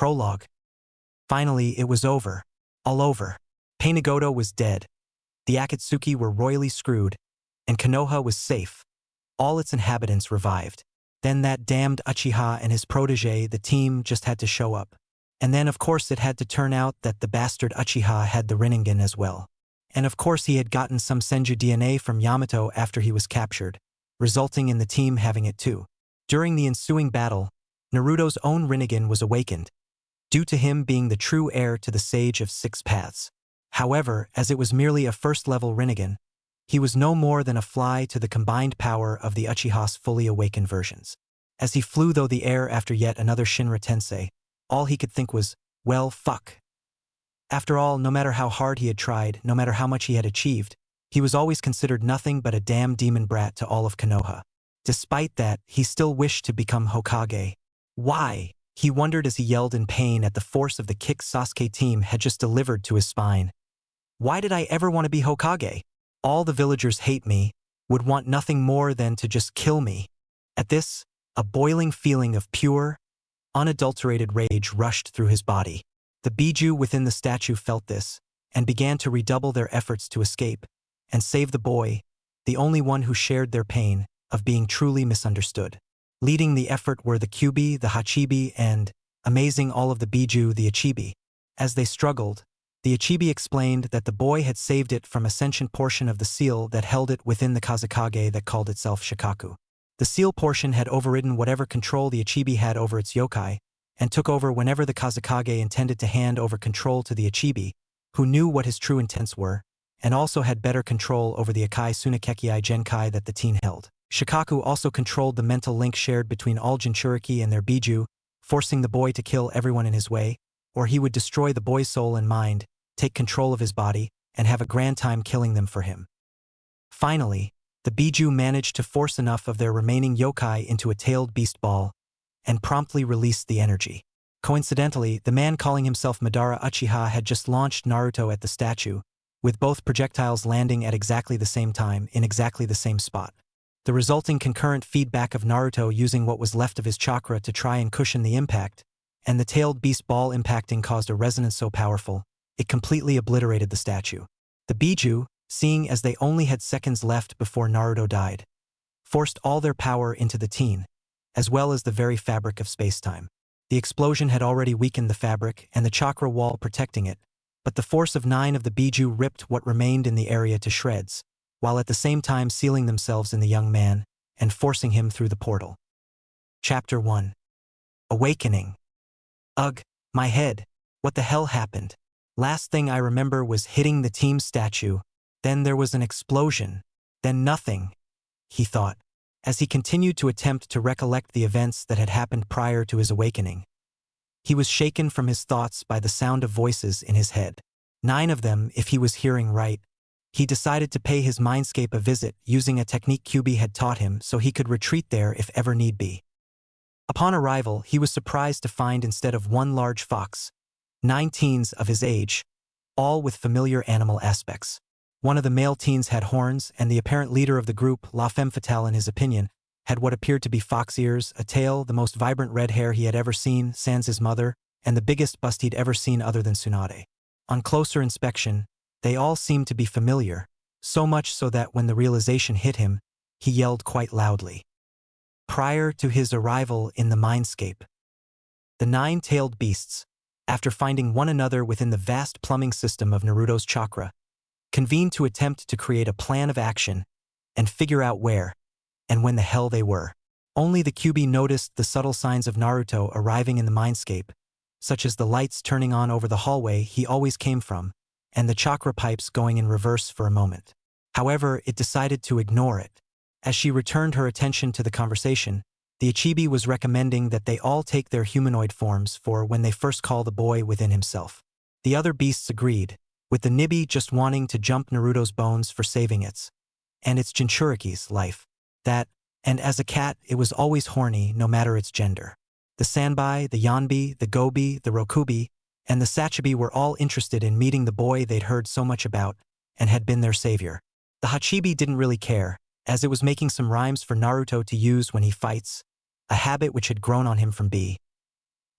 Prologue. Finally, it was over. All over. Painagoto was dead. The Akatsuki were royally screwed, and Konoha was safe. All its inhabitants revived. Then that damned Uchiha and his protege, the team, just had to show up. And then, of course, it had to turn out that the bastard Uchiha had the Rinnegan as well. And of course he had gotten some Senju DNA from Yamato after he was captured, resulting in the team having it too. During the ensuing battle, Naruto's own Rinnegan was awakened, due to him being the true heir to the Sage of Six Paths. However, as it was merely a first-level Rinnegan, he was no more than a fly to the combined power of the Uchiha's fully awakened versions. As he flew through the air after yet another Shinra Tensei, all he could think was, well, fuck. After all, no matter how hard he had tried, no matter how much he had achieved, he was always considered nothing but a damn demon brat to all of Konoha. Despite that, he still wished to become Hokage. Why? He wondered as he yelled in pain at the force of the kick Sasuke team had just delivered to his spine. Why did I ever want to be Hokage? All the villagers hate me, would want nothing more than to just kill me. At this, a boiling feeling of pure, unadulterated rage rushed through his body. The Bijuu within the statue felt this, and began to redouble their efforts to escape, and save the boy, the only one who shared their pain, of being truly misunderstood. Leading the effort were the Kyubi, the Hachibi, and, amazing all of the Bijuu, the Ichibi. As they struggled, the Ichibi explained that the boy had saved it from a sentient portion of the seal that held it within the Kazekage that called itself Shikaku. The seal portion had overridden whatever control the Ichibi had over its yokai, and took over whenever the Kazekage intended to hand over control to the Ichibi, who knew what his true intents were, and also had better control over the Akai Tsunakekkei Genkai that the teen held. Shikaku also controlled the mental link shared between all Jinchuriki and their Bijuu, forcing the boy to kill everyone in his way, or he would destroy the boy's soul and mind, take control of his body, and have a grand time killing them for him. Finally, the Bijuu managed to force enough of their remaining yokai into a tailed beast ball, and promptly released the energy. Coincidentally, the man calling himself Madara Uchiha had just launched Naruto at the statue, with both projectiles landing at exactly the same time in exactly the same spot. The resulting concurrent feedback of Naruto using what was left of his chakra to try and cushion the impact, and the tailed beast ball impacting caused a resonance so powerful, it completely obliterated the statue. The Bijuu, seeing as they only had seconds left before Naruto died, forced all their power into the teen, as well as the very fabric of space-time. The explosion had already weakened the fabric and the chakra wall protecting it, but the force of 9 of the Bijuu ripped what remained in the area to shreds, while at the same time sealing themselves in the young man and forcing him through the portal. Chapter 1. Awakening. Ugh, my head. What the hell happened? Last thing I remember was hitting the team's statue, then there was an explosion, then nothing, he thought, as he continued to attempt to recollect the events that had happened prior to his awakening. He was shaken from his thoughts by the sound of voices in his head. 9 of them, if he was hearing right. He decided to pay his mindscape a visit using a technique Kyubi had taught him so he could retreat there if ever need be. Upon arrival, he was surprised to find instead of one large fox, 9 teens of his age, all with familiar animal aspects. One of the male teens had horns, and the apparent leader of the group, La Femme Fatale in his opinion, had what appeared to be fox ears, a tail, the most vibrant red hair he had ever seen, sans his mother, and the biggest bust he'd ever seen other than Tsunade. On closer inspection, they all seemed to be familiar, so much so that when the realization hit him, he yelled quite loudly. Prior to his arrival in the mindscape, the 9-tailed beasts, after finding one another within the vast plumbing system of Naruto's chakra, convened to attempt to create a plan of action and figure out where and when the hell they were. Only the Kyubi noticed the subtle signs of Naruto arriving in the mindscape, such as the lights turning on over the hallway he always came from, and the chakra pipes going in reverse for a moment. However, it decided to ignore it. As she returned her attention to the conversation, the Ichibi was recommending that they all take their humanoid forms for when they first call the boy within himself. The other beasts agreed, with the Nibi just wanting to jump Naruto's bones for saving its Jinchuriki's life. That, and as a cat, it was always horny no matter its gender. The Sanbai, the Yanbi, the Gobi, the Rokubi, and the Sachibi were all interested in meeting the boy they'd heard so much about and had been their savior. The Hachibi didn't really care, as it was making some rhymes for Naruto to use when he fights, a habit which had grown on him from B.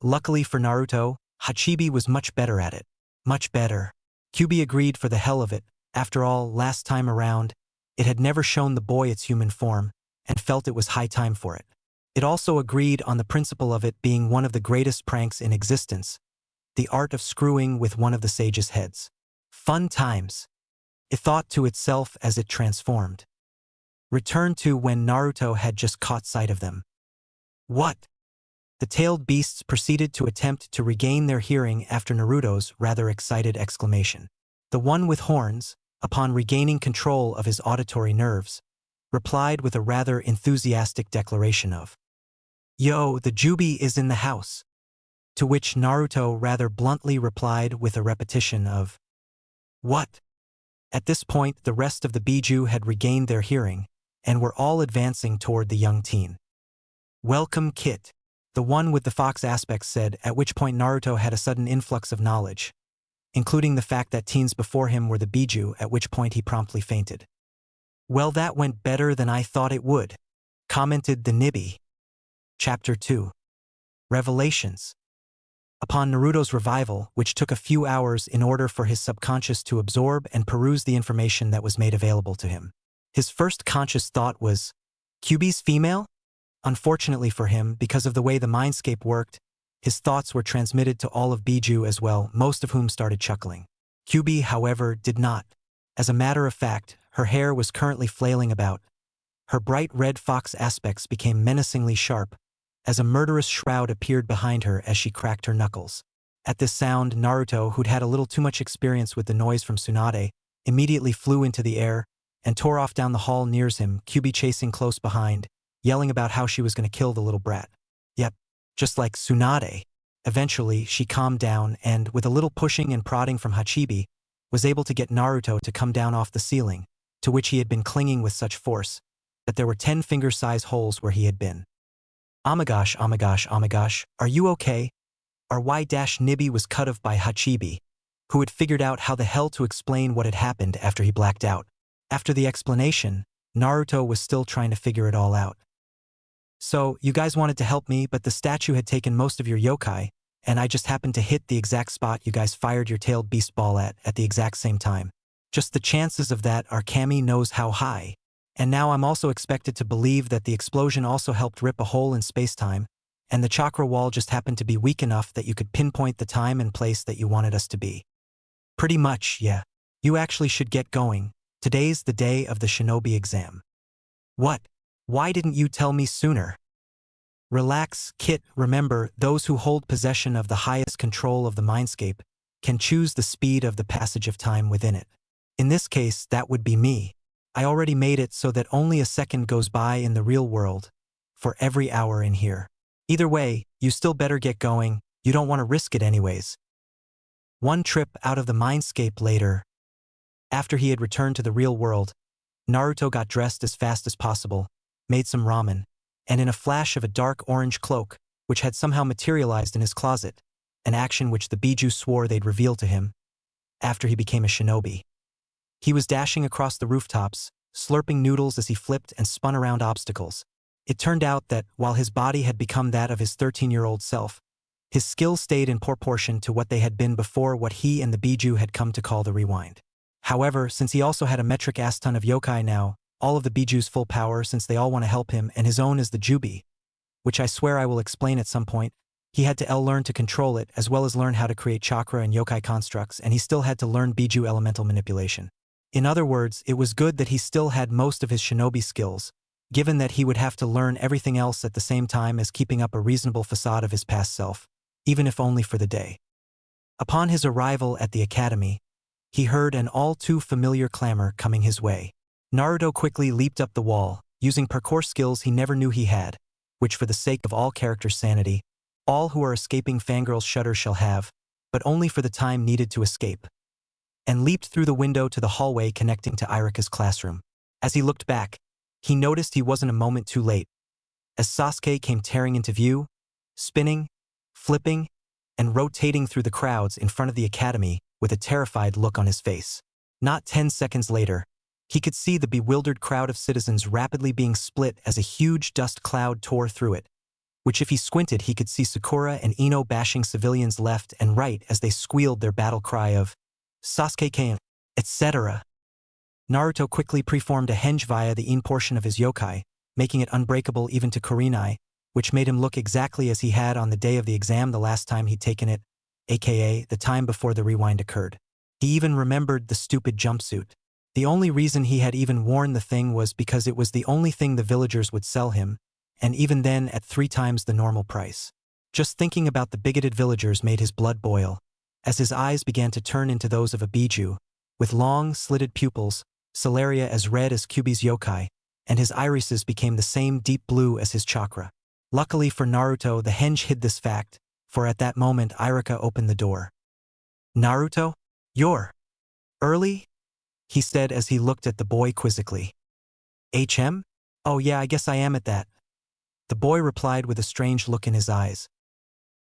Luckily for Naruto, Hachibi was much better at it. Much better. Kyuubi agreed for the hell of it. After all, last time around, it had never shown the boy its human form, and felt it was high time for it. It also agreed on the principle of it being one of the greatest pranks in existence, the art of screwing with one of the sage's heads. Fun times. It thought to itself as it transformed. Returned to when Naruto had just caught sight of them. What? The tailed beasts proceeded to attempt to regain their hearing after Naruto's rather excited exclamation. The one with horns, upon regaining control of his auditory nerves, replied with a rather enthusiastic declaration of, "Yo, the Jubi is in the house." To which Naruto rather bluntly replied with a repetition of, "What?" At this point, the rest of the Bijuu had regained their hearing, and were all advancing toward the young teen. "Welcome, Kit," the one with the fox aspect said, at which point Naruto had a sudden influx of knowledge, including the fact that teens before him were the Bijuu, at which point he promptly fainted. "Well, that went better than I thought it would," commented the Nibby. Chapter 2. Revelations. Upon Naruto's revival, which took a few hours in order for his subconscious to absorb and peruse the information that was made available to him, his first conscious thought was, "Kyuubi's female?" Unfortunately for him, because of the way the mindscape worked, his thoughts were transmitted to all of Bijuu as well, most of whom started chuckling. Kyuubi, however, did not. As a matter of fact, her hair was currently flailing about. Her bright red fox aspects became menacingly sharp, as a murderous shroud appeared behind her as she cracked her knuckles. At this sound, Naruto, who'd had a little too much experience with the noise from Tsunade, immediately flew into the air and tore off down the hall near him, Kyuubi chasing close behind, yelling about how she was going to kill the little brat. Yep, just like Tsunade. Eventually, she calmed down and, with a little pushing and prodding from Hachibi, was able to get Naruto to come down off the ceiling, to which he had been clinging with such force that there were 10-finger-size holes where he had been. "Oh my gosh, oh my gosh, oh my gosh, are you okay?" Our Y-Nibby was cut off by Hachibi, who had figured out how the hell to explain what had happened after he blacked out. After the explanation, Naruto was still trying to figure it all out. "So, you guys wanted to help me, but the statue had taken most of your yokai, and I just happened to hit the exact spot you guys fired your tailed beast ball at the exact same time. Just the chances of that are Kami knows how high. And now I'm also expected to believe that the explosion also helped rip a hole in space-time, and the chakra wall just happened to be weak enough that you could pinpoint the time and place that you wanted us to be." "Pretty much, yeah. You actually should get going. Today's the day of the shinobi exam." "What? Why didn't you tell me sooner?" "Relax, Kit. Remember, those who hold possession of the highest control of the mindscape can choose the speed of the passage of time within it. In this case, that would be me. I already made it so that only a second goes by in the real world for every hour in here. Either way, you still better get going. You don't want to risk it anyways." One trip out of the mindscape later. After he had returned to the real world, Naruto got dressed as fast as possible, made some ramen, and in a flash of a dark orange cloak, which had somehow materialized in his closet, an action which the Bijuu swore they'd reveal to him after he became a shinobi. He was dashing across the rooftops, slurping noodles as he flipped and spun around obstacles. It turned out that, while his body had become that of his 13-year-old self, his skills stayed in proportion to what they had been before what he and the Bijuu had come to call the rewind. However, since he also had a metric ass ton of yokai now, all of the Bijuu's full power since they all want to help him, and his own is the Jubi, which I swear I will explain at some point, he had to learn to control it as well as learn how to create chakra and yokai constructs, and he still had to learn Bijuu elemental manipulation. In other words, it was good that he still had most of his shinobi skills, given that he would have to learn everything else at the same time as keeping up a reasonable facade of his past self, even if only for the day. Upon his arrival at the academy, he heard an all-too-familiar clamor coming his way. Naruto quickly leaped up the wall, using parkour skills he never knew he had, which for the sake of all characters' sanity, all who are escaping fangirls shudder shall have, but only for the time needed to escape, and leaped through the window to the hallway connecting to Irika's classroom. As he looked back, he noticed he wasn't a moment too late, as Sasuke came tearing into view, spinning, flipping, and rotating through the crowds in front of the academy with a terrified look on his face. Not 10 seconds later, he could see the bewildered crowd of citizens rapidly being split as a huge dust cloud tore through it, which if he squinted he could see Sakura and Ino bashing civilians left and right as they squealed their battle cry of Sasuke-kan, etc. Naruto quickly preformed a henge via the in portion of his yokai, making it unbreakable even to Kurenai, which made him look exactly as he had on the day of the exam the last time he'd taken it, aka the time before the rewind occurred. He even remembered the stupid jumpsuit. The only reason he had even worn the thing was because it was the only thing the villagers would sell him, and even then at 3 times the normal price. Just thinking about the bigoted villagers made his blood boil, as his eyes began to turn into those of a Bijuu, with long, slitted pupils, Celeria as red as Kyuubi's yokai, and his irises became the same deep blue as his chakra. Luckily for Naruto, the henge hid this fact, for at that moment Irika opened the door. "Naruto? You're early?" he said as he looked at the boy quizzically. "HM? Oh yeah, I guess I am at that." The boy replied with a strange look in his eyes.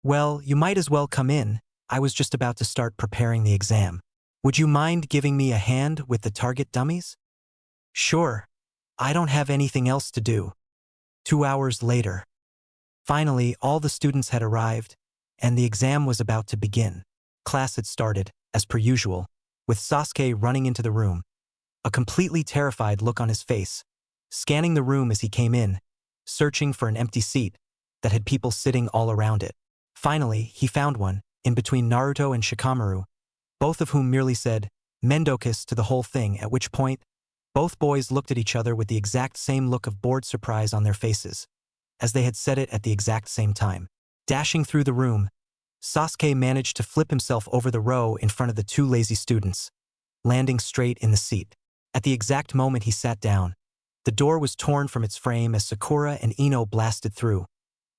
"Well, you might as well come in. I was just about to start preparing the exam. Would you mind giving me a hand with the target dummies?" "Sure. I don't have anything else to do." 2 hours later. Finally, all the students had arrived, and the exam was about to begin. Class had started, as per usual, with Sasuke running into the room, a completely terrified look on his face, scanning the room as he came in, searching for an empty seat that had people sitting all around it. Finally, he found one, in between Naruto and Shikamaru, both of whom merely said, "Mendokus" to the whole thing, at which point, both boys looked at each other with the exact same look of bored surprise on their faces, as they had said it at the exact same time. Dashing through the room, Sasuke managed to flip himself over the row in front of the 2 lazy students, landing straight in the seat. At the exact moment he sat down, the door was torn from its frame as Sakura and Ino blasted through,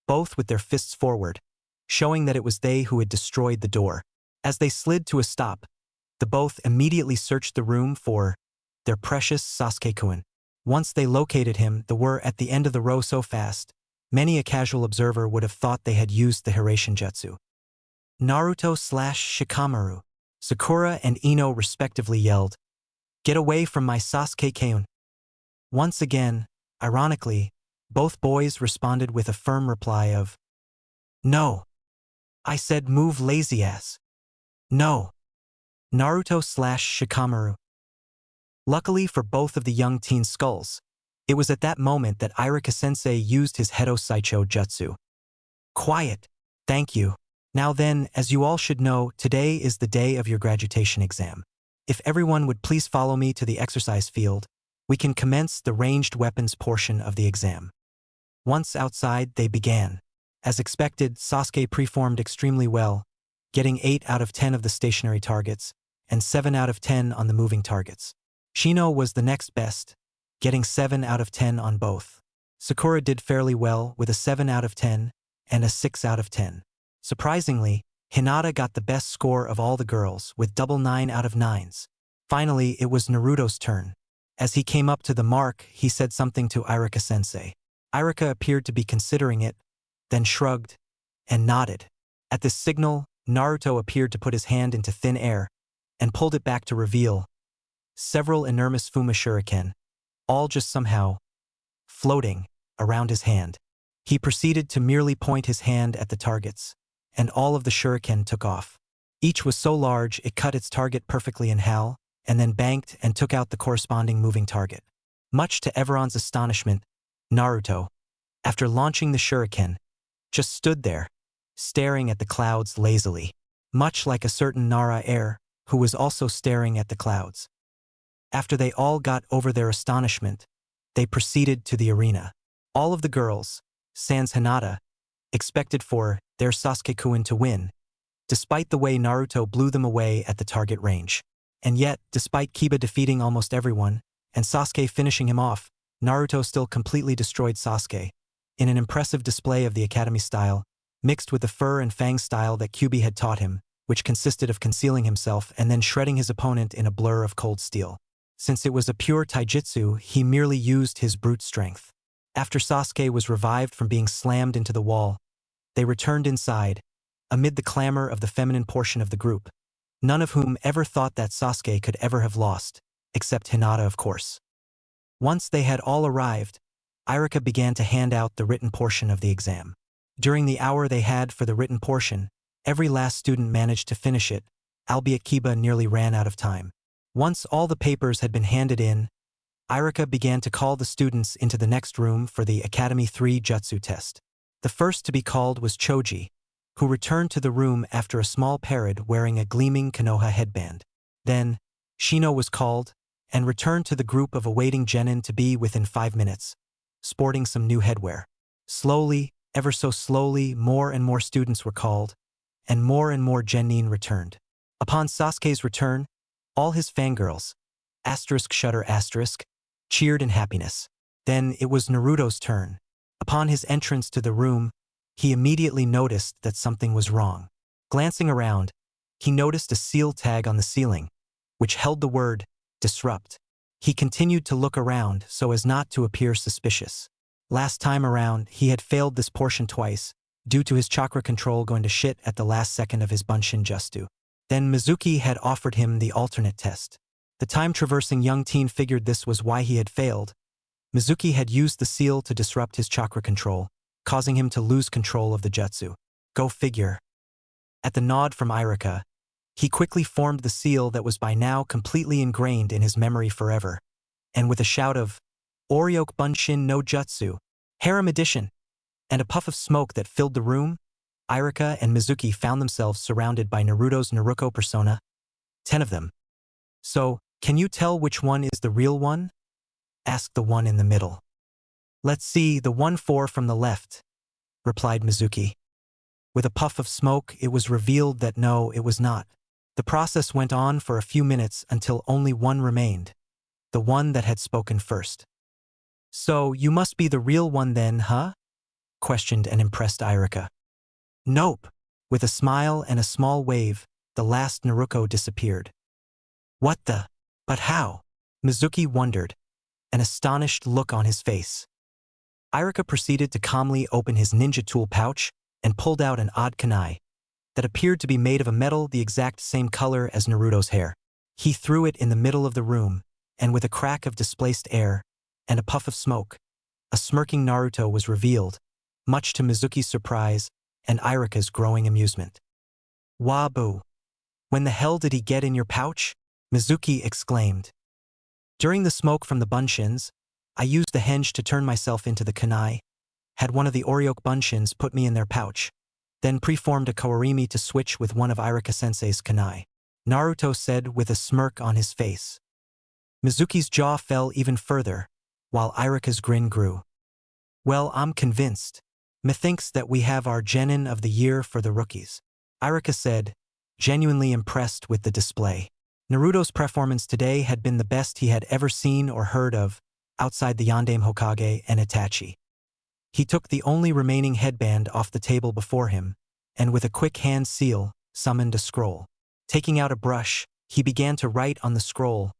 both with their fists forward, showing that it was they who had destroyed the door. As they slid to a stop, the both immediately searched the room for their precious Sasuke-kun. Once they located him, they were at the end of the row so fast, many a casual observer would have thought they had used the Hiraishin Jutsu. Naruto/Shikamaru, Sakura and Ino respectively yelled, "Get away from my Sasuke-kun." Once again, ironically, both boys responded with a firm reply of, "No. I said move, lazy ass. No." Naruto/Shikamaru. Luckily for both of the young teen skulls, it was at that moment that Irika-sensei used his Hedo Saicho Jutsu. "Quiet. Thank you. Now then, as you all should know, today is the day of your graduation exam. If everyone would please follow me to the exercise field, we can commence the ranged weapons portion of the exam." Once outside, they began. As expected, Sasuke preformed extremely well, getting 8 out of 10 of the stationary targets, and 7 out of 10 on the moving targets. Shino was the next best, getting 7 out of 10 on both. Sakura did fairly well with a 7 out of 10 and a 6 out of 10. Surprisingly, Hinata got the best score of all the girls with double 9 out of 9s. Finally, it was Naruto's turn. As he came up to the mark, he said something to Irika-sensei. Irika appeared to be considering it, then shrugged and nodded. At this signal, Naruto appeared to put his hand into thin air and pulled it back to reveal several enormous Fuma shuriken, all just somehow floating around his hand. He proceeded to merely point his hand at the targets, and all of the shuriken took off. Each was so large it cut its target perfectly in half, and then banked and took out the corresponding moving target. Much to everyone's astonishment, Naruto, after launching the shuriken, just stood there, staring at the clouds lazily, much like a certain Nara heir who was also staring at the clouds. After they all got over their astonishment, they proceeded to the arena. All of the girls, sans Hinata, expected for their Sasuke-kun to win, despite the way Naruto blew them away at the target range. And yet, despite Kiba defeating almost everyone, and Sasuke finishing him off, Naruto still completely destroyed Sasuke, in an impressive display of the academy style, mixed with the fur and fang style that Kyuubi had taught him, which consisted of concealing himself and then shredding his opponent in a blur of cold steel. Since it was a pure taijutsu, he merely used his brute strength. After Sasuke was revived from being slammed into the wall, they returned inside, amid the clamor of the feminine portion of the group, none of whom ever thought that Sasuke could ever have lost, except Hinata of course. Once they had all arrived, Irika began to hand out the written portion of the exam. During the hour they had for the written portion, every last student managed to finish it, albeit Kiba nearly ran out of time. Once all the papers had been handed in, Irika began to call the students into the next room for the Academy 3 Jutsu test. The first to be called was Choji, who returned to the room after a small parrot wearing a gleaming Konoha headband. Then, Shino was called, and returned to the group of awaiting genin to be within 5 minutes, sporting some new headwear. Slowly, ever so slowly, more and more students were called, and more genin returned. Upon Sasuke's return, all his fangirls, ***, cheered in happiness. Then it was Naruto's turn. Upon his entrance to the room, he immediately noticed that something was wrong. Glancing around, he noticed a seal tag on the ceiling, which held the word, disrupt. He continued to look around so as not to appear suspicious. Last time around, he had failed this portion twice, due to his chakra control going to shit at the last second of his Bunshin Jutsu. Then Mizuki had offered him the alternate test. The time-traversing young teen figured this was why he had failed. Mizuki had used the seal to disrupt his chakra control, causing him to lose control of the jutsu. Go figure. At the nod from Irika, he quickly formed the seal that was by now completely ingrained in his memory forever, and with a shout of, Oryoke Bunshin no Jutsu, Harem Edition, and a puff of smoke that filled the room, Irika and Mizuki found themselves surrounded by Naruto's Naruto persona, 10 of them. So, can you tell which one is the real one? Asked the one in the middle. Let's see, the 1-4 from the left, replied Mizuki. With a puff of smoke, it was revealed that no, it was not. The process went on for a few minutes until only one remained, the one that had spoken first. So, you must be the real one then, huh? Questioned an impressed Irika. Nope. With a smile and a small wave, the last Naruto disappeared. What the? But how? Mizuki wondered, an astonished look on his face. Irika proceeded to calmly open his ninja tool pouch and pulled out an odd kunai that appeared to be made of a metal the exact same color as Naruto's hair. He threw it in the middle of the room, and with a crack of displaced air and a puff of smoke, a smirking Naruto was revealed, much to Mizuki's surprise and Irika's growing amusement. Waboo! When the hell did he get in your pouch? Mizuki exclaimed. During the smoke from the bunshins, I used the henge to turn myself into the kunai, had one of the Oryoke bunshins put me in their pouch, then preformed a kawarimi to switch with one of Irika-sensei's kunai, Naruto said with a smirk on his face. Mizuki's jaw fell even further, while Irika's grin grew. Well, I'm convinced. Methinks that we have our genin of the year for the rookies, Irika said, genuinely impressed with the display. Naruto's performance today had been the best he had ever seen or heard of, outside the Yondaime Hokage and Itachi. He took the only remaining headband off the table before him, and with a quick hand seal, summoned a scroll. Taking out a brush, he began to write on the scroll,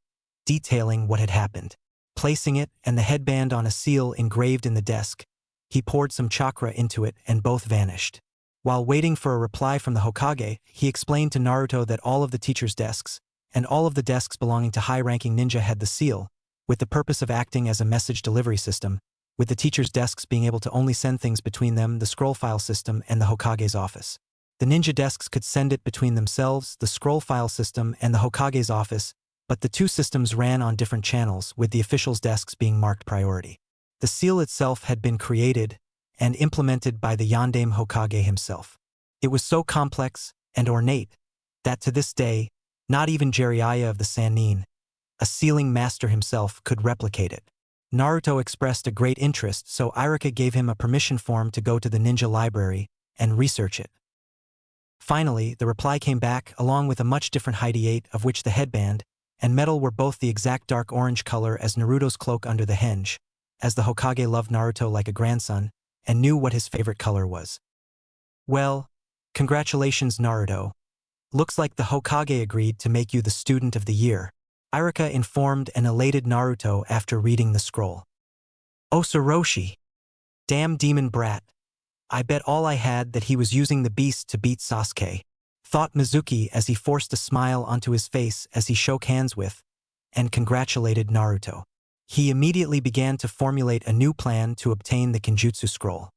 detailing what had happened. Placing it and the headband on a seal engraved in the desk, he poured some chakra into it and both vanished. While waiting for a reply from the Hokage, he explained to Naruto that all of the teachers' desks, and all of the desks belonging to high-ranking ninja had the seal, with the purpose of acting as a message delivery system, with the teachers' desks being able to only send things between them, the scroll file system, and the Hokage's office. The ninja desks could send it between themselves, the scroll file system, and the Hokage's office, but the two systems ran on different channels, with the officials' desks being marked priority. The seal itself had been created and implemented by the Yondaime Hokage himself. It was so complex and ornate that to this day, not even Jiraiya of the Sannin, a sealing master himself, could replicate it. Naruto expressed a great interest, so Irika gave him a permission form to go to the ninja library and research it. Finally, the reply came back along with a much different Hideate, of which the headband and medal were both the exact dark orange color as Naruto's cloak under the henge, as the Hokage loved Naruto like a grandson and knew what his favorite color was. Well, congratulations, Naruto. Looks like the Hokage agreed to make you the student of the year, Irika informed an elated Naruto after reading the scroll. Oh, Soroshi! Damn demon brat. I bet all I had that he was using the beast to beat Sasuke, thought Mizuki as he forced a smile onto his face as he shook hands with and congratulated Naruto. He immediately began to formulate a new plan to obtain the Kenjutsu scroll.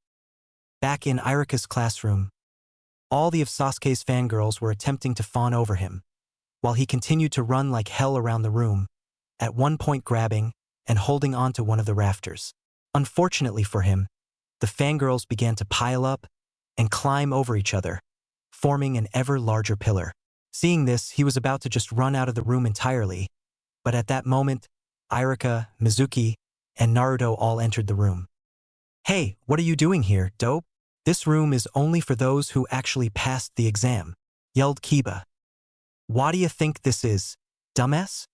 Back in Irika's classroom, all of Sasuke's fangirls were attempting to fawn over him, while he continued to run like hell around the room, at one point grabbing and holding onto one of the rafters. Unfortunately for him, the fangirls began to pile up and climb over each other, forming an ever larger pillar. Seeing this, he was about to just run out of the room entirely, but at that moment, Irika, Mizuki, and Naruto all entered the room. "Hey, what are you doing here, dope? This room is only for those who actually passed the exam," yelled Kiba. "What do you think this is, dumbass?"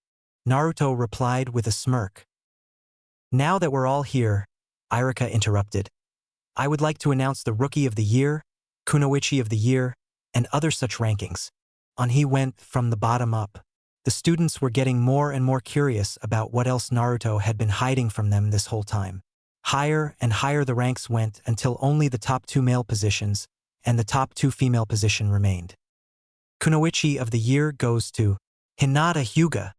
Naruto replied with a smirk. "Now that we're all here," Irika interrupted, "I would like to announce the Rookie of the Year, Kunoichi of the Year, and other such rankings." On he went from the bottom up. The students were getting more and more curious about what else Naruto had been hiding from them this whole time. Higher and higher the ranks went until only the top 2 male positions and the top 2 female position remained. Kunoichi of the Year goes to Hinata Hyuga.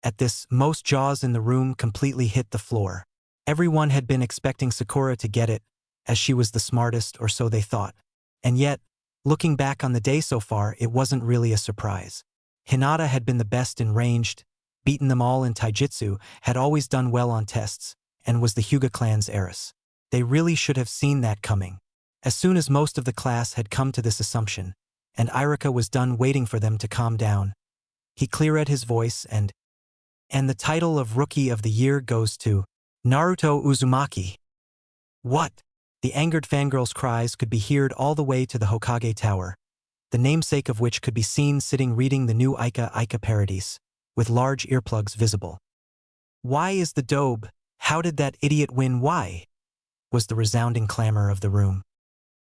At this, most jaws in the room completely hit the floor. Everyone had been expecting Sakura to get it, as she was the smartest, or so they thought. And yet, looking back on the day so far, it wasn't really a surprise. Hinata had been the best in ranged, beaten them all in taijutsu, had always done well on tests, and was the Hyuga clan's heiress. They really should have seen that coming. As soon as most of the class had come to this assumption, and Irika was done waiting for them to calm down, he cleared his voice and the title of Rookie of the Year goes to Naruto Uzumaki. What? The angered fangirls' cries could be heard all the way to the Hokage Tower, the namesake of which could be seen sitting reading the new Ika parodies, with large earplugs visible. "Why is the dobe? How did that idiot win? Why?" was the resounding clamor of the room.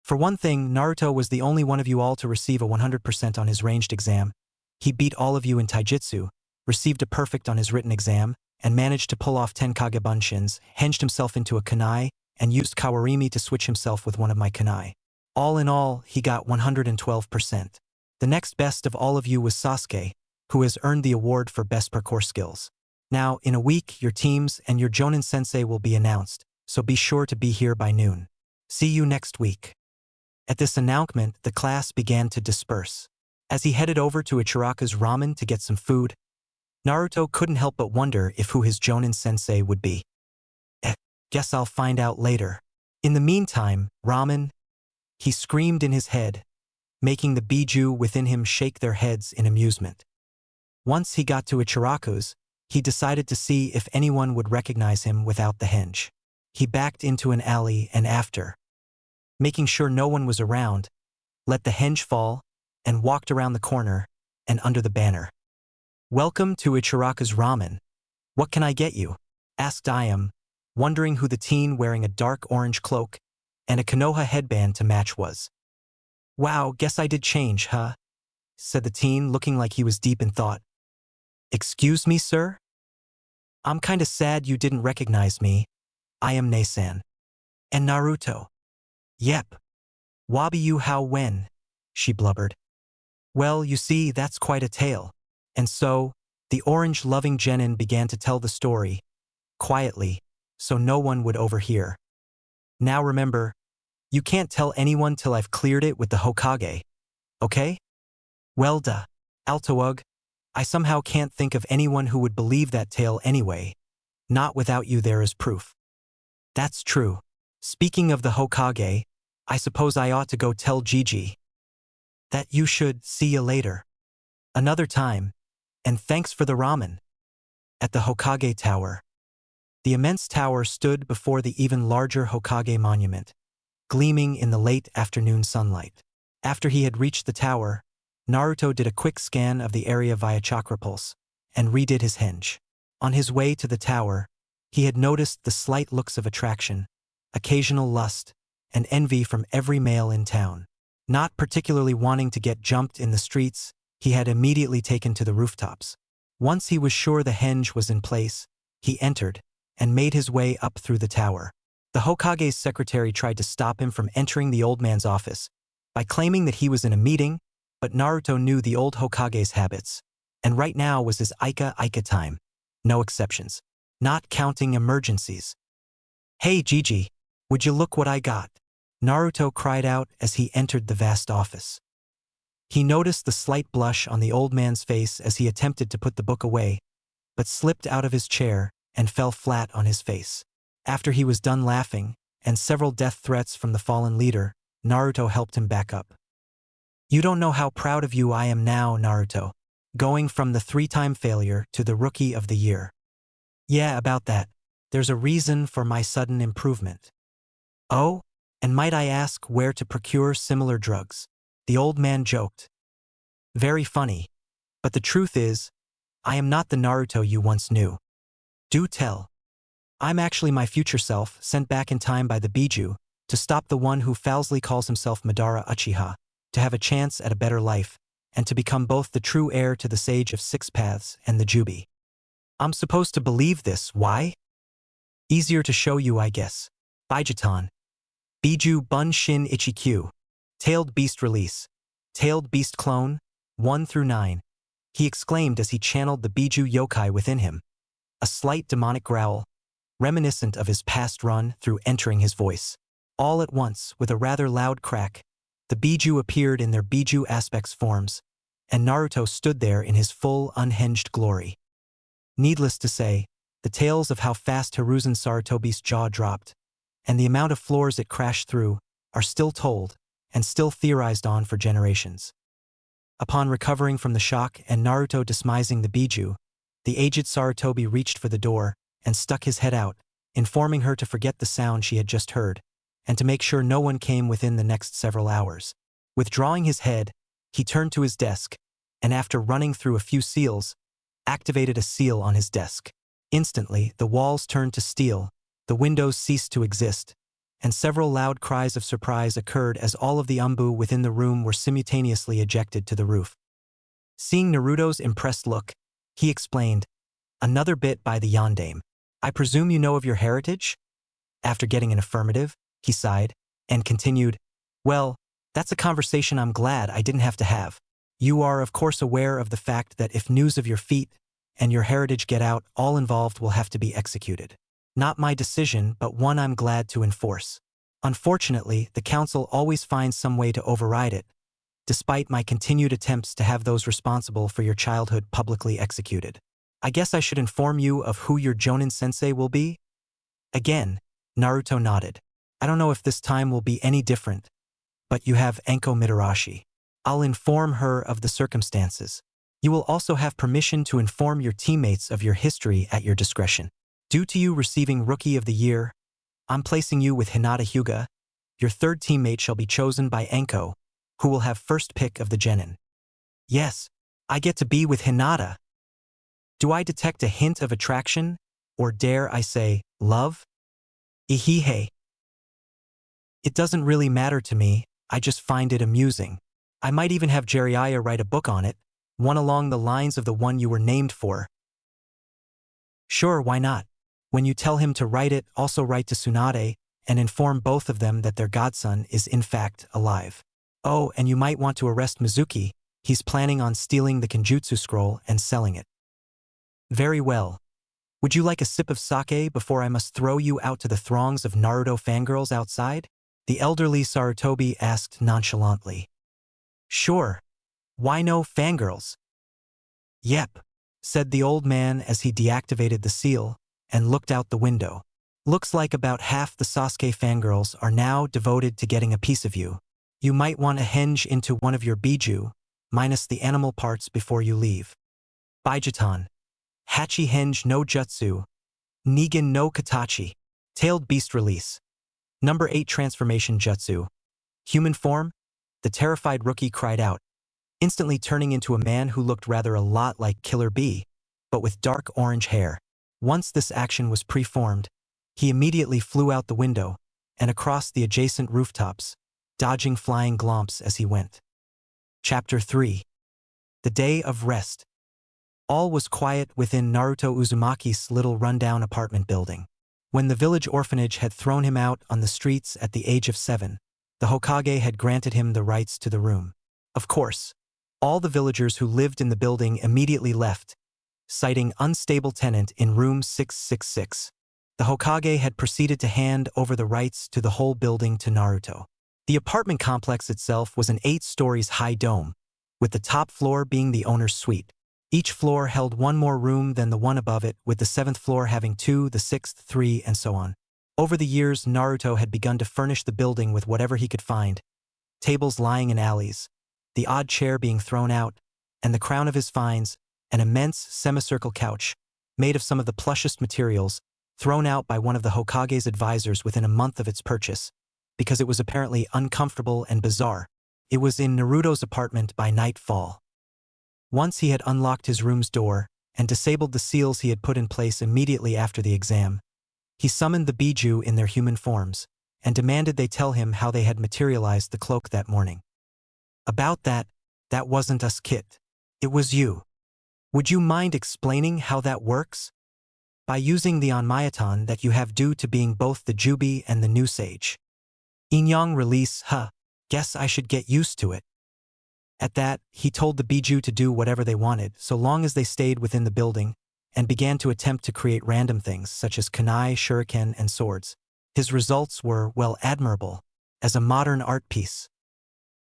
For one thing, Naruto was the only one of you all to receive a 100% on his ranged exam. He beat all of you in taijutsu, received a perfect on his written exam, and managed to pull off 10 Kage Bunshins, hinged himself into a kunai, and used Kawarimi to switch himself with one of my kunai. All in all, he got 112%. The next best of all of you was Sasuke, who has earned the award for best parkour skills. Now, in a week, your teams and your Jonin sensei will be announced, so be sure to be here by noon. See you next week. At this announcement, the class began to disperse. As he headed over to Ichiraka's ramen to get some food, Naruto couldn't help but wonder if who his Jonin sensei would be. Guess I'll find out later. In the meantime, ramen, he screamed in his head, making the Bijuu within him shake their heads in amusement. Once he got to Ichiraku's, he decided to see if anyone would recognize him without the henge. He backed into an alley and after, making sure no one was around, let the henge fall and walked around the corner and under the banner. "Welcome to Ichiraka's ramen. What can I get you?" asked Iam, wondering who the teen wearing a dark orange cloak and a Konoha headband to match was. "Wow, guess I did change, huh?" said the teen, looking like he was deep in thought. "Excuse me, sir? I'm kinda sad you didn't recognize me. I am Nasan. And Naruto." "Yep. Wabi you how when?" she blubbered. "Well, you see, that's quite a tale." And so, the orange-loving genin began to tell the story, quietly, so no one would overhear. "Now remember, you can't tell anyone till I've cleared it with the Hokage, okay? Well duh, Altoug, I somehow can't think of anyone who would believe that tale anyway, not without you there as proof." "That's true. Speaking of the Hokage, I suppose I ought to go tell Gigi that you should see you later. Another time, and thanks for the ramen." At the Hokage Tower. The immense tower stood before the even larger Hokage monument, gleaming in the late afternoon sunlight. After he had reached the tower, Naruto did a quick scan of the area via chakra pulse and redid his henge. On his way to the tower, he had noticed the slight looks of attraction, occasional lust, and envy from every male in town. Not particularly wanting to get jumped in the streets, he had immediately taken to the rooftops. Once he was sure the henge was in place, he entered and made his way up through the tower. The Hokage's secretary tried to stop him from entering the old man's office by claiming that he was in a meeting, but Naruto knew the old Hokage's habits, and right now was his Ika time. No exceptions. Not counting emergencies. "Hey Gigi, would you look what I got?" Naruto cried out as he entered the vast office. He noticed the slight blush on the old man's face as he attempted to put the book away, but slipped out of his chair and fell flat on his face. After he was done laughing, and several death threats from the fallen leader, Naruto helped him back up. You don't know how proud of you I am now, Naruto. Going from the 3-time failure to the Rookie of the Year. Yeah, about that. There's a reason for my sudden improvement. Oh? And might I ask where to procure similar drugs? The old man joked. Very funny. But the truth is, I am not the Naruto you once knew. Do tell. I'm actually my future self, sent back in time by the Bijuu, to stop the one who falsely calls himself Madara Uchiha, to have a chance at a better life, and to become both the true heir to the Sage of Six Paths and the Jubi. I'm supposed to believe this, why? Easier to show you, I guess. Bijuu. Bijuu Bun Shin Ichikyu. Tailed Beast Release. Tailed Beast Clone, 1 through 9. He exclaimed as he channeled the Bijuu yokai within him. A slight demonic growl, reminiscent of his past run through entering his voice. All at once, with a rather loud crack, the Bijuu appeared in their Bijuu aspects forms, and Naruto stood there in his full, unhinged glory. Needless to say, the tales of how fast Hiruzen Sarutobi's jaw dropped, and the amount of floors it crashed through, are still told, and still theorized on for generations. Upon recovering from the shock and Naruto dismissing the Bijuu, the aged Sarutobi reached for the door and stuck his head out, informing her to forget the sound she had just heard, and to make sure no one came within the next several hours. Withdrawing his head, he turned to his desk, and after running through a few seals, activated a seal on his desk. Instantly, the walls turned to steel, the windows ceased to exist, and several loud cries of surprise occurred as all of the Umbu within the room were simultaneously ejected to the roof. Seeing Naruto's impressed look, he explained, "Another bit by the Yondaime. I presume you know of your heritage?" After getting an affirmative, he sighed, and continued, "Well, that's a conversation I'm glad I didn't have to have. You are of course aware of the fact that if news of your feat and your heritage get out, all involved will have to be executed. Not my decision, but one I'm glad to enforce. Unfortunately, the council always finds some way to override it, despite my continued attempts to have those responsible for your childhood publicly executed. I guess I should inform you of who your Jonin-sensei will be?" Again, Naruto nodded. "I don't know if this time will be any different, but you have Enko Mitarashi. I'll inform her of the circumstances. You will also have permission to inform your teammates of your history at your discretion. Due to you receiving Rookie of the Year, I'm placing you with Hinata Hyuga. Your third teammate shall be chosen by Enko, who will have first pick of the genin." "Yes, I get to be with Hinata. Do I detect a hint of attraction, or dare I say, love?" "Ihihei. It doesn't really matter to me, I just find it amusing. I might even have Jiraiya write a book on it, one along the lines of the one you were named for." "Sure, why not? When you tell him to write it, also write to Tsunade and inform both of them that their godson is in fact alive. Oh, and you might want to arrest Mizuki. He's planning on stealing the Kenjutsu scroll and selling it." "Very well. Would you like a sip of sake before I must throw you out to the throngs of Naruto fangirls outside?" the elderly Sarutobi asked nonchalantly. "Sure. Why no fangirls?" "Yep," said the old man as he deactivated the seal and looked out the window. "Looks like about half the Sasuke fangirls are now devoted to getting a piece of you. You might want to henge into one of your Bijuu, minus the animal parts before you leave." Bijuu. Hachi Henge no Jutsu. Nigen no Katachi. Tailed Beast Release. Number 8 Transformation Jutsu. Human form? The terrified rookie cried out, instantly turning into a man who looked rather a lot like Killer Bee, but with dark orange hair. Once this action was preformed, he immediately flew out the window and across the adjacent rooftops, dodging flying glomps as he went. Chapter 3. The Day of Rest. All was quiet within Naruto Uzumaki's little rundown apartment building. When the village orphanage had thrown him out on the streets at the age of 7, the Hokage had granted him the rights to the room. Of course, all the villagers who lived in the building immediately left, citing unstable tenant in room 666. The Hokage had proceeded to hand over the rights to the whole building to Naruto. The apartment complex itself was an 8 stories high dome, with the top floor being the owner's suite. Each floor held one more room than the one above it, with the 7th floor having 2, the 6th 3, and so on. Over the years, Naruto had begun to furnish the building with whatever he could find, tables lying in alleys, the odd chair being thrown out, and the crown of his finds, an immense semicircle couch, made of some of the plushest materials, thrown out by one of the Hokage's advisors within a month of its purchase, because it was apparently uncomfortable and bizarre. It was in Naruto's apartment by nightfall. Once he had unlocked his room's door and disabled the seals he had put in place immediately after the exam, he summoned the Bijuu in their human forms and demanded they tell him how they had materialized the cloak that morning. About that wasn't us, Kit. It was you. Would you mind explaining how that works? By using the onmyoton that you have due to being both the Jubi and the new sage. Inyong release, guess I should get used to it. At that, he told the Bijuu to do whatever they wanted, so long as they stayed within the building, and began to attempt to create random things such as kunai, shuriken, and swords. His results were, well, admirable, as a modern art piece.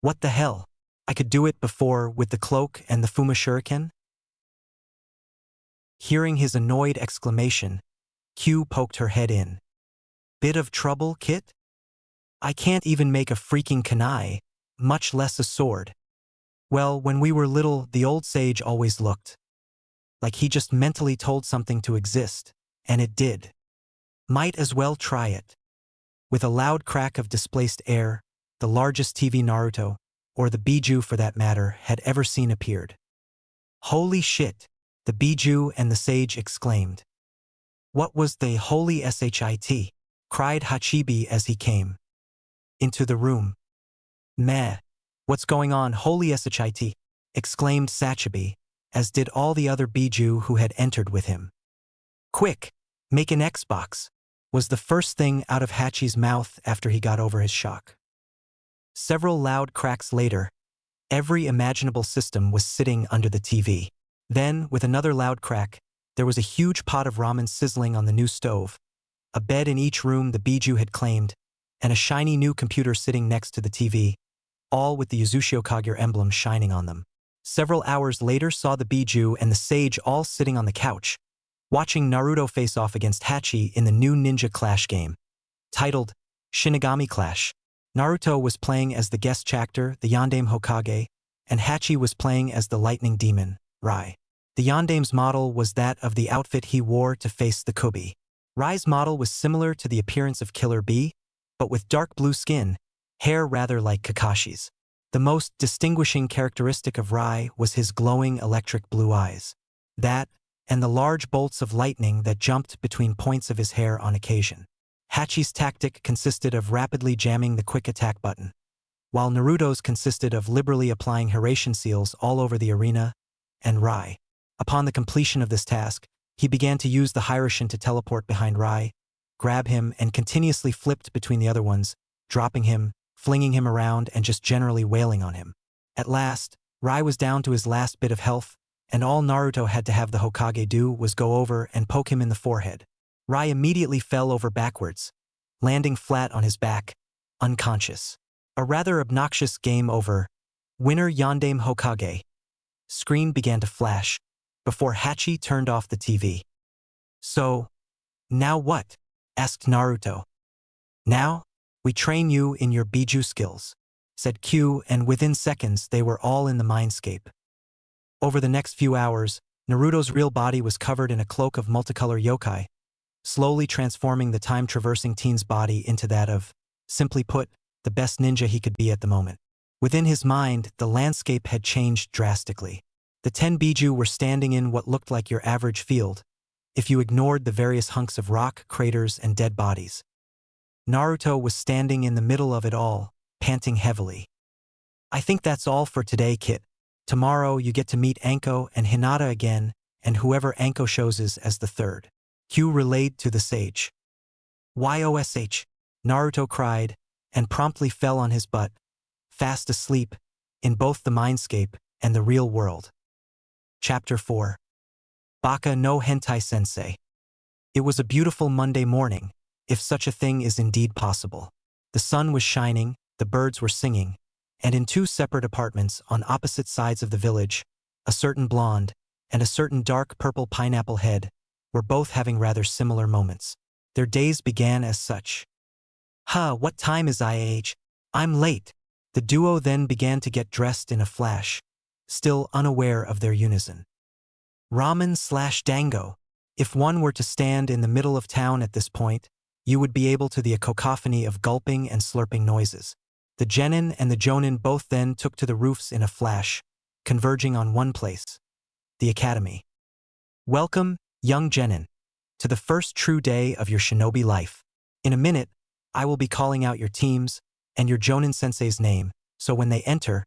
What the hell? I could do it before with the cloak and the Fuma shuriken? Hearing his annoyed exclamation, Q poked her head in. Bit of trouble, Kit? I can't even make a freaking kunai, much less a sword. Well, when we were little, the old sage always looked like he just mentally told something to exist, and it did. Might as well try it. With a loud crack of displaced air, the largest TV Naruto, or the Bijuu for that matter, had ever seen appeared. Holy shit, the Bijuu and the sage exclaimed. What was the holy shit? Cried Hachibi as he came into the room. Meh, what's going on, holy shit? Exclaimed Sachibi, as did all the other Bijuu who had entered with him. Quick, make an Xbox, was the first thing out of Hachi's mouth after he got over his shock. Several loud cracks later, every imaginable system was sitting under the TV. Then, with another loud crack, there was a huge pot of ramen sizzling on the new stove, a bed in each room the Bijuu had claimed, and a shiny new computer sitting next to the TV, all with the Uzushio Kagure emblem shining on them. Several hours later saw the Bijuu and the sage all sitting on the couch, watching Naruto face off against Hachi in the new Ninja Clash game. Titled Shinigami Clash, Naruto was playing as the guest character, the Yondaime Hokage, and Hachi was playing as the lightning demon, Rai. The Yondaime's model was that of the outfit he wore to face the Kubi. Rai's model was similar to the appearance of Killer Bee, but with dark blue skin, hair rather like Kakashi's. The most distinguishing characteristic of Rai was his glowing electric blue eyes. That, and the large bolts of lightning that jumped between points of his hair on occasion. Hachi's tactic consisted of rapidly jamming the quick attack button, while Naruto's consisted of liberally applying Hiraishin seals all over the arena and Rai. Upon the completion of this task, he began to use the Hiraishin to teleport behind Rai, grab him, and continuously flipped between the other ones, dropping him, flinging him around, and just generally wailing on him. At last, Rai was down to his last bit of health, and all Naruto had to have the Hokage do was go over and poke him in the forehead. Rai immediately fell over backwards, landing flat on his back, unconscious. A rather obnoxious game over. Winner Yondaime Hokage. Screen began to flash, before Hachi turned off the TV. So, now what? Asked Naruto. Now, we train you in your Bijuu skills, said Q, and within seconds they were all in the mindscape. Over the next few hours, Naruto's real body was covered in a cloak of multicolor yokai, slowly transforming the time-traversing teen's body into that of, simply put, the best ninja he could be at the moment. Within his mind, the landscape had changed drastically. The 10 Bijuu were standing in what looked like your average field, if you ignored the various hunks of rock, craters, and dead bodies. Naruto was standing in the middle of it all, panting heavily. I think that's all for today, Kit. Tomorrow you get to meet Anko and Hinata again, and whoever Anko chooses as the third. Q relayed to the sage. Yosh! Naruto cried, and promptly fell on his butt, fast asleep, in both the mindscape and the real world. Chapter 4. Baka no Hentai Sensei. It was a beautiful Monday morning, if such a thing is indeed possible. The sun was shining, the birds were singing, and in two separate apartments on opposite sides of the village, a certain blonde and a certain dark purple pineapple head were both having rather similar moments. Their days began as such. What time is it? I'm late. The duo then began to get dressed in a flash, still unaware of their unison. Ramen/dango. If one were to stand in the middle of town at this point, you would be able to hear a cacophony of gulping and slurping noises. The genin and the jonin both then took to the roofs in a flash, converging on one place, the academy. Welcome, young genin, to the first true day of your shinobi life. In a minute, I will be calling out your teams and your jonin sensei's name, so when they enter,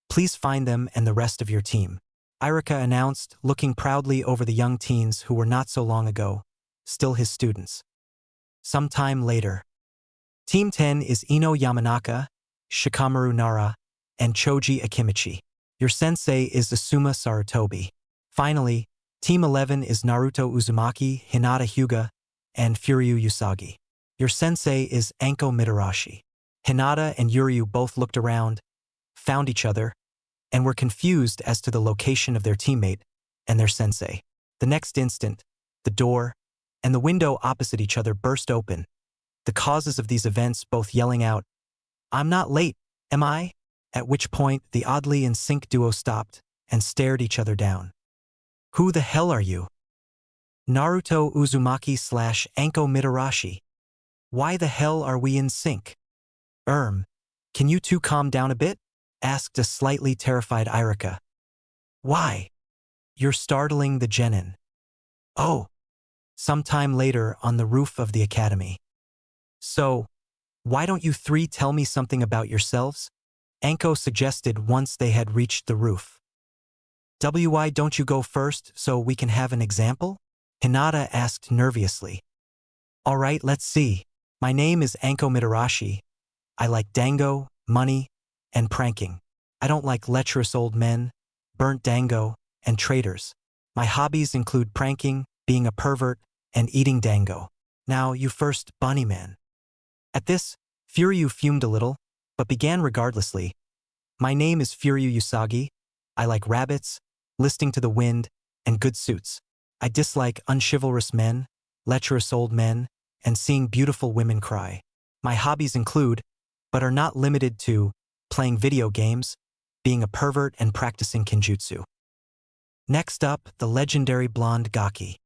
please find them and the rest of your team. Irika announced, looking proudly over the young teens who were not so long ago still his students. Sometime later. Team 10 is Ino Yamanaka, Shikamaru Nara, and Choji Akimichi. Your sensei is Asuma Sarutobi. Finally, Team 11 is Naruto Uzumaki, Hinata Hyuga, and Furyu Usagi. Your sensei is Anko Mitarashi. Hinata and Yuryu both looked around, found each other, and were confused as to the location of their teammate and their sensei. The next instant, the door and the window opposite each other burst open, the causes of these events both yelling out, "I'm not late, am I?" At which point the oddly in sync duo stopped and stared each other down. Who the hell are you? Naruto Uzumaki/Anko Mitarashi. Why the hell are we in sync? Can you two calm down a bit? Asked a slightly terrified Irika. Why? You're startling the genin. Oh. Sometime later on the roof of the academy. So, why don't you three tell me something about yourselves? Anko suggested once they had reached the roof. Why don't you go first so we can have an example? Hinata asked nervously. All right, let's see. My name is Anko Mitarashi. I like dango, money, and pranking. I don't like lecherous old men, burnt dango, and traitors. My hobbies include pranking, being a pervert, and eating dango. Now you first, bunny man. At this, Furyu fumed a little, but began regardlessly. My name is Furyu Usagi. I like rabbits, listening to the wind, and good suits. I dislike unchivalrous men, lecherous old men, and seeing beautiful women cry. My hobbies include, but are not limited to, playing video games, being a pervert, and practicing kinjutsu. Next up, the legendary blonde Gaki.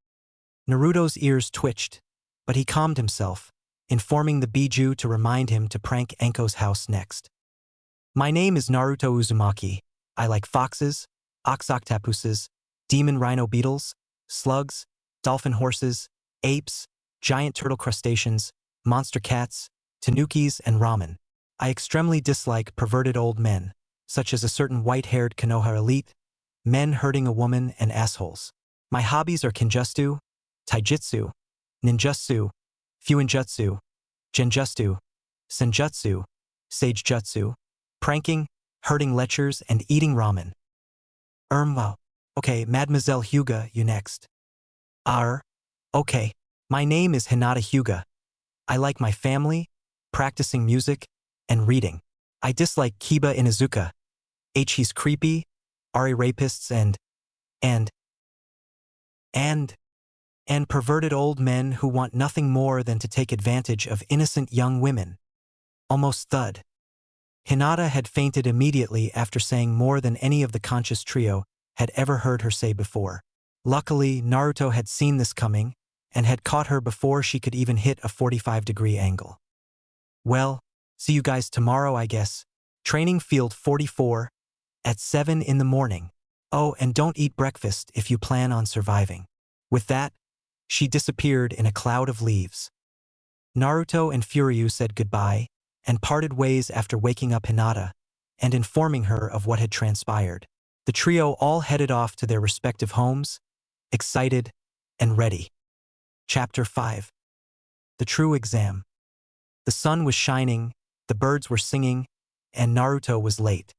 Naruto's ears twitched, but he calmed himself, informing the Bijuu to remind him to prank Anko's house next. My name is Naruto Uzumaki. I like foxes, ox octopuses, demon rhino beetles, slugs, dolphin horses, apes, giant turtle crustaceans, monster cats, tanukis, and ramen. I extremely dislike perverted old men, such as a certain white-haired Konoha elite, men hurting a woman, and assholes. My hobbies are kinjutsu, taijutsu, ninjutsu, fuinjutsu, genjutsu, senjutsu, sagejutsu, pranking, hurting lechers, and eating ramen. Wow. Okay, Mademoiselle Hyuga, you next. Okay. My name is Hinata Hyuga. I like my family, practicing music, and reading. I dislike Kiba Inuzuka. He's creepy, rapists, and perverted old men who want nothing more than to take advantage of innocent young women. Almost thud. Hinata had fainted immediately after saying more than any of the conscious trio had ever heard her say before. Luckily, Naruto had seen this coming and had caught her before she could even hit a 45-degree angle. Well, see you guys tomorrow, I guess. Training field 44 at 7 in the morning. Oh, and don't eat breakfast if you plan on surviving. With that, she disappeared in a cloud of leaves. Naruto and Furyu said goodbye and parted ways after waking up Hinata and informing her of what had transpired. The trio all headed off to their respective homes, excited and ready. Chapter 5. The True Exam. The sun was shining, the birds were singing, and Naruto was late.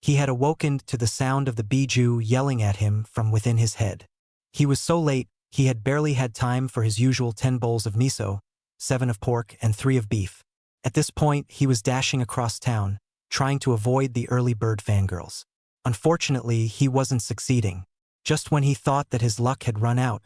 He had awoken to the sound of the Bijuu yelling at him from within his head. He was so late, he had barely had time for his usual 10 bowls of miso, 7 of pork, and 3 of beef. At this point, he was dashing across town, trying to avoid the early bird fangirls. Unfortunately, he wasn't succeeding. Just when he thought that his luck had run out,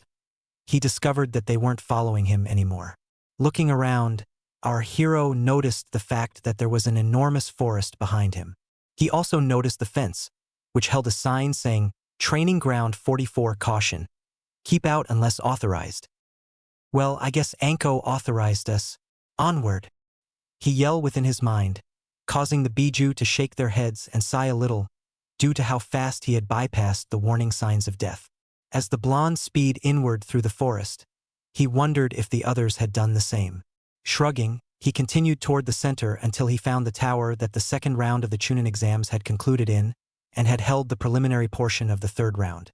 he discovered that they weren't following him anymore. Looking around, our hero noticed the fact that there was an enormous forest behind him. He also noticed the fence, which held a sign saying, "Training Ground 44 Caution. Keep out unless authorized." Well, I guess Anko authorized us. Onward. He yelled within his mind, causing the Bijuu to shake their heads and sigh a little, due to how fast he had bypassed the warning signs of death. As the blonde speed inward through the forest, he wondered if the others had done the same. Shrugging, he continued toward the center until he found the tower that the second round of the Chunin exams had concluded in, and had held the preliminary portion of the third round.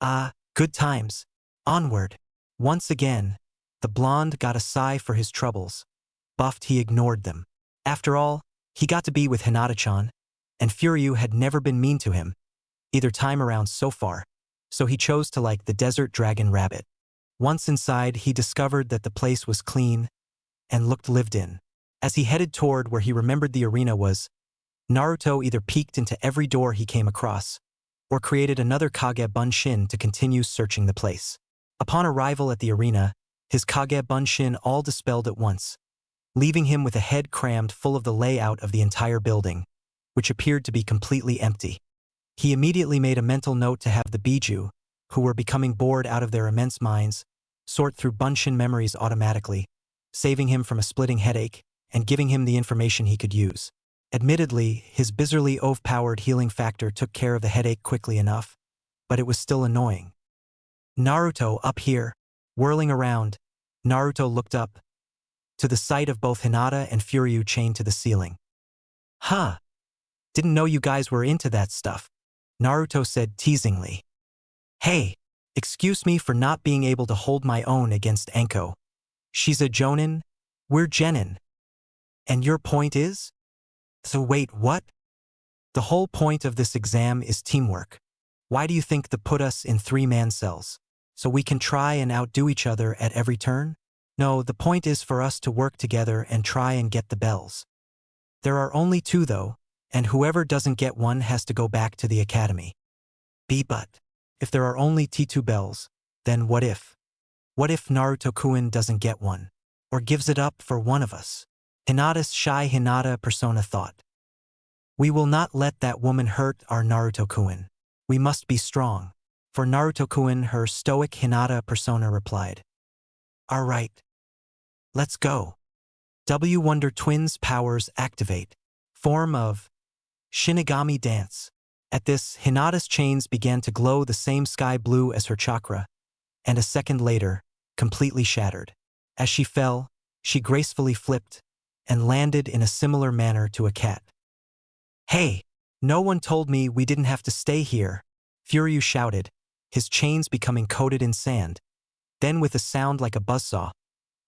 Ah, good times. Onward. Once again, the blonde got a sigh for his troubles. Buffed, he ignored them. After all, he got to be with Hinata-chan, and Furyu had never been mean to him, either time around so far, so he chose to like the desert dragon rabbit. Once inside, he discovered that the place was clean and looked lived in. As he headed toward where he remembered the arena was, Naruto either peeked into every door he came across, or created another Kage Bunshin to continue searching the place. Upon arrival at the arena, his Kage Bunshin all dispelled at once, leaving him with a head crammed full of the layout of the entire building, which appeared to be completely empty. He immediately made a mental note to have the Bijuu, who were becoming bored out of their immense minds, sort through Bunshin memories automatically, saving him from a splitting headache and giving him the information he could use. Admittedly, his bizarrely overpowered healing factor took care of the headache quickly enough, but it was still annoying. Naruto up here, whirling around, Naruto looked up, to the sight of both Hinata and Furyu chained to the ceiling. Huh. Didn't know you guys were into that stuff, Naruto said teasingly. Hey, excuse me for not being able to hold my own against Anko. She's a Jonin, we're Genin. And your point is? So wait, what? The whole point of this exam is teamwork. Why do you think they put us in 3-man cells? So we can try and outdo each other at every turn? No, the point is for us to work together and try and get the bells. There are only 2 though, and whoever doesn't get one has to go back to the academy. But if there are only T2 bells, then what if? What if Naruto-kun doesn't get one? Or gives it up for one of us? Hinata's shy Hinata persona thought. We will not let that woman hurt our Naruto-kun. We must be strong. For Naruto-kun, her stoic Hinata persona replied. Alright. Let's go. W Wonder Twins powers activate. Form of Shinigami dance. At this, Hinata's chains began to glow the same sky blue as her chakra, and a second later, completely shattered. As she fell, she gracefully flipped and landed in a similar manner to a cat. Hey, no one told me we didn't have to stay here, Furyu shouted, his chains becoming coated in sand. Then with a sound like a buzzsaw,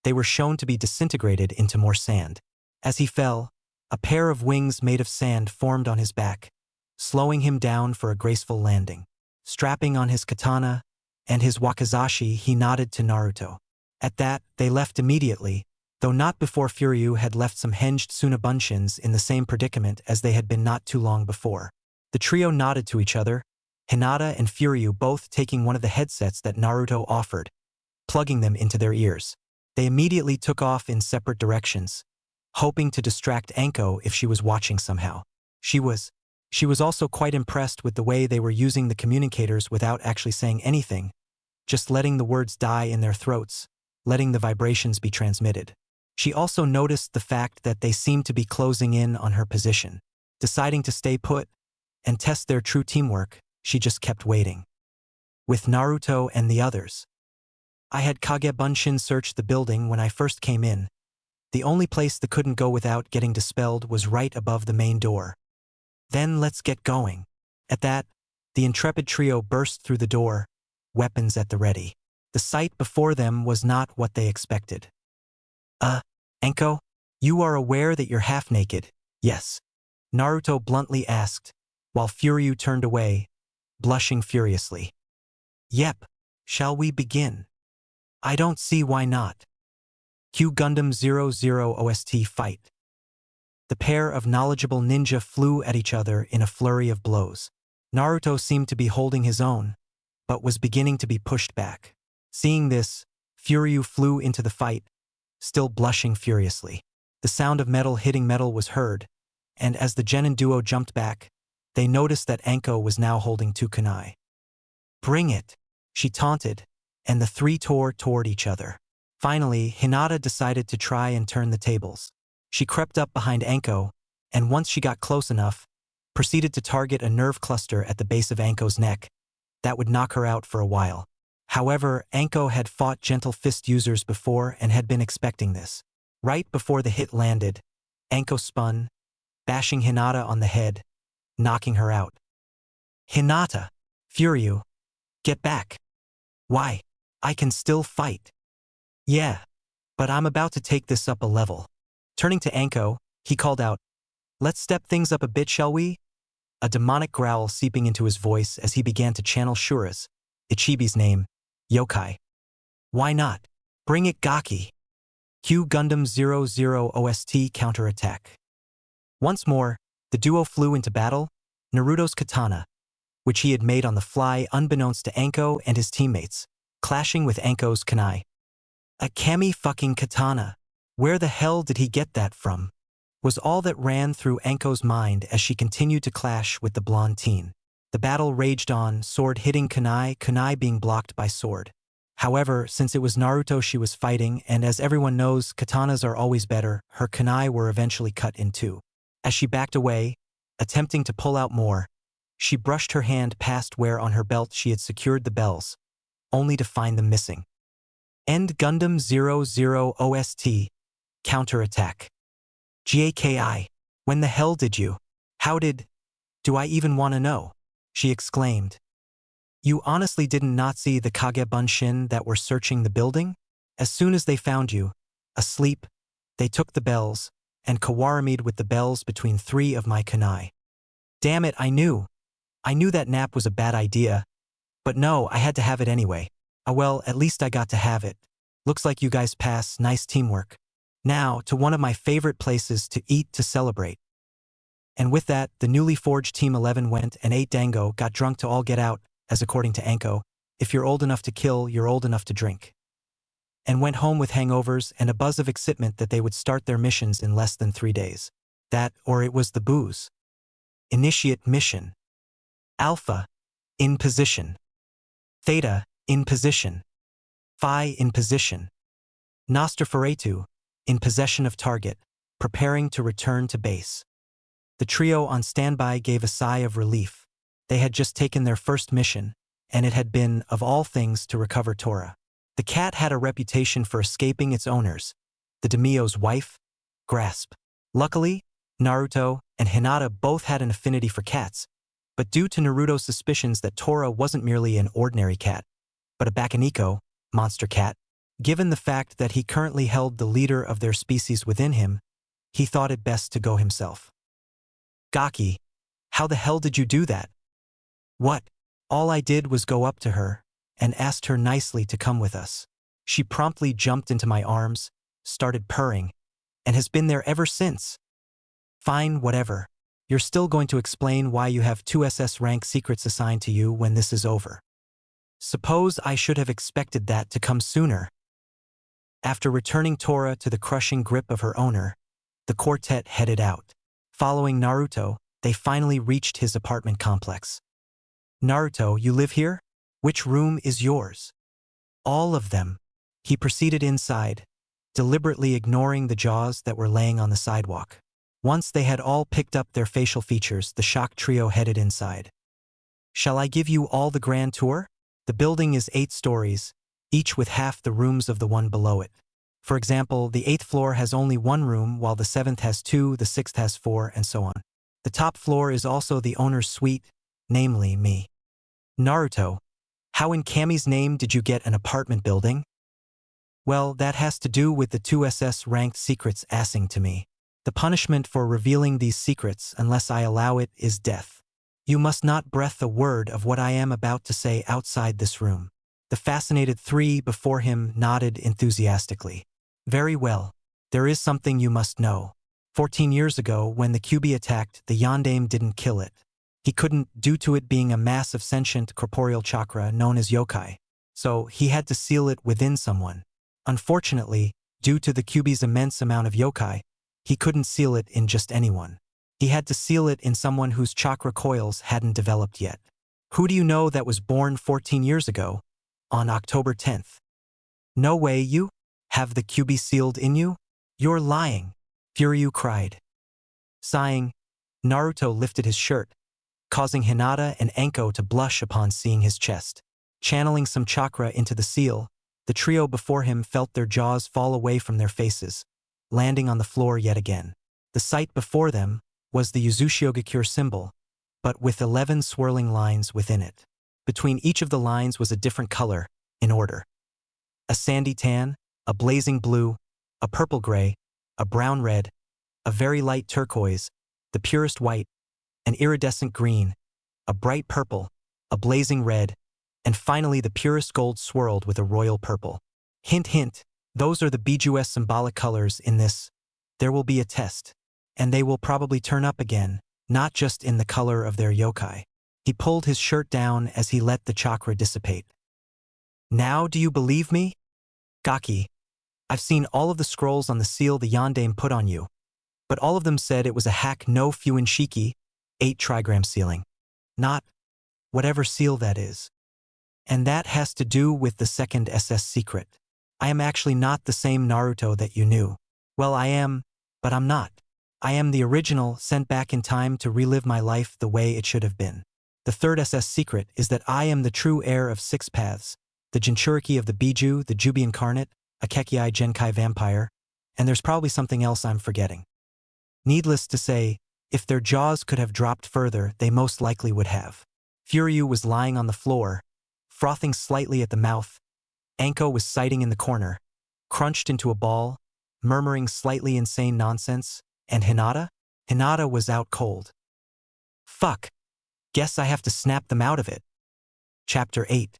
they were shown to be disintegrated into more sand. As he fell, a pair of wings made of sand formed on his back, slowing him down for a graceful landing. Strapping on his katana and his wakizashi, he nodded to Naruto. At that, they left immediately, though not before Furyu had left some hinged Tsunabunshins in the same predicament as they had been not too long before. The trio nodded to each other, Hinata and Furyu both taking one of the headsets that Naruto offered, plugging them into their ears. They immediately took off in separate directions, hoping to distract Anko if she was watching somehow. She was also quite impressed with the way they were using the communicators without actually saying anything, just letting the words die in their throats, letting the vibrations be transmitted. She also noticed the fact that they seemed to be closing in on her position. Deciding to stay put and test their true teamwork, she just kept waiting. With Naruto and the others. I had Kage Bunshin search the building when I first came in. The only place that couldn't go without getting dispelled was right above the main door. Then let's get going. At that, the intrepid trio burst through the door, weapons at the ready. The sight before them was not what they expected. Anko, you are aware that you're half naked, yes? Naruto bluntly asked, while Furyu turned away, blushing furiously. Yep, shall we begin? I don't see why not. Q Gundam 00 OST Fight. The pair of knowledgeable ninja flew at each other in a flurry of blows. Naruto seemed to be holding his own, but was beginning to be pushed back. Seeing this, Furyu flew into the fight, still blushing furiously. The sound of metal hitting metal was heard, and as the Genin duo jumped back, they noticed that Anko was now holding two kunai. "Bring it," she taunted, and the three tore toward each other. Finally, Hinata decided to try and turn the tables. She crept up behind Anko, and once she got close enough, proceeded to target a nerve cluster at the base of Anko's neck. That would knock her out for a while. However, Anko had fought gentle fist users before and had been expecting this. Right before the hit landed, Anko spun, bashing Hinata on the head, knocking her out. "Hinata! Furyu! Get back! Why? I can still fight." "Yeah, but I'm about to take this up a level." Turning to Anko, he called out, "Let's step things up a bit, shall we?" A demonic growl seeping into his voice as he began to channel Shura's, Ichibi's name, yokai. "Why not? Bring it, Gaki." Q Gundam 00 OST Counterattack. Once more, the duo flew into battle, Naruto's katana, which he had made on the fly unbeknownst to Anko and his teammates, clashing with Anko's kunai. "A kami fucking katana. Where the hell did he get that from?" was all that ran through Anko's mind as she continued to clash with the blonde teen. The battle raged on, sword hitting kunai being blocked by sword. However, since it was Naruto she was fighting, and as everyone knows, katanas are always better, her kunai were eventually cut in two. As she backed away, attempting to pull out more, she brushed her hand past where on her belt she had secured the bells, only to find them missing. End Gundam 00 OST Counterattack. "GAKI, when the hell did you? How did? Do I even want to know?" she exclaimed. "You honestly didn't not see the Kagebunshin that were searching the building? As soon as they found you, asleep, they took the bells, and kawaramied with the bells between three of my kunai. Damn it, I knew. I knew that nap was a bad idea. But no, I had to have it anyway. Well, at least I got to have it. Looks like you guys pass, nice teamwork. Now, to one of my favorite places to eat to celebrate." And with that, the newly forged Team 11 went and ate dango, got drunk to all get out, as according to Anko, if you're old enough to kill, you're old enough to drink. And went home with hangovers and a buzz of excitement that they would start their missions in less than 3 days. That, or it was the booze. Initiate mission. Alpha, in position. Theta, in position. Phi, in position. Nostrafaretu, in possession of target, preparing to return to base. The trio on standby gave a sigh of relief. They had just taken their first mission, and it had been, of all things, to recover Tora. The cat had a reputation for escaping its owners, the daimyo's wife, Grasp. Luckily, Naruto and Hinata both had an affinity for cats, but due to Naruto's suspicions that Tora wasn't merely an ordinary cat, but a Bakaniko, monster cat, given the fact that he currently held the leader of their species within him, he thought it best to go himself. "Gaki, how the hell did you do that?" "What? All I did was go up to her and asked her nicely to come with us. She promptly jumped into my arms, started purring, and has been there ever since." "Fine, whatever. You're still going to explain why you have 2 SS rank secrets assigned to you when this is over. Suppose I should have expected that to come sooner." After returning Tora to the crushing grip of her owner, the quartet headed out. Following Naruto, they finally reached his apartment complex. "Naruto, you live here? Which room is yours?" "All of them." He proceeded inside, deliberately ignoring the jaws that were laying on the sidewalk. Once they had all picked up their facial features, the shocked trio headed inside. "Shall I give you all the grand tour? The building is 8 stories, each with half the rooms of the one below it. For example, the 8th floor has only 1 room, while the 7th has 2, the 6th has 4, and so on. The top floor is also the owner's suite, namely me." "Naruto, how in Kami's name did you get an apartment building?" "Well, that has to do with the 2 SS ranked secrets assing to me. The punishment for revealing these secrets, unless I allow it, is death. You must not breath a word of what I am about to say outside this room." The fascinated 3 before him nodded enthusiastically. Very well. There is something you must know. 14 years ago, when the Kyuubi attacked, the Yondaime didn't kill it. He couldn't, due to it being a mass of sentient corporeal chakra known as yokai. So he had to seal it within someone. Unfortunately, due to the Kyuubi's immense amount of yokai, he couldn't seal it in just anyone. He had to seal it in someone whose chakra coils hadn't developed yet. Who do you know that was born 14 years ago, on October 10th? No way you have the Kyuubi sealed in you? You're lying, Furyu cried. Sighing, Naruto lifted his shirt, causing Hinata and Anko to blush upon seeing his chest. Channeling some chakra into the seal, the trio before him felt their jaws fall away from their faces, landing on the floor yet again. The sight before them was the Uzushiogakure symbol, but with 11 swirling lines within it. Between each of the lines was a different color, in order. A sandy tan, a blazing blue, a purple gray, a brown red, a very light turquoise, the purest white, an iridescent green, a bright purple, a blazing red, and finally the purest gold swirled with a royal purple. Hint hint, those are the Bijuu's symbolic colors in this. There will be a test, and they will probably turn up again, not just in the color of their yokai. He pulled his shirt down as he let the chakra dissipate. Now do you believe me? Gaki, I've seen all of the scrolls on the seal the Yondaime put on you, but all of them said it was a hack no Fuin Shiki, 8 trigram sealing. Not whatever seal that is. And that has to do with the second SS secret. I am actually not the same Naruto that you knew. Well, I am, but I'm not. I am the original, sent back in time to relive my life the way it should have been. The third SS secret is that I am the true heir of 6 paths, the Jinchuriki of the Bijuu, the Jubi incarnate, a Kekii Genkai vampire, and there's probably something else I'm forgetting. Needless to say, if their jaws could have dropped further, they most likely would have. Furyu was lying on the floor, frothing slightly at the mouth. Anko was sighting in the corner, crunched into a ball, murmuring slightly insane nonsense, and Hinata? Hinata was out cold. Fuck. Guess I have to snap them out of it. Chapter 8.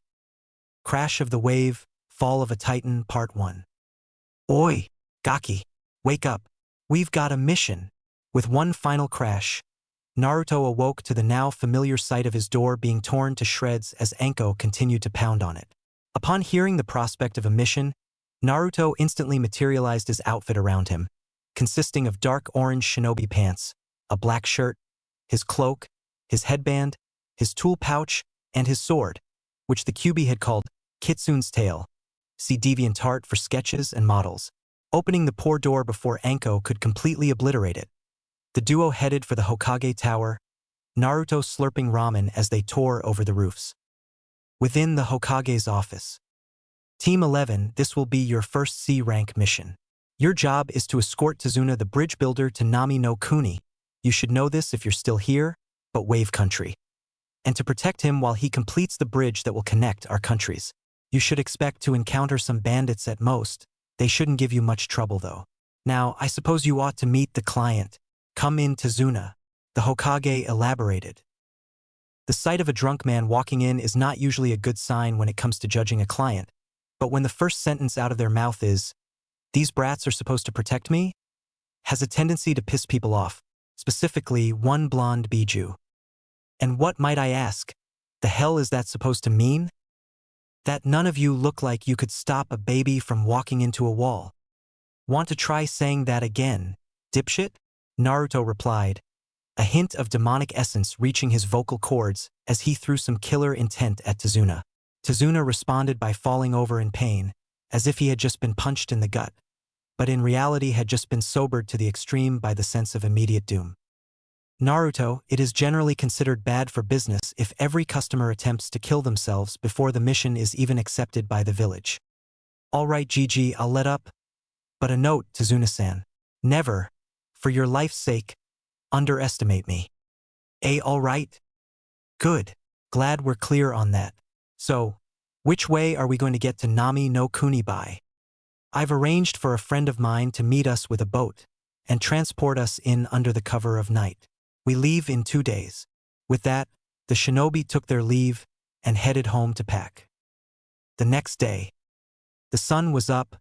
Crash of the Wave, Fall of a Titan, Part 1. Oi, Gaki, wake up. We've got a mission. With one final crash, Naruto awoke to the now familiar sight of his door being torn to shreds as Anko continued to pound on it. Upon hearing the prospect of a mission, Naruto instantly materialized his outfit around him, consisting of dark orange shinobi pants, a black shirt, his cloak, his headband, his tool pouch, and his sword, which the Kyuubi had called Kitsune's Tail. See DeviantArt for sketches and models. Opening the poor door before Anko could completely obliterate it. The duo headed for the Hokage Tower, Naruto slurping ramen as they tore over the roofs. Within the Hokage's office. Team 11, this will be your first C-rank mission. Your job is to escort Tazuna the bridge builder to Nami no Kuni. You should know this if you're still here, but Wave Country. And to protect him while he completes the bridge that will connect our countries. You should expect to encounter some bandits at most. They shouldn't give you much trouble though. Now, I suppose you ought to meet the client. Come in, Tazuna. The Hokage elaborated. The sight of a drunk man walking in is not usually a good sign when it comes to judging a client, but when the first sentence out of their mouth is, "These brats are supposed to protect me," has a tendency to piss people off, specifically one blonde Bijuu. And what, might I ask, the hell is that supposed to mean? That none of you look like you could stop a baby from walking into a wall. Want to try saying that again, dipshit? Naruto replied, a hint of demonic essence reaching his vocal cords as he threw some killer intent at Tazuna. Tazuna responded by falling over in pain, as if he had just been punched in the gut, but in reality had just been sobered to the extreme by the sense of immediate doom. Naruto, it is generally considered bad for business if every customer attempts to kill themselves before the mission is even accepted by the village. Alright GG, I'll let up. But a note, Tazuna-san. Never, for your life's sake, underestimate me. Alright? Good. Glad we're clear on that. So, which way are we going to get to Nami no Kuni by? I've arranged for a friend of mine to meet us with a boat and transport us in under the cover of night. We leave in 2 days. With that, the shinobi took their leave and headed home to pack. The next day, the sun was up,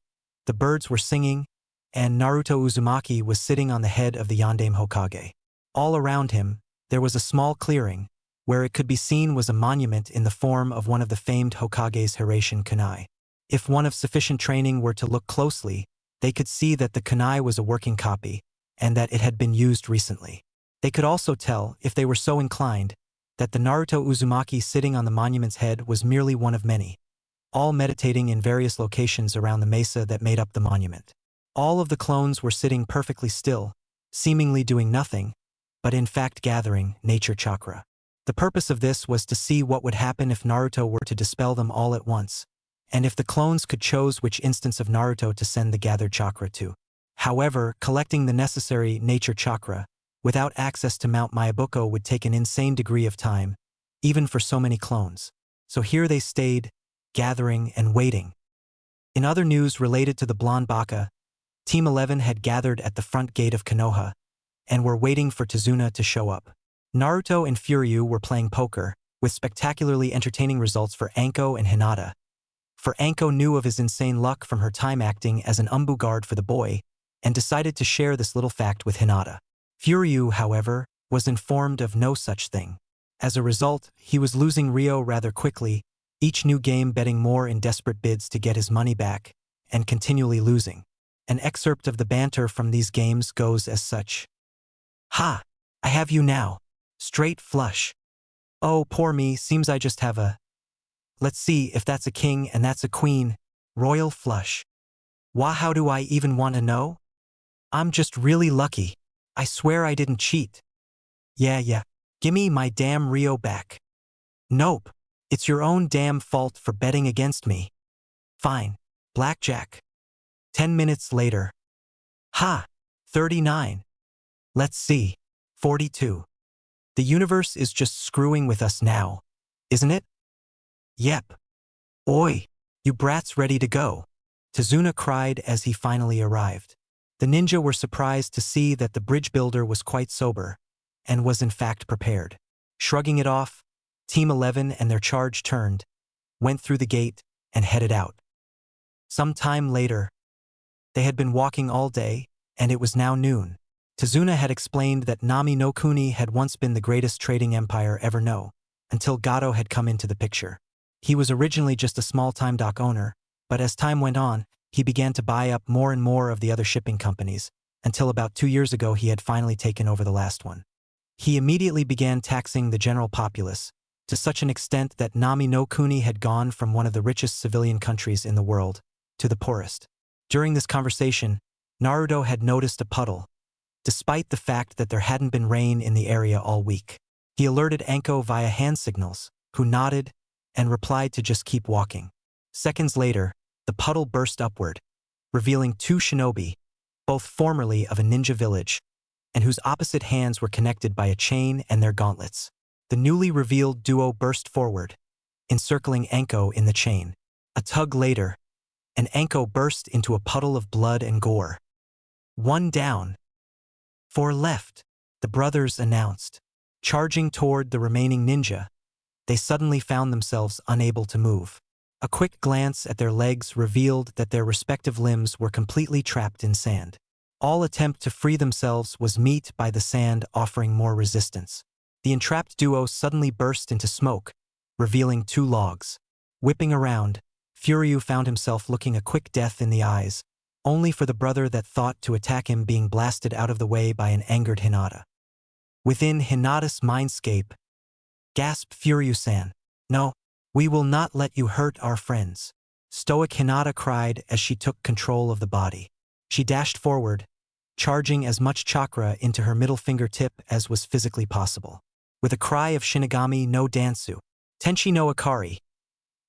the birds were singing, and Naruto Uzumaki was sitting on the head of the Yondaime Hokage. All around him, there was a small clearing, where it could be seen was a monument in the form of one of the famed Hokage's Hiraishin kunai. If one of sufficient training were to look closely, they could see that the kunai was a working copy, and that it had been used recently. They could also tell, if they were so inclined, that the Naruto Uzumaki sitting on the monument's head was merely one of many, all meditating in various locations around the mesa that made up the monument. All of the clones were sitting perfectly still, seemingly doing nothing, but in fact gathering nature chakra. The purpose of this was to see what would happen if Naruto were to dispel them all at once, and if the clones could choose which instance of Naruto to send the gathered chakra to. However, collecting the necessary nature chakra, without access to Mount Myabuko would take an insane degree of time, even for so many clones. So here they stayed, gathering and waiting. In other news related to the Blonde Baka, Team 11 had gathered at the front gate of Konoha, and were waiting for Tazuna to show up. Naruto and Furyu were playing poker, with spectacularly entertaining results for Anko and Hinata. For Anko knew of his insane luck from her time acting as an umbu guard for the boy, and decided to share this little fact with Hinata. Furyu, however, was informed of no such thing. As a result, he was losing Ryo rather quickly, each new game betting more in desperate bids to get his money back, and continually losing. An excerpt of the banter from these games goes as such. "Ha! I have you now. Straight flush. Oh, poor me, seems I just have a... Let's see if that's a king and that's a queen. Royal flush. Why, how do I even want to know? I'm just really lucky. I swear I didn't cheat. Yeah. Gimme my damn Ryo back. Nope. It's your own damn fault for betting against me. Fine. Blackjack. 10 minutes later. Ha! 39. Let's see. 42. The universe is just screwing with us now, isn't it? Yep. Oi, you brats ready to go? Tazuna cried as he finally arrived. The ninja were surprised to see that the bridge builder was quite sober, and was in fact prepared. Shrugging it off, Team 11 and their charge turned, went through the gate, and headed out. Some time later, they had been walking all day, and it was now noon. Tazuna had explained that Nami no Kuni had once been the greatest trading empire ever known, until Gato had come into the picture. He was originally just a small-time dock owner, but as time went on, he began to buy up more and more of the other shipping companies, until about 2 years ago he had finally taken over the last one. He immediately began taxing the general populace, to such an extent that Nami no Kuni had gone from one of the richest civilian countries in the world, to the poorest. During this conversation, Naruto had noticed a puddle, despite the fact that there hadn't been rain in the area all week. He alerted Anko via hand signals, who nodded and replied to just keep walking. Seconds later, the puddle burst upward, revealing 2 shinobi, both formerly of a ninja village, and whose opposite hands were connected by a chain and their gauntlets. The newly revealed duo burst forward, encircling Anko in the chain. A tug later, and Anko burst into a puddle of blood and gore. 1 down. 4 left, the brothers announced. Charging toward the remaining ninja, they suddenly found themselves unable to move. A quick glance at their legs revealed that their respective limbs were completely trapped in sand. All attempt to free themselves was met by the sand offering more resistance. The entrapped duo suddenly burst into smoke, revealing 2 logs. Whipping around, Furyu found himself looking a quick death in the eyes, only for the brother that thought to attack him being blasted out of the way by an angered Hinata. Within Hinata's mindscape, gasped Furyu-san, "No, we will not let you hurt our friends." Stoic Hinata cried as she took control of the body. She dashed forward, charging as much chakra into her middle fingertip as was physically possible. With a cry of Shinigami no Dansu, Tenshi no Akari,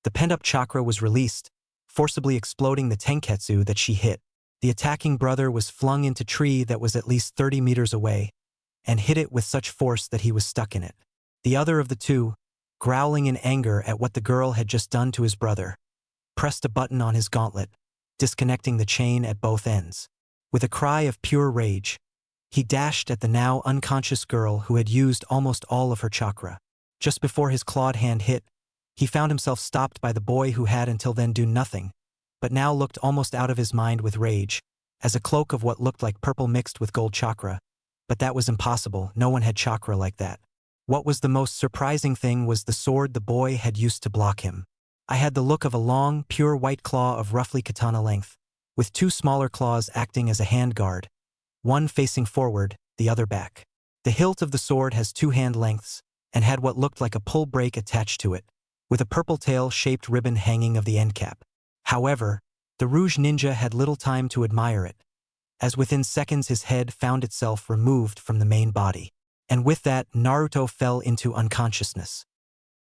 the pent-up chakra was released, forcibly exploding the tenketsu that she hit. The attacking brother was flung into a tree that was at least 30 meters away, and hit it with such force that he was stuck in it. The other of the two, growling in anger at what the girl had just done to his brother, pressed a button on his gauntlet, disconnecting the chain at both ends. With a cry of pure rage, he dashed at the now unconscious girl who had used almost all of her chakra. Just before his clawed hand hit, he found himself stopped by the boy who had until then done nothing, but now looked almost out of his mind with rage, as a cloak of what looked like purple mixed with gold chakra. But that was impossible, no one had chakra like that. What was the most surprising thing was the sword the boy had used to block him. I had the look of a long, pure white claw of roughly katana length, with two smaller claws acting as a hand guard, one facing forward, the other back. The hilt of the sword has two hand lengths, and had what looked like a pull brake attached to it, with a purple tail-shaped ribbon hanging of the end cap. However, the Rouge Ninja had little time to admire it, as within seconds his head found itself removed from the main body. And with that, Naruto fell into unconsciousness.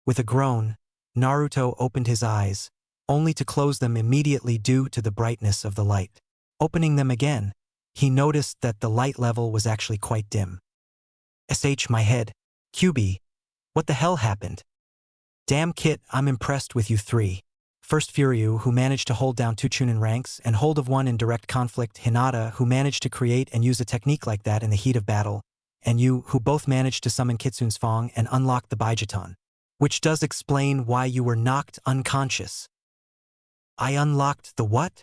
With a groan, Naruto opened his eyes, only to close them immediately due to the brightness of the light. Opening them again, he noticed that the light level was actually quite dim. My head. QB. What the hell happened? Damn Kit, I'm impressed with you three. First Furyu, who managed to hold down two Chunin ranks and hold of one in direct conflict, Hinata, who managed to create and use a technique like that in the heat of battle, and you, who both managed to summon Kitsun's Fong and unlock the Bijuu, which does explain why you were knocked unconscious. I unlocked the what?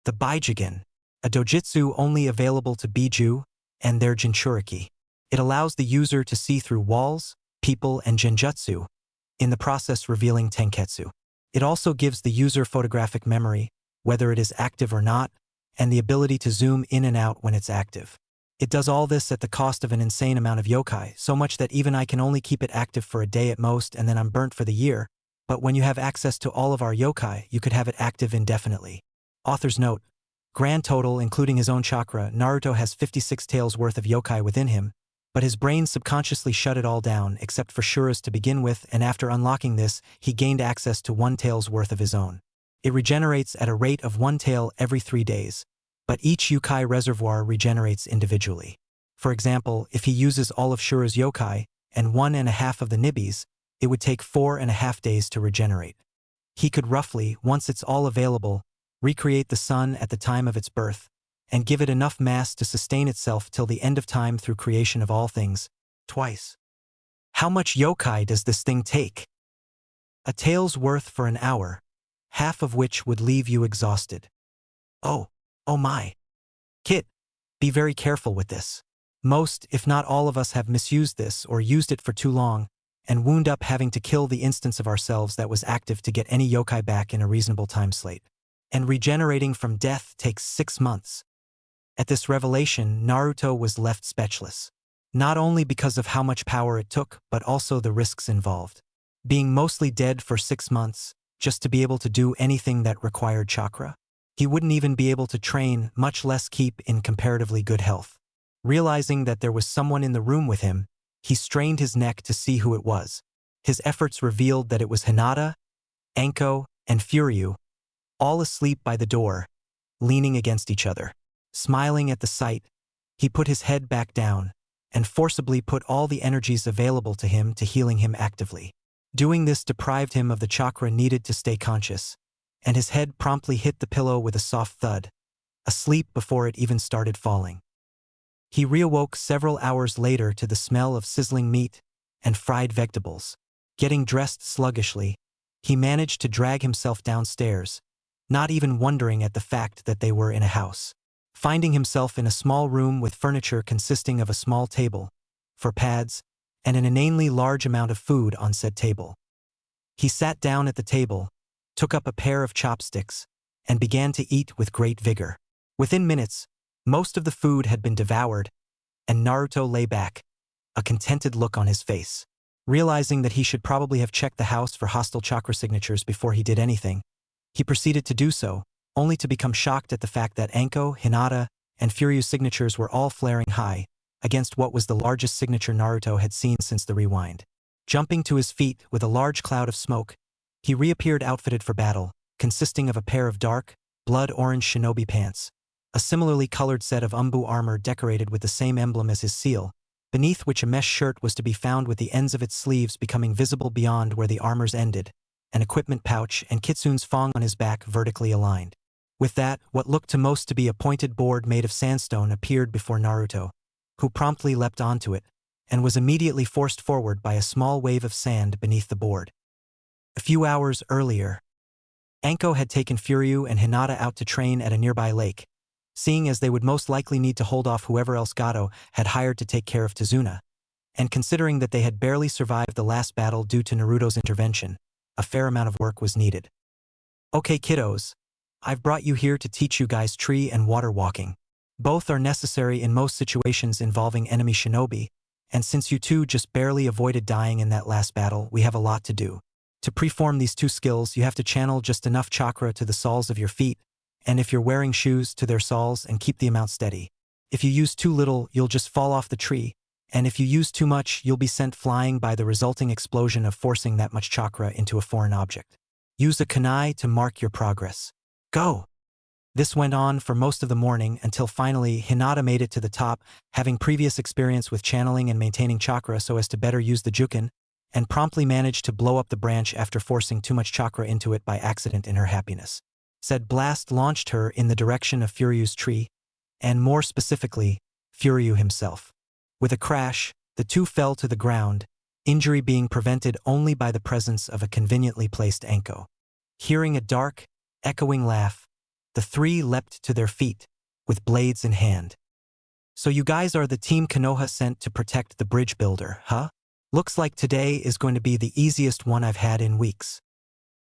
The Bijuu, a dojutsu only available to Bijuu and their Jinchuriki. It allows the user to see through walls, people, and genjutsu, in the process revealing tenketsu. It also gives the user photographic memory, whether it is active or not, and the ability to zoom in and out when it's active. It does all this at the cost of an insane amount of yokai, so much that even I can only keep it active for a day at most and then I'm burnt for the year, but when you have access to all of our yokai, you could have it active indefinitely. Author's note: grand total, including his own chakra, Naruto has 56 tails worth of yokai within him, but his brain subconsciously shut it all down except for Shura's to begin with, and after unlocking this, he gained access to 1 tail's worth of his own. It regenerates at a rate of 1 tail every 3 days, but each yokai reservoir regenerates individually. For example, if he uses all of Shura's yokai and 1.5 of the nibbies, it would take 4.5 days to regenerate. He could roughly, once it's all available, recreate the sun at the time of its birth, and give it enough mass to sustain itself till the end of time through creation of all things, twice. How much yokai does this thing take? A tail's worth for an hour, half of which would leave you exhausted. Oh my. Kit, be very careful with this. Most, if not all of us have misused this or used it for too long, and wound up having to kill the instance of ourselves that was active to get any yokai back in a reasonable time slate. And regenerating from death takes 6 months. At this revelation, Naruto was left speechless. Not only because of how much power it took, but also the risks involved. Being mostly dead for 6 months, just to be able to do anything that required chakra. He wouldn't even be able to train, much less keep in comparatively good health. Realizing that there was someone in the room with him, he strained his neck to see who it was. His efforts revealed that it was Hinata, Anko, and Furyu, all asleep by the door, leaning against each other. Smiling at the sight, he put his head back down and forcibly put all the energies available to him to healing him actively. Doing this deprived him of the chakra needed to stay conscious, and his head promptly hit the pillow with a soft thud, asleep before it even started falling. He reawoke several hours later to the smell of sizzling meat and fried vegetables. Getting dressed sluggishly, he managed to drag himself downstairs, not even wondering at the fact that they were in a house. Finding himself in a small room with furniture consisting of a small table, for pads, and an inanely large amount of food on said table. He sat down at the table, took up a pair of chopsticks, and began to eat with great vigor. Within minutes, most of the food had been devoured, and Naruto lay back, a contented look on his face. Realizing that he should probably have checked the house for hostile chakra signatures before he did anything, he proceeded to do so, only to become shocked at the fact that Anko, Hinata, and Furyu's signatures were all flaring high, against what was the largest signature Naruto had seen since the rewind. Jumping to his feet with a large cloud of smoke, he reappeared outfitted for battle, consisting of a pair of dark, blood-orange shinobi pants, a similarly colored set of umbu armor decorated with the same emblem as his seal, beneath which a mesh shirt was to be found with the ends of its sleeves becoming visible beyond where the armors ended, an equipment pouch and Kitsun's Fong on his back vertically aligned. With that, what looked to most to be a pointed board made of sandstone appeared before Naruto, who promptly leapt onto it, and was immediately forced forward by a small wave of sand beneath the board. A few hours earlier, Anko had taken Furyu and Hinata out to train at a nearby lake, seeing as they would most likely need to hold off whoever else Gato had hired to take care of Tazuna, and considering that they had barely survived the last battle due to Naruto's intervention, a fair amount of work was needed. Okay kiddos, I've brought you here to teach you guys tree and water walking. Both are necessary in most situations involving enemy shinobi, and since you two just barely avoided dying in that last battle, we have a lot to do. To preform these two skills, you have to channel just enough chakra to the soles of your feet, and if you're wearing shoes, to their soles, and keep the amount steady. If you use too little, you'll just fall off the tree, and if you use too much, you'll be sent flying by the resulting explosion of forcing that much chakra into a foreign object. Use a kunai to mark your progress. Go! This went on for most of the morning until finally Hinata made it to the top, having previous experience with channeling and maintaining chakra so as to better use the juken, and promptly managed to blow up the branch after forcing too much chakra into it by accident in her happiness. Said blast launched her in the direction of Furyu's tree, and more specifically, Furyu himself. With a crash, the two fell to the ground, injury being prevented only by the presence of a conveniently placed Anko. Hearing a dark, echoing laugh, the three leapt to their feet, with blades in hand. So you guys are the team Konoha sent to protect the bridge builder, huh? Looks like today is going to be the easiest one I've had in weeks.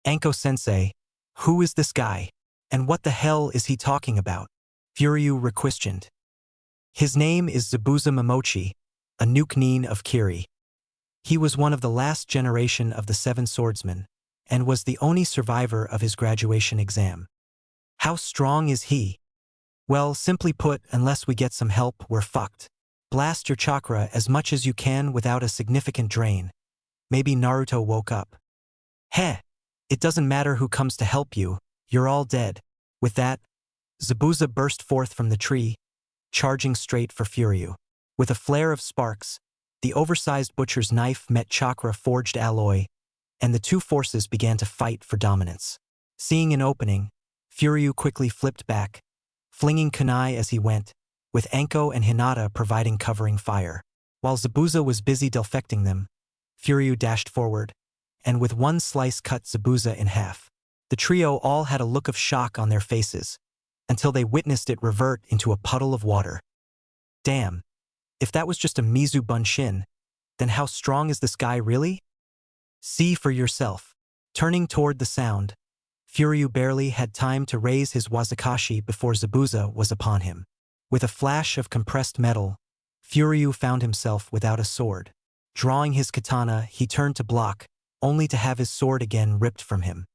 Anko-sensei, who is this guy? And what the hell is he talking about? Furyu requestioned. His name is Zabuza Momochi, a nuke-nin of Kiri. He was one of the last generation of the Seven Swordsmen, and was the only survivor of his graduation exam. How strong is he? Well, simply put, unless we get some help, we're fucked. Blast your chakra as much as you can without a significant drain. Maybe Naruto woke up. Heh! It doesn't matter who comes to help you, you're all dead. With that, Zabuza burst forth from the tree, charging straight for Furyu. With a flare of sparks, the oversized butcher's knife met chakra-forged alloy, and the two forces began to fight for dominance. Seeing an opening, Furyu quickly flipped back, flinging kunai as he went, with Anko and Hinata providing covering fire. While Zabuza was busy deflecting them, Furyu dashed forward, and with one slice cut Zabuza in half. The trio all had a look of shock on their faces, until they witnessed it revert into a puddle of water. Damn, if that was just a Mizu Bunshin, then how strong is this guy really? See for yourself. Turning toward the sound, Furyu barely had time to raise his wazukashi before Zabuza was upon him. With a flash of compressed metal, Furyu found himself without a sword. Drawing his katana, he turned to block, only to have his sword again ripped from him.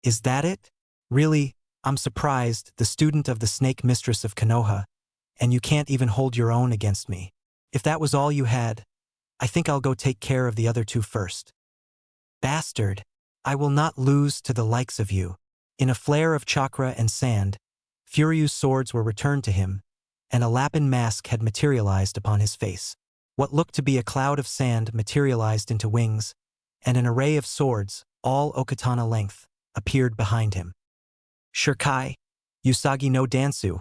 Is that it? Really, I'm surprised, the student of the snake mistress of Konoha, and you can't even hold your own against me. If that was all you had, I think I'll go take care of the other two first. Bastard! I will not lose to the likes of you. In a flare of chakra and sand, Furyu's swords were returned to him, and a Lapin mask had materialized upon his face. What looked to be a cloud of sand materialized into wings, and an array of swords, all okatana length, appeared behind him. Shirkai, Usagi no Dansu,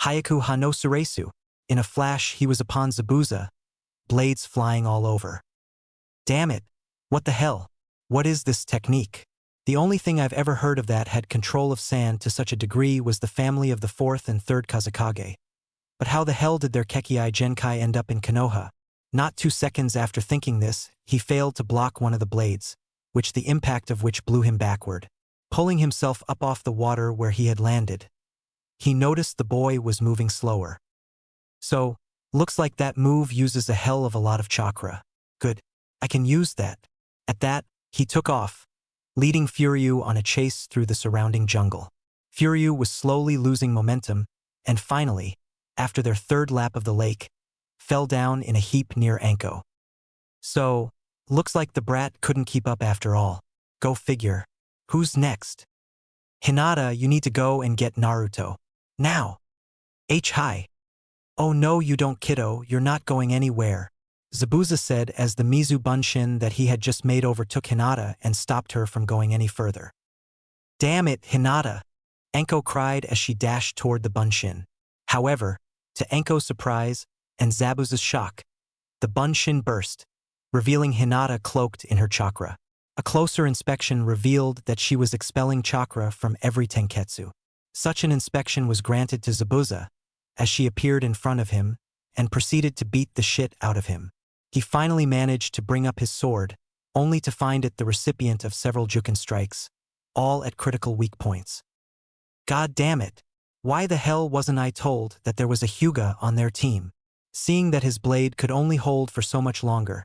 Hayaku ha no Suresu. In a flash he was upon Zabuza, blades flying all over. Damn it, what the hell? What is this technique? The only thing I've ever heard of that had control of sand to such a degree was the family of the 4th and 3rd Kazekage. But how the hell did their Kekkei Genkai end up in Konoha? Not 2 seconds after thinking this, he failed to block one of the blades, which the impact of which blew him backward, pulling himself up off the water where he had landed. He noticed the boy was moving slower. So, looks like that move uses a hell of a lot of chakra. Good, I can use that. At that, he took off, leading Furyu on a chase through the surrounding jungle. Furyu was slowly losing momentum, and finally, after their 3rd lap of the lake, fell down in a heap near Anko. So, looks like the brat couldn't keep up after all. Go figure. Who's next? Hinata, you need to go and get Naruto. Now. Hi. Oh no you don't kiddo, you're not going anywhere. Zabuza said as the Mizu Bunshin that he had just made overtook Hinata and stopped her from going any further. Damn it, Hinata! Anko cried as she dashed toward the Bunshin. However, to Anko's surprise and Zabuza's shock, the Bunshin burst, revealing Hinata cloaked in her chakra. A closer inspection revealed that she was expelling chakra from every tenketsu. Such an inspection was granted to Zabuza, as she appeared in front of him and proceeded to beat the shit out of him. He finally managed to bring up his sword, only to find it the recipient of several juken strikes, all at critical weak points. God damn it! Why the hell wasn't I told that there was a Hyuga on their team? Seeing that his blade could only hold for so much longer,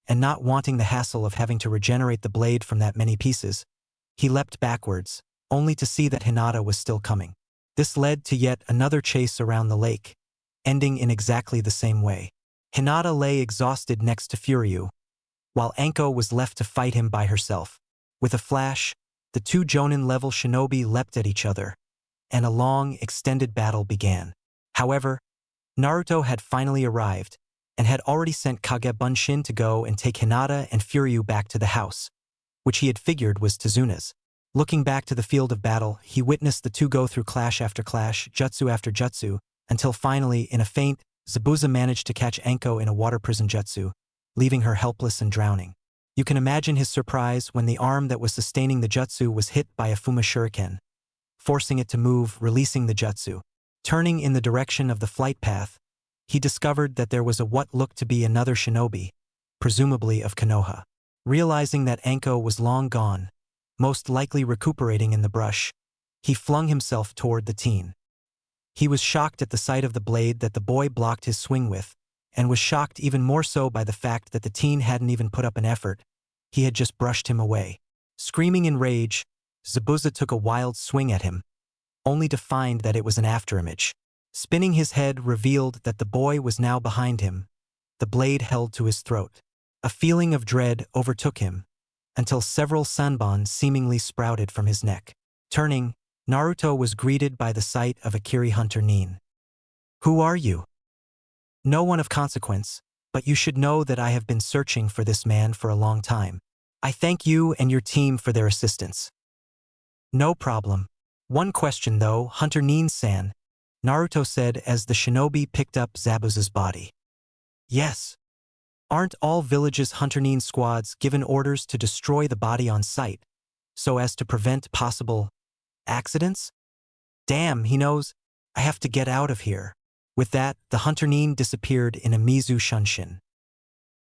and not wanting the hassle of having to regenerate the blade from that many pieces, he leapt backwards, only to see that Hinata was still coming. This led to yet another chase around the lake, ending in exactly the same way. Hinata lay exhausted next to Furyu, while Anko was left to fight him by herself. With a flash, the two Jonin-level shinobi leapt at each other, and a long, extended battle began. However, Naruto had finally arrived, and had already sent Kage Bunshin to go and take Hinata and Furyu back to the house, which he had figured was Tezuna's. Looking back to the field of battle, he witnessed the two go through clash after clash, jutsu after jutsu, until finally, in a feint, Zabuza managed to catch Anko in a water prison jutsu, leaving her helpless and drowning. You can imagine his surprise when the arm that was sustaining the jutsu was hit by a Fuma shuriken, forcing it to move, releasing the jutsu. Turning in the direction of the flight path, he discovered that there was what looked to be another shinobi, presumably of Konoha. Realizing that Anko was long gone, most likely recuperating in the brush, he flung himself toward the teen. He was shocked at the sight of the blade that the boy blocked his swing with, and was shocked even more so by the fact that the teen hadn't even put up an effort. He had just brushed him away. Screaming in rage, Zabuza took a wild swing at him, only to find that it was an afterimage. Spinning his head revealed that the boy was now behind him, the blade held to his throat. A feeling of dread overtook him, until several sanbon seemingly sprouted from his neck. Turning, Naruto was greeted by the sight of Akiri Hunter Nin. "Who are you?" "No one of consequence, but you should know that I have been searching for this man for a long time. I thank you and your team for their assistance." "No problem. One question though, Hunter Nin-san," Naruto said as the shinobi picked up Zabuza's body. "Yes. Aren't all villages' Hunter Nin squads given orders to destroy the body on sight, so as to prevent possible accidents? Damn, he knows. I have to get out of here." With that, the Hunter Nin disappeared in a Mizu Shunshin.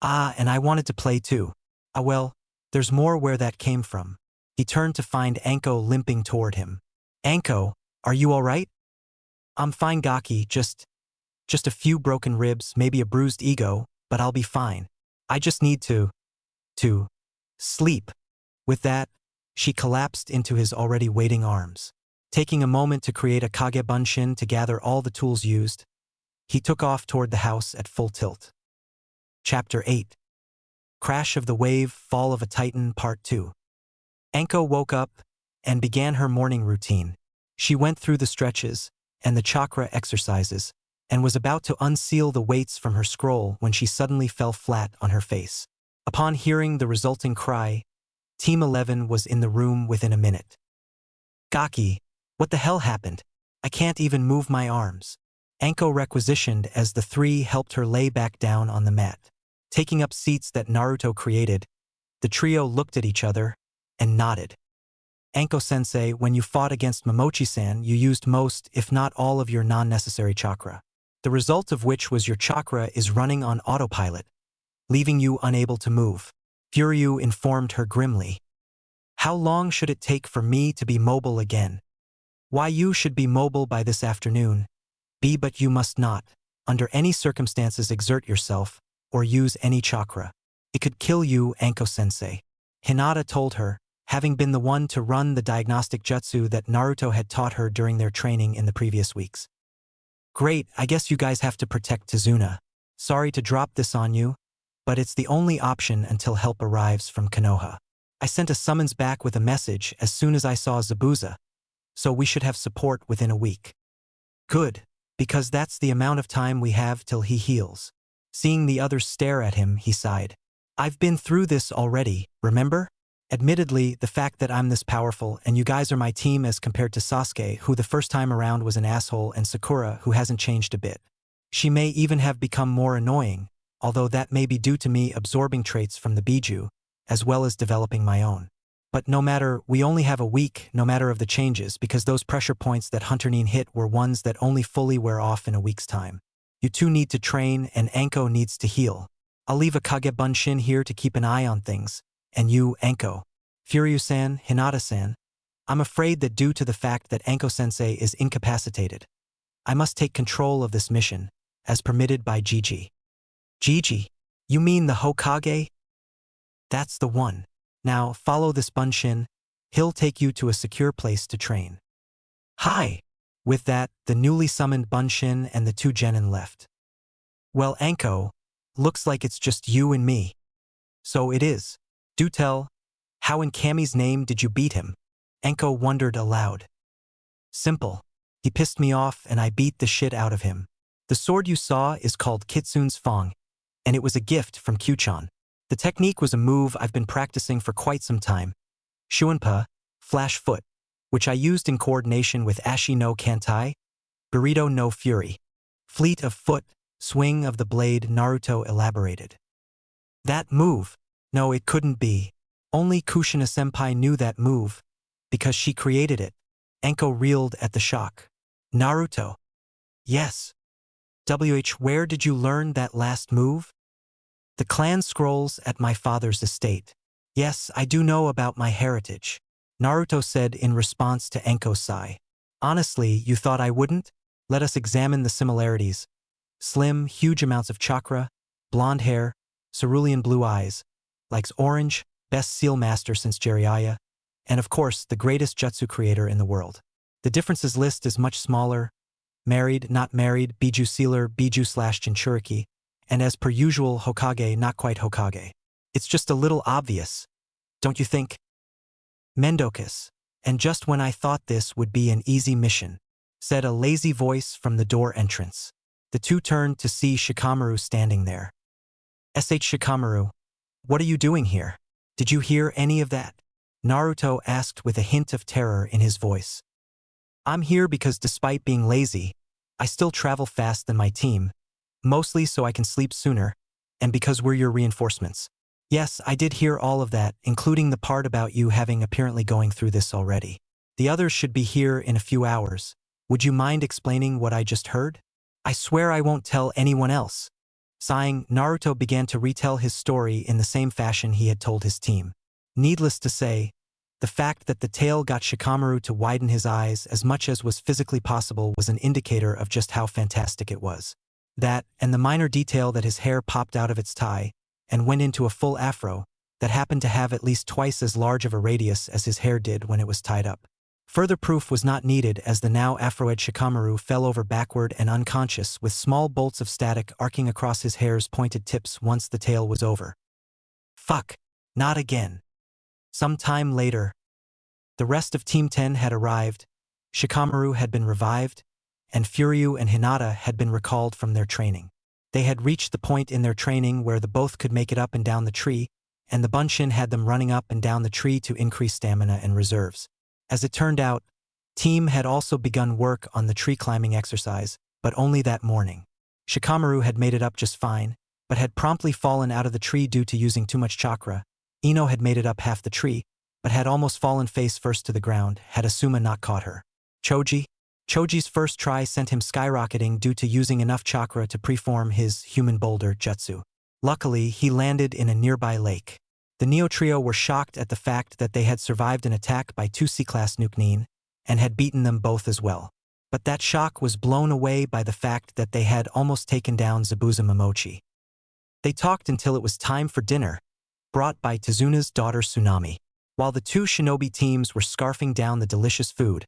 "Ah, and I wanted to play too. Ah well, there's more where that came from." He turned to find Anko limping toward him. "Anko, are you all right?" "I'm fine, Gaki, just a few broken ribs, maybe a bruised ego, but I'll be fine. I just need to sleep." With that, she collapsed into his already waiting arms. Taking a moment to create a Kage Bunshin to gather all the tools used, he took off toward the house at full tilt. Chapter 8. Crash of the Wave, Fall of a Titan, Part 2. Anko woke up and began her morning routine. She went through the stretches and the chakra exercises, and was about to unseal the weights from her scroll when she suddenly fell flat on her face. Upon hearing the resulting cry, Team 11 was in the room within a minute. "Gaki, what the hell happened? I can't even move my arms." Anko requisitioned as the three helped her lay back down on the mat. Taking up seats that Naruto created, the trio looked at each other and nodded. "Anko-sensei, when you fought against Momochi-san, you used most, if not all, of your non-necessary chakra. The result of which was your chakra is running on autopilot, leaving you unable to move," Furyu informed her grimly. "How long should it take for me to be mobile again?" "Why, you should be mobile by this afternoon. But you must not, under any circumstances, exert yourself, or use any chakra. It could kill you, Anko-sensei," Hinata told her, having been the one to run the diagnostic jutsu that Naruto had taught her during their training in the previous weeks. "Great, I guess you guys have to protect Tezuna. Sorry to drop this on you, but it's the only option until help arrives from Konoha. I sent a summons back with a message as soon as I saw Zabuza, so we should have support within a week." "Good, because that's the amount of time we have till he heals." Seeing the others stare at him, he sighed. "I've been through this already, remember? Admittedly, the fact that I'm this powerful and you guys are my team as compared to Sasuke, who the first time around was an asshole, and Sakura, who hasn't changed a bit. She may even have become more annoying, although that may be due to me absorbing traits from the Bijuu, as well as developing my own. But no matter, we only have a week, no matter of the changes, because those pressure points that Hunter-Neen hit were ones that only fully wear off in a week's time. You two need to train, and Anko needs to heal. I'll leave a Kage Bunshin here to keep an eye on things. And you, Anko. Furyu-san, Hinata-san. I'm afraid that due to the fact that Anko-sensei is incapacitated, I must take control of this mission, as permitted by Gigi. Gigi? You mean the Hokage? That's the one. Now, follow this Bunshin. He'll take you to a secure place to train. Hi! With that, the newly summoned Bunshin and the two genin left. Well, Anko, looks like it's just you and me. So it is. Do tell, how in Kami's name did you beat him? Anko wondered aloud. Simple. He pissed me off and I beat the shit out of him. The sword you saw is called Kitsun's Fong, and it was a gift from Kyuchan. The technique was a move I've been practicing for quite some time. Shuanpa, Flash Foot, which I used in coordination with Ashi no Kantai, Burrito no Fury, Fleet of Foot, Swing of the Blade. Naruto elaborated. That move? No, it couldn't be. Only Kushina-senpai knew that move, because she created it. Anko reeled at the shock. Naruto? Yes. Where did you learn that last move? The clan scrolls at my father's estate. Yes, I do know about my heritage, Naruto said in response to Anko's sigh. Honestly, you thought I wouldn't? Let us examine the similarities. Slim, huge amounts of chakra, blonde hair, cerulean blue eyes, likes orange, best seal master since Jiraiya, and of course the greatest jutsu creator in the world. The differences list is much smaller. Married, not married, Bijuu sealer, Bijuu/Jinchuriki, and as per usual Hokage, not quite Hokage. It's just a little obvious, don't you think? Mendokus. And just when I thought this would be an easy mission, said a lazy voice from the door entrance. The two turned to see Shikamaru standing there. Shikamaru, what are you doing here? Did you hear any of that? Naruto asked with a hint of terror in his voice. I'm here because despite being lazy, I still travel fast than my team, mostly so I can sleep sooner, and because we're your reinforcements. Yes, I did hear all of that, including the part about you having apparently going through this already. The others should be here in a few hours. Would you mind explaining what I just heard? I swear I won't tell anyone else. Sighing, Naruto began to retell his story in the same fashion he had told his team. Needless to say, the fact that the tale got Shikamaru to widen his eyes as much as was physically possible was an indicator of just how fantastic it was. That, and the minor detail that his hair popped out of its tie and went into a full afro that happened to have at least twice as large of a radius as his hair did when it was tied up. Further proof was not needed as the now afroed Shikamaru fell over backward and unconscious with small bolts of static arcing across his hair's pointed tips once the tale was over. Fuck, not again. Some time later, the rest of Team 10 had arrived, Shikamaru had been revived, and Furyu and Hinata had been recalled from their training. They had reached the point in their training where the both could make it up and down the tree, and the Bunshin had them running up and down the tree to increase stamina and reserves. As it turned out, Team had also begun work on the tree climbing exercise, but only that morning. Shikamaru had made it up just fine, but had promptly fallen out of the tree due to using too much chakra. Ino had made it up half the tree, but had almost fallen face first to the ground had Asuma not caught her. Choji's first try sent him skyrocketing due to using enough chakra to preform his human boulder jutsu. Luckily, he landed in a nearby lake. The Neo Trio were shocked at the fact that they had survived an attack by two C-class Nuke-Nin and had beaten them both as well. But that shock was blown away by the fact that they had almost taken down Zabuza Momochi. They talked until it was time for dinner, brought by Tezuna's daughter Tsunami. While the two shinobi teams were scarfing down the delicious food,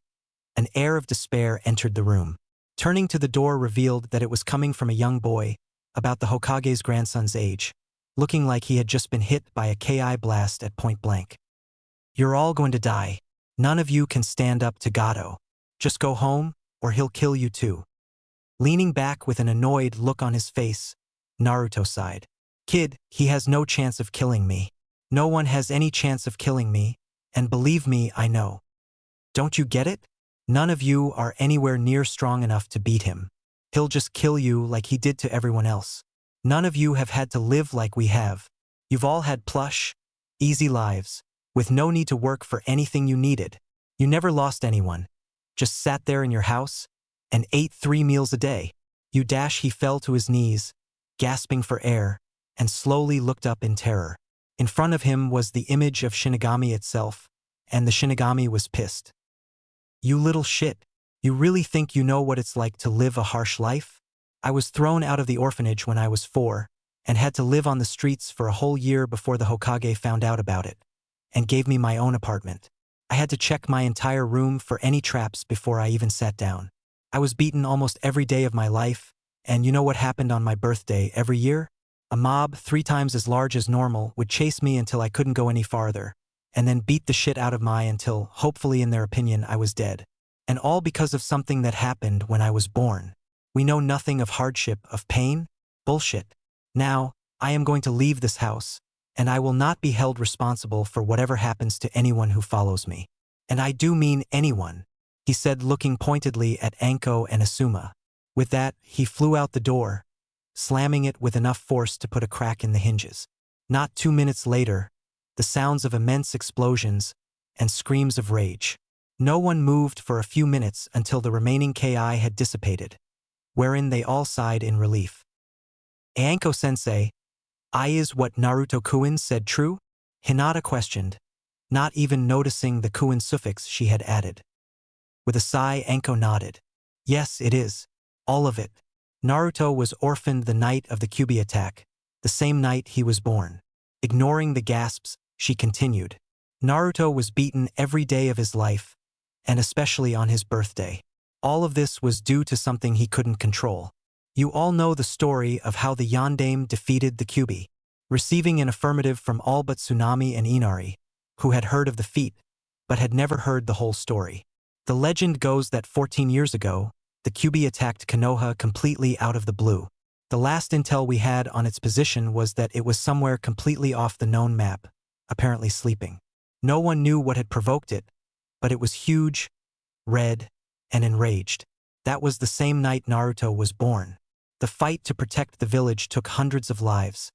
an air of despair entered the room. Turning to the door revealed that it was coming from a young boy, about the Hokage's grandson's age, looking like he had just been hit by a KI blast at point blank. You're all going to die. None of you can stand up to Gato. Just go home, or he'll kill you too. Leaning back with an annoyed look on his face, Naruto sighed. Kid, he has no chance of killing me. No one has any chance of killing me, and believe me, I know. Don't you get it? None of you are anywhere near strong enough to beat him. He'll just kill you like he did to everyone else. None of you have had to live like we have. You've all had plush, Easy lives, with no need to work for anything you needed. You never lost anyone. Just sat there in your house and ate 3 meals a day. He fell to his knees, gasping for air, and slowly looked up in terror. In front of him was the image of Shinigami itself, and the Shinigami was pissed. You little shit. You really think you know what it's like to live a harsh life? I was thrown out of the orphanage when I was 4, and had to live on the streets for a whole year before the Hokage found out about it, and gave me my own apartment. I had to check my entire room for any traps before I even sat down. I was beaten almost every day of my life, and you know what happened on my birthday every year? A mob 3 times as large as normal would chase me until I couldn't go any farther, and then beat the shit out of me until, hopefully in their opinion, I was dead. And all because of something that happened when I was born. We know nothing of hardship, of pain? Bullshit. Now, I am going to leave this house, and I will not be held responsible for whatever happens to anyone who follows me. And I do mean anyone, he said, looking pointedly at Anko and Asuma. With that, he flew out the door, slamming it with enough force to put a crack in the hinges. Not 2 minutes later, the sounds of immense explosions and screams of rage. No one moved for a few minutes until the remaining Ki had dissipated, wherein they all sighed in relief. Anko-sensei, is what Naruto-kun said true? Hinata questioned, not even noticing the kun suffix she had added. With a sigh, Anko nodded. Yes, it is. All of it. Naruto was orphaned the night of the Kyuubi attack, the same night he was born. Ignoring the gasps, she continued. Naruto was beaten every day of his life, and especially on his birthday. All of this was due to something he couldn't control. You all know the story of how the Yondaime defeated the Kyuubi, receiving an affirmative from all but Tsunami and Inari, who had heard of the feat, but had never heard the whole story. The legend goes that 14 years ago, the Kyuubi attacked Konoha completely out of the blue. The last intel we had on its position was that it was somewhere completely off the known map, apparently sleeping. No one knew what had provoked it, but it was huge, red, and enraged. That was the same night Naruto was born. The fight to protect the village took hundreds of lives,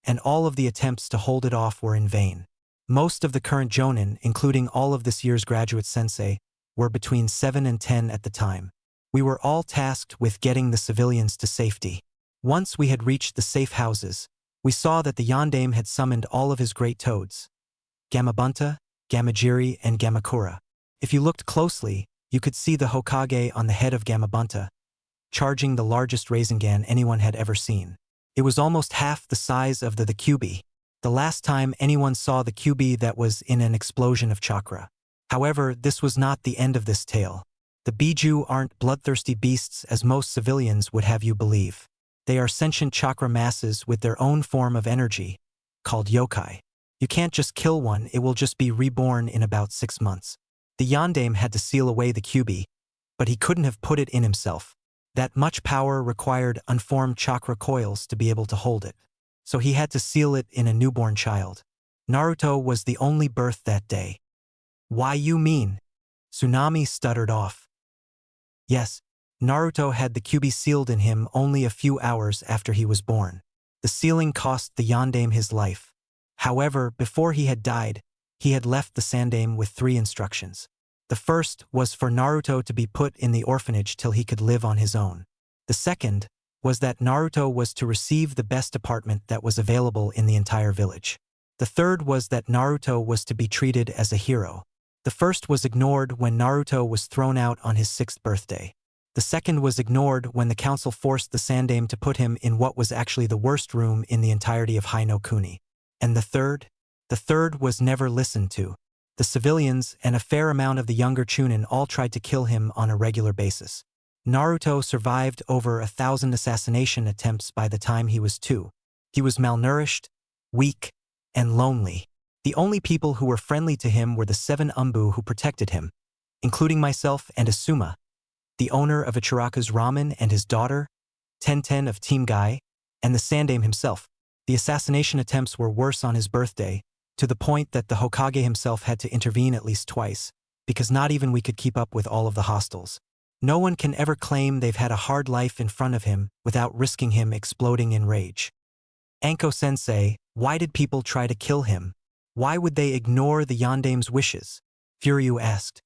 and all of the attempts to hold it off were in vain. Most of the current Jonin, including all of this year's graduate sensei, were between 7 and 10 at the time. We were all tasked with getting the civilians to safety. Once we had reached the safe houses, we saw that the Yondaime had summoned all of his great toads, Gamabunta, Gamajiri, and Gamakura. If you looked closely, you could see the Hokage on the head of Gamabunta, charging the largest Rasengan anyone had ever seen. It was almost half the size of the Kyuubi. The last time anyone saw the Kyuubi, that was in an explosion of chakra. However, this was not the end of this tale. The Bijuu aren't bloodthirsty beasts as most civilians would have you believe. They are sentient chakra masses with their own form of energy, called yokai. You can't just kill one, it will just be reborn in about 6 months. The Yondaime had to seal away the Kyuubi, but he couldn't have put it in himself. That much power required unformed chakra coils to be able to hold it. So he had to seal it in a newborn child. Naruto was the only birth that day. Why you mean? Tsunami stuttered off. Yes, Naruto had the Kyuubi sealed in him only a few hours after he was born. The sealing cost the Yondaime his life. However, before he had died, he had left the Sandaime with 3 instructions. The first was for Naruto to be put in the orphanage till he could live on his own. The second was that Naruto was to receive the best apartment that was available in the entire village. The third was that Naruto was to be treated as a hero. The first was ignored when Naruto was thrown out on his 6th birthday. The second was ignored when the council forced the Sandaime to put him in what was actually the worst room in the entirety of Hainokuni. And the third? The third was never listened to. The civilians and a fair amount of the younger Chunin all tried to kill him on a regular basis. Naruto survived over 1,000 assassination attempts by the time he was 2. He was malnourished, weak, and lonely. The only people who were friendly to him were the 7 Umbu who protected him, including myself and Asuma, the owner of Ichiraka's Ramen, and his daughter, Tenten of Team Guy, and the Sandaime himself. The assassination attempts were worse on his birthday, to the point that the Hokage himself had to intervene at least twice, because not even we could keep up with all of the hostiles. No one can ever claim they've had a hard life in front of him without risking him exploding in rage. Anko-sensei, why did people try to kill him? Why would they ignore the Yandame's wishes? Furyu asked.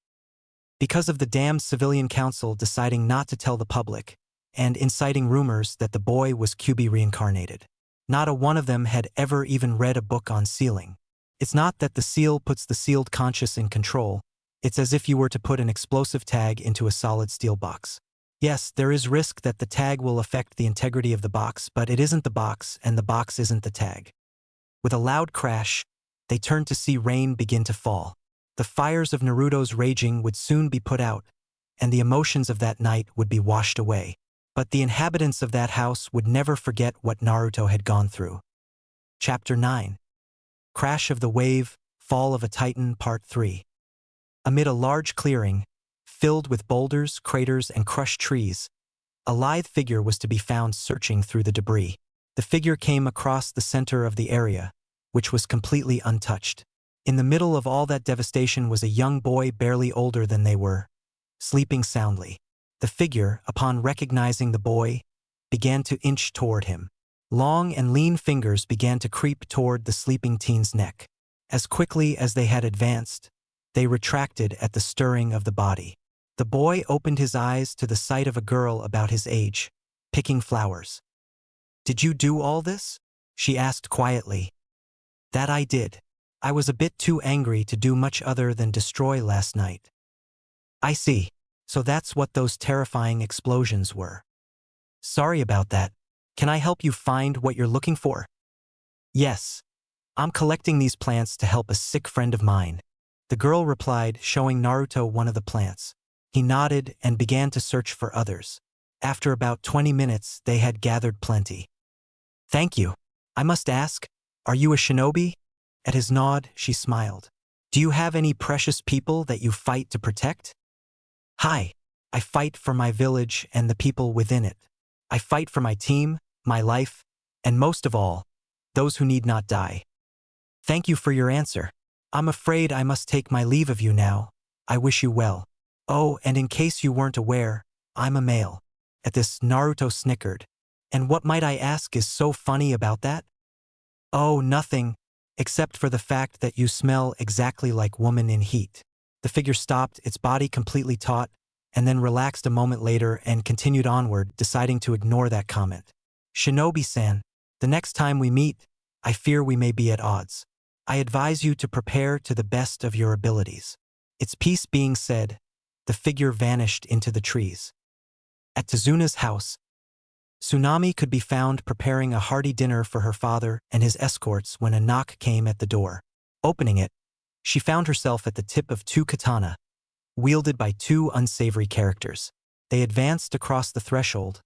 Because of the damned civilian council deciding not to tell the public, and inciting rumors that the boy was QB reincarnated. Not a one of them had ever even read a book on sealing. It's not that the seal puts the sealed conscious in control, it's as if you were to put an explosive tag into a solid steel box. Yes, there is risk that the tag will affect the integrity of the box, but it isn't the box, and the box isn't the tag. With a loud crash, they turned to see rain begin to fall. The fires of Naruto's raging would soon be put out, and the emotions of that night would be washed away. But the inhabitants of that house would never forget what Naruto had gone through. Chapter 9. Crash of the Wave, Fall of a Titan, Part 3. Amid a large clearing, filled with boulders, craters, and crushed trees, a lithe figure was to be found searching through the debris. The figure came across the center of the area, which was completely untouched. In the middle of all that devastation was a young boy barely older than they were, sleeping soundly. The figure, upon recognizing the boy, began to inch toward him. Long and lean fingers began to creep toward the sleeping teen's neck. As quickly as they had advanced, they retracted at the stirring of the body. The boy opened his eyes to the sight of a girl about his age, picking flowers. "Did you do all this?" she asked quietly. "That I did. I was a bit too angry to do much other than destroy last night." "I see. So that's what those terrifying explosions were." "Sorry about that. Can I help you find what you're looking for?" "Yes. I'm collecting these plants to help a sick friend of mine." The girl replied, showing Naruto one of the plants. He nodded and began to search for others. After about 20 minutes, they had gathered plenty. "Thank you. I must ask, are you a shinobi?" At his nod, she smiled. "Do you have any precious people that you fight to protect?" "Hi. I fight for my village and the people within it. I fight for my team, my life, and most of all, those who need not die." "Thank you for your answer. I'm afraid I must take my leave of you now. I wish you well. Oh, and in case you weren't aware, I'm a male." At this, Naruto snickered. "And what might I ask is so funny about that?" "Oh, nothing, except for the fact that you smell exactly like woman in heat." The figure stopped, its body completely taut, and then relaxed a moment later and continued onward, deciding to ignore that comment. "Shinobi-san, the next time we meet, I fear we may be at odds. I advise you to prepare to the best of your abilities." Its piece being said, the figure vanished into the trees. At Tezuna's house, Tsunami could be found preparing a hearty dinner for her father and his escorts when a knock came at the door. Opening it, she found herself at the tip of two katana, wielded by two unsavory characters. They advanced across the threshold,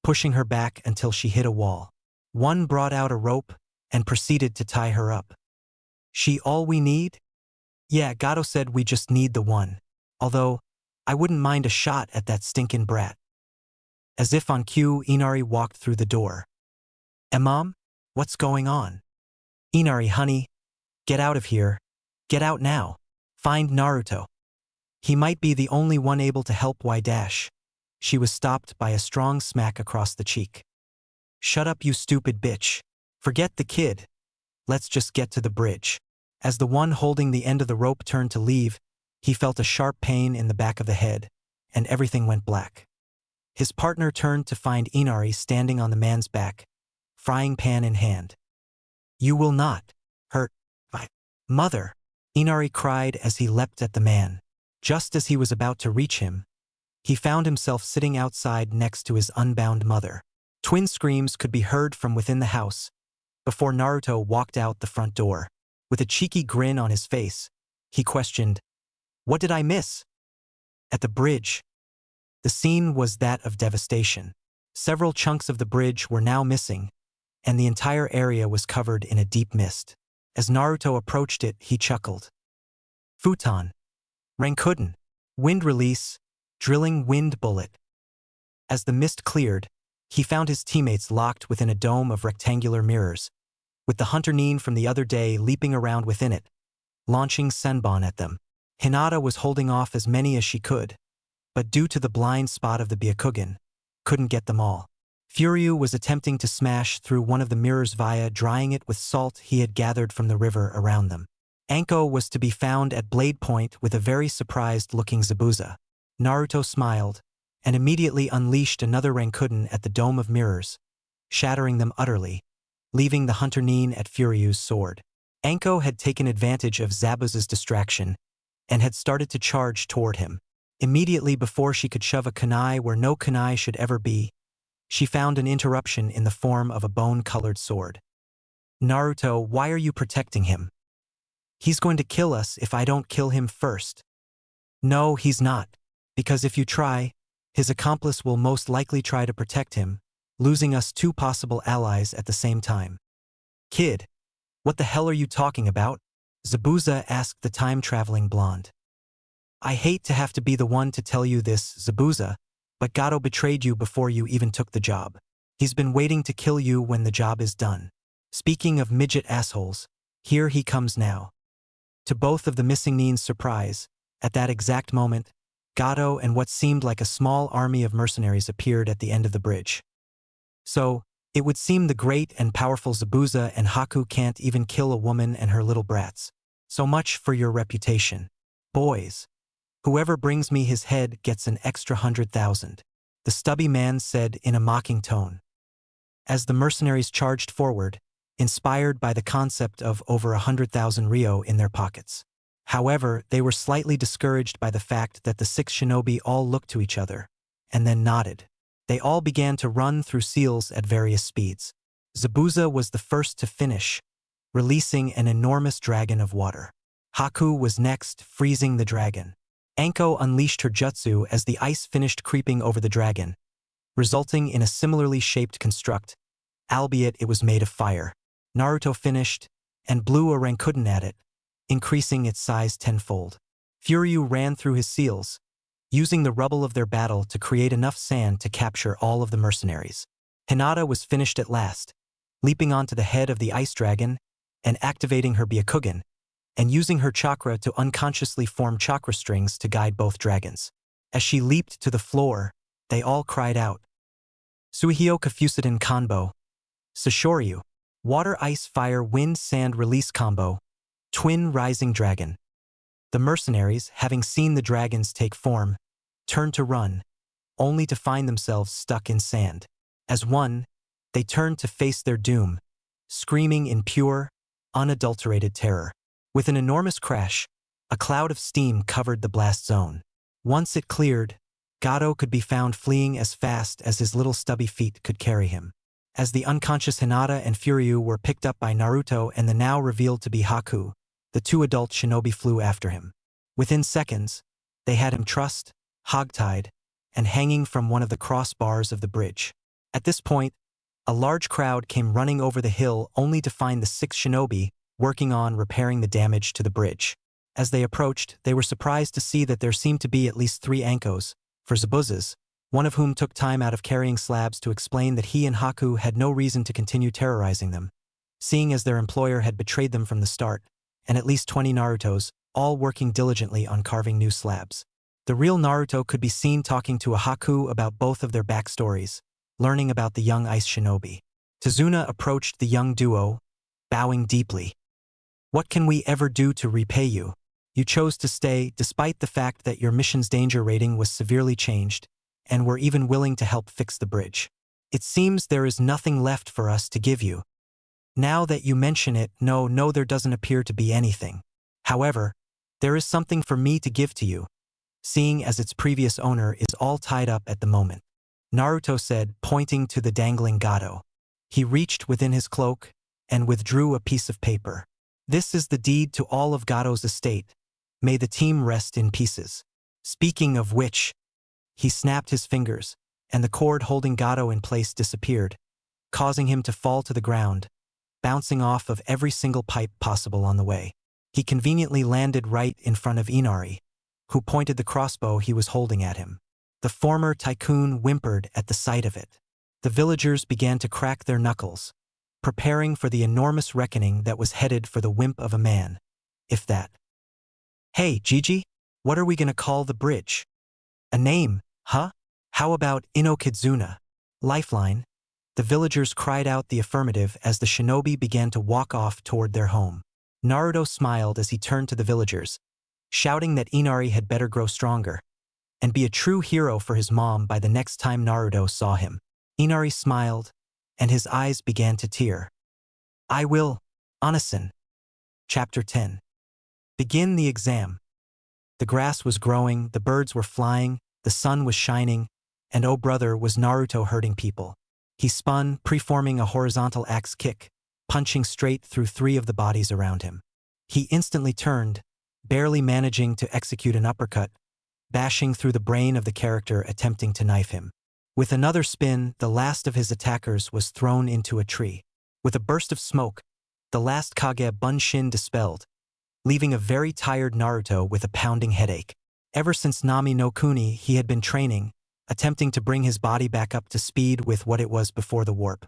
pushing her back until she hit a wall. One brought out a rope and proceeded to tie her up. "She all we need?" "Yeah, Gato said we just need the one. Although, I wouldn't mind a shot at that stinkin' brat." As if on cue, Inari walked through the door. "Mom? What's going on?" "Inari, honey, get out of here. Get out now. Find Naruto. He might be the only one able to help Y-." She was stopped by a strong smack across the cheek. "Shut up, you stupid bitch. Forget the kid. Let's just get to the bridge." As the one holding the end of the rope turned to leave, he felt a sharp pain in the back of the head, and everything went black. His partner turned to find Inari standing on the man's back, frying pan in hand. "You will not hurt my mother," Inari cried as he leapt at the man. Just as he was about to reach him, he found himself sitting outside next to his unbound mother. Twin screams could be heard from within the house before Naruto walked out the front door. With a cheeky grin on his face, he questioned, "What did I miss?" At the bridge, the scene was that of devastation. Several chunks of the bridge were now missing, and the entire area was covered in a deep mist. As Naruto approached it, he chuckled. "Futon. Rankuden. Wind release. Drilling wind bullet." As the mist cleared, he found his teammates locked within a dome of rectangular mirrors, with the Hunter Nin from the other day leaping around within it, launching Senbon at them. Hinata was holding off as many as she could, but due to the blind spot of the Byakugan, couldn't get them all. Furyu was attempting to smash through one of the mirrors via drying it with salt he had gathered from the river around them. Anko was to be found at blade point with a very surprised-looking Zabuza. Naruto smiled, and immediately unleashed another Rankuden at the Dome of Mirrors, shattering them utterly, leaving the Hunter Nin at Furyu's sword. Anko had taken advantage of Zabuza's distraction and had started to charge toward him. Immediately before she could shove a kunai where no kunai should ever be, she found an interruption in the form of a bone-colored sword. Naruto, why are you protecting him? He's going to kill us if I don't kill him first. No, he's not, because if you try, his accomplice will most likely try to protect him, losing us two possible allies at the same time. Kid, what the hell are you talking about? Zabuza asked the time-traveling blonde. I hate to have to be the one to tell you this, Zabuza, but Gato betrayed you before you even took the job. He's been waiting to kill you when the job is done. Speaking of midget assholes, here he comes now. To both of the missing Nin's surprise, at that exact moment, Gato and what seemed like a small army of mercenaries appeared at the end of the bridge. So, it would seem the great and powerful Zabuza and Haku can't even kill a woman and her little brats. So much for your reputation. Boys. Whoever brings me his head gets an extra 100,000. The stubby man said in a mocking tone. As the mercenaries charged forward, inspired by the concept of over 100,000 Ryo in their pockets. However, they were slightly discouraged by the fact that the 6 shinobi all looked to each other, and then nodded. They all began to run through seals at various speeds. Zabuza was the first to finish, releasing an enormous dragon of water. Haku was next, freezing the dragon. Anko unleashed her jutsu as the ice finished creeping over the dragon, resulting in a similarly shaped construct, albeit it was made of fire. Naruto finished and blew a Rankuden at it, increasing its size tenfold. Furyu ran through his seals, using the rubble of their battle to create enough sand to capture all of the mercenaries. Hinata was finished at last, leaping onto the head of the ice dragon and activating her Byakugan, and using her chakra to unconsciously form chakra strings to guide both dragons. As she leaped to the floor, they all cried out. Suihyo Kafusidon Kanbo. Sashoryu. Water Ice Fire Wind Sand Release Combo. Twin Rising Dragon. The mercenaries, having seen the dragons take form, turned to run, only to find themselves stuck in sand. As one, they turned to face their doom, screaming in pure, unadulterated terror. With an enormous crash, a cloud of steam covered the blast zone. Once it cleared, Gato could be found fleeing as fast as his little stubby feet could carry him. As the unconscious Hinata and Furyu were picked up by Naruto and the now revealed to be Haku, the 2 adult shinobi flew after him. Within seconds, they had him trussed, hogtied, and hanging from one of the crossbars of the bridge. At this point, a large crowd came running over the hill only to find the 6 shinobi working on repairing the damage to the bridge. As they approached, they were surprised to see that there seemed to be at least 3 Ankos, for Zabuzas, one of whom took time out of carrying slabs to explain that he and Haku had no reason to continue terrorizing them, seeing as their employer had betrayed them from the start, and at least 20 Narutos, all working diligently on carving new slabs. The real Naruto could be seen talking to a Haku about both of their backstories, learning about the young ice shinobi. Tazuna approached the young duo, bowing deeply. What can we ever do to repay you? You chose to stay despite the fact that your mission's danger rating was severely changed, and were even willing to help fix the bridge. It seems there is nothing left for us to give you. Now that you mention it, no, there doesn't appear to be anything. However, there is something for me to give to you, seeing as its previous owner is all tied up at the moment. Naruto said, pointing to the dangling Gato. He reached within his cloak and withdrew a piece of paper. This is the deed to all of Gato's estate. May the team rest in pieces. Speaking of which, he snapped his fingers, and the cord holding Gato in place disappeared, causing him to fall to the ground, bouncing off of every single pipe possible on the way. He conveniently landed right in front of Inari, who pointed the crossbow he was holding at him. The former tycoon whimpered at the sight of it. The villagers began to crack their knuckles, preparing for the enormous reckoning that was headed for the wimp of a man, if that. Hey, Gigi, what are we gonna call the bridge? A name, huh? How about Inokizuna? Lifeline? The villagers cried out the affirmative as the shinobi began to walk off toward their home. Naruto smiled as he turned to the villagers, shouting that Inari had better grow stronger and be a true hero for his mom by the next time Naruto saw him. Inari smiled, and his eyes began to tear. I will, Anasan. Chapter 10. Begin the exam. The grass was growing, the birds were flying, the sun was shining, and oh brother, was Naruto hurting people. He spun, preforming a horizontal axe kick, punching straight through 3 of the bodies around him. He instantly turned, barely managing to execute an uppercut, bashing through the brain of the character attempting to knife him. With another spin, the last of his attackers was thrown into a tree. With a burst of smoke, the last Kage Bunshin dispelled, leaving a very tired Naruto with a pounding headache. Ever since Nami no Kuni, he had been training, attempting to bring his body back up to speed with what it was before the warp.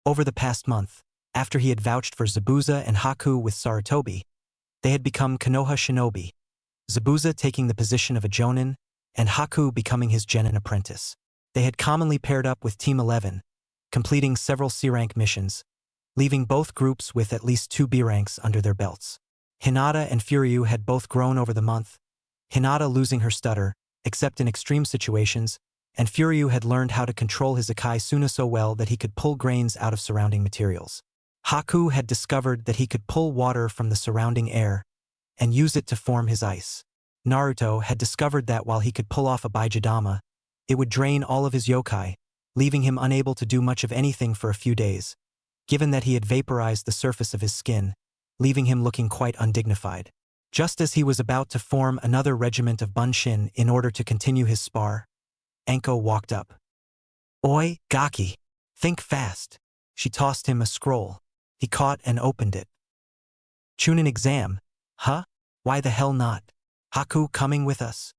Over the past month, after he had vouched for Zabuza and Haku with Sarutobi, they had become Konoha shinobi, Zabuza taking the position of a Jonin, and Haku becoming his genin apprentice. They had commonly paired up with Team 11, completing several C-rank missions, leaving both groups with at least 2 B-ranks under their belts. Hinata and Furyu had both grown over the month, Hinata losing her stutter, except in extreme situations, and Furyu had learned how to control his Akai Suna so well that he could pull grains out of surrounding materials. Haku had discovered that he could pull water from the surrounding air and use it to form his ice. Naruto had discovered that while he could pull off a Bijuu, it would drain all of his yokai, leaving him unable to do much of anything for a few days, given that he had vaporized the surface of his skin, leaving him looking quite undignified. Just as he was about to form another regiment of Bunshin in order to continue his spar, Enko walked up. Oi, Gaki, think fast. She tossed him a scroll. He caught and opened it. Chunin exam? Huh? Why the hell not? Haku coming with us?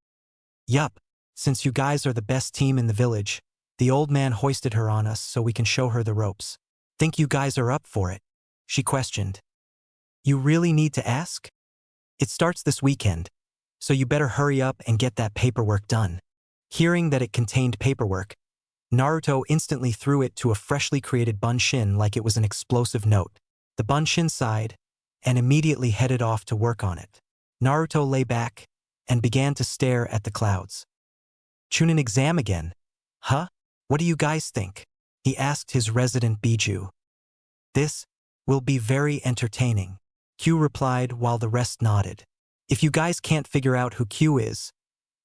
Yup, since you guys are the best team in the village, the old man hoisted her on us so we can show her the ropes. Think you guys are up for it? She questioned. You really need to ask? It starts this weekend, so you better hurry up and get that paperwork done. Hearing that it contained paperwork, Naruto instantly threw it to a freshly created Bunshin like it was an explosive note. The Bunshin sighed and immediately headed off to work on it. Naruto lay back and began to stare at the clouds. Chunin exam again? Huh? What do you guys think? He asked his resident Bijuu. This will be very entertaining, Q replied while the rest nodded. If you guys can't figure out who Q is,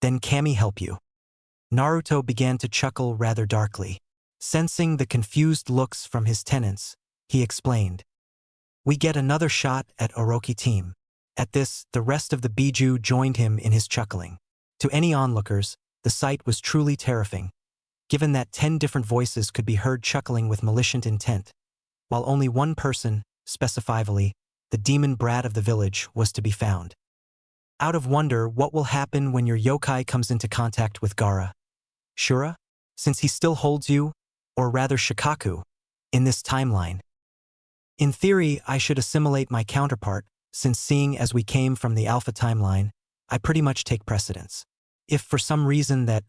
then Kami help you. Naruto began to chuckle rather darkly. Sensing the confused looks from his tenants, he explained. We get another shot at Orochi team. At this, the rest of the Bijuu joined him in his chuckling. To any onlookers, the sight was truly terrifying, given that 10 different voices could be heard chuckling with malicious intent, while only one person, specifiably, the demon brat of the village, was to be found. Out of wonder what will happen when your yokai comes into contact with Gaara. Shura? Since he still holds you, or rather Shikaku, in this timeline. In theory, I should assimilate my counterpart, since seeing as we came from the Alpha timeline, I pretty much take precedence. If for some reason that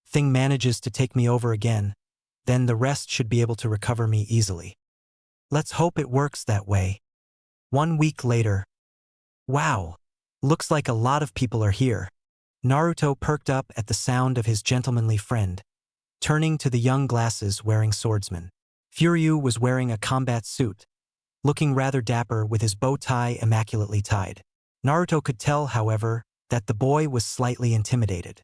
thing manages to take me over again, then the rest should be able to recover me easily. Let's hope it works that way. 1 week later. Wow! Looks like a lot of people are here. Naruto perked up at the sound of his gentlemanly friend, turning to the young glasses-wearing swordsman. Furyu was wearing a combat suit, looking rather dapper with his bow tie immaculately tied. Naruto could tell, however, that the boy was slightly intimidated.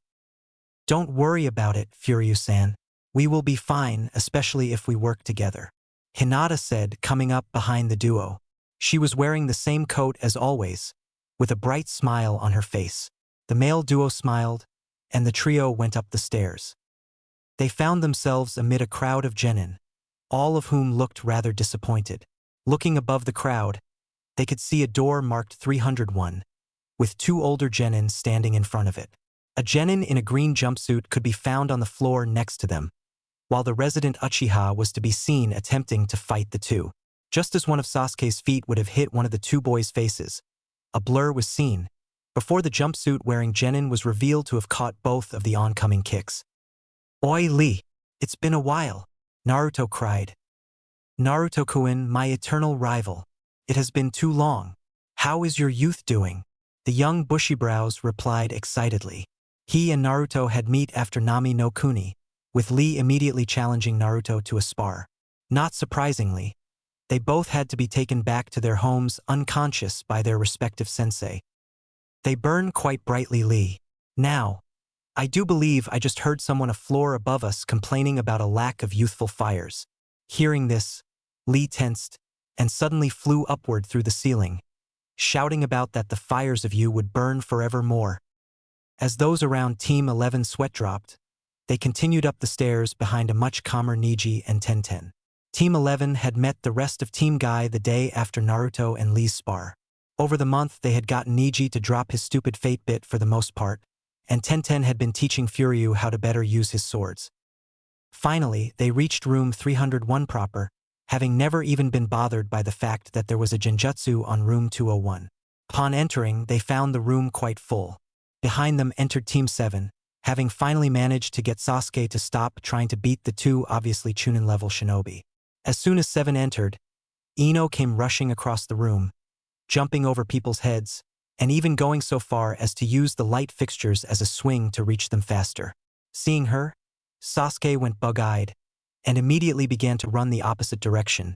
Don't worry about it, Furyu-san. We will be fine, especially if we work together. Hinata said, coming up behind the duo. She was wearing the same coat as always, with a bright smile on her face. The male duo smiled, and the trio went up the stairs. They found themselves amid a crowd of genin, all of whom looked rather disappointed. Looking above the crowd, they could see a door marked 301, with 2 older genin standing in front of it. A genin in a green jumpsuit could be found on the floor next to them, while the resident Uchiha was to be seen attempting to fight the two. Just as one of Sasuke's feet would have hit one of the 2 boys' faces, a blur was seen, before the jumpsuit-wearing genin was revealed to have caught both of the oncoming kicks. Oi Lee, it's been a while, Naruto cried. Naruto-kun, my eternal rival. It has been too long. How is your youth doing? The young Bushibrows replied excitedly. He and Naruto had met after Nami no Kuni, with Lee immediately challenging Naruto to a spar. Not surprisingly, they both had to be taken back to their homes unconscious by their respective sensei. They burn quite brightly, Lee. Now, I do believe I just heard someone a floor above us complaining about a lack of youthful fires. Hearing this, Lee tensed and suddenly flew upward through the ceiling, shouting about that the fires of you would burn forevermore. As those around Team 11 sweat dropped, they continued up the stairs behind a much calmer Niji and Tenten. Team 11 had met the rest of Team Guy the day after Naruto and Lee's spar. Over the month they had gotten Niji to drop his stupid fate bit for the most part, and Tenten had been teaching Furyu how to better use his swords. Finally, they reached room 301 proper, having never even been bothered by the fact that there was a genjutsu on room 201. Upon entering, they found the room quite full. Behind them entered Team 7, having finally managed to get Sasuke to stop trying to beat the two obviously Chunin-level shinobi. As soon as 7 entered, Ino came rushing across the room, jumping over people's heads, and even going so far as to use the light fixtures as a swing to reach them faster. Seeing her, Sasuke went bug-eyed, and immediately began to run the opposite direction,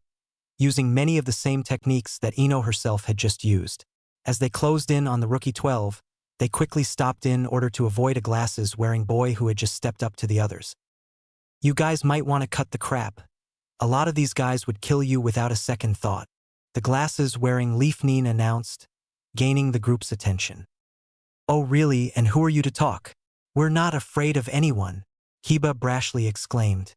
using many of the same techniques that Ino herself had just used. As they closed in on the rookie 12, they quickly stopped in order to avoid a glasses-wearing boy who had just stepped up to the others. You guys might want to cut the crap. A lot of these guys would kill you without a second thought, the glasses-wearing Leaf Nin announced, gaining the group's attention. Oh really, and who are you to talk? We're not afraid of anyone, Hiba brashly exclaimed.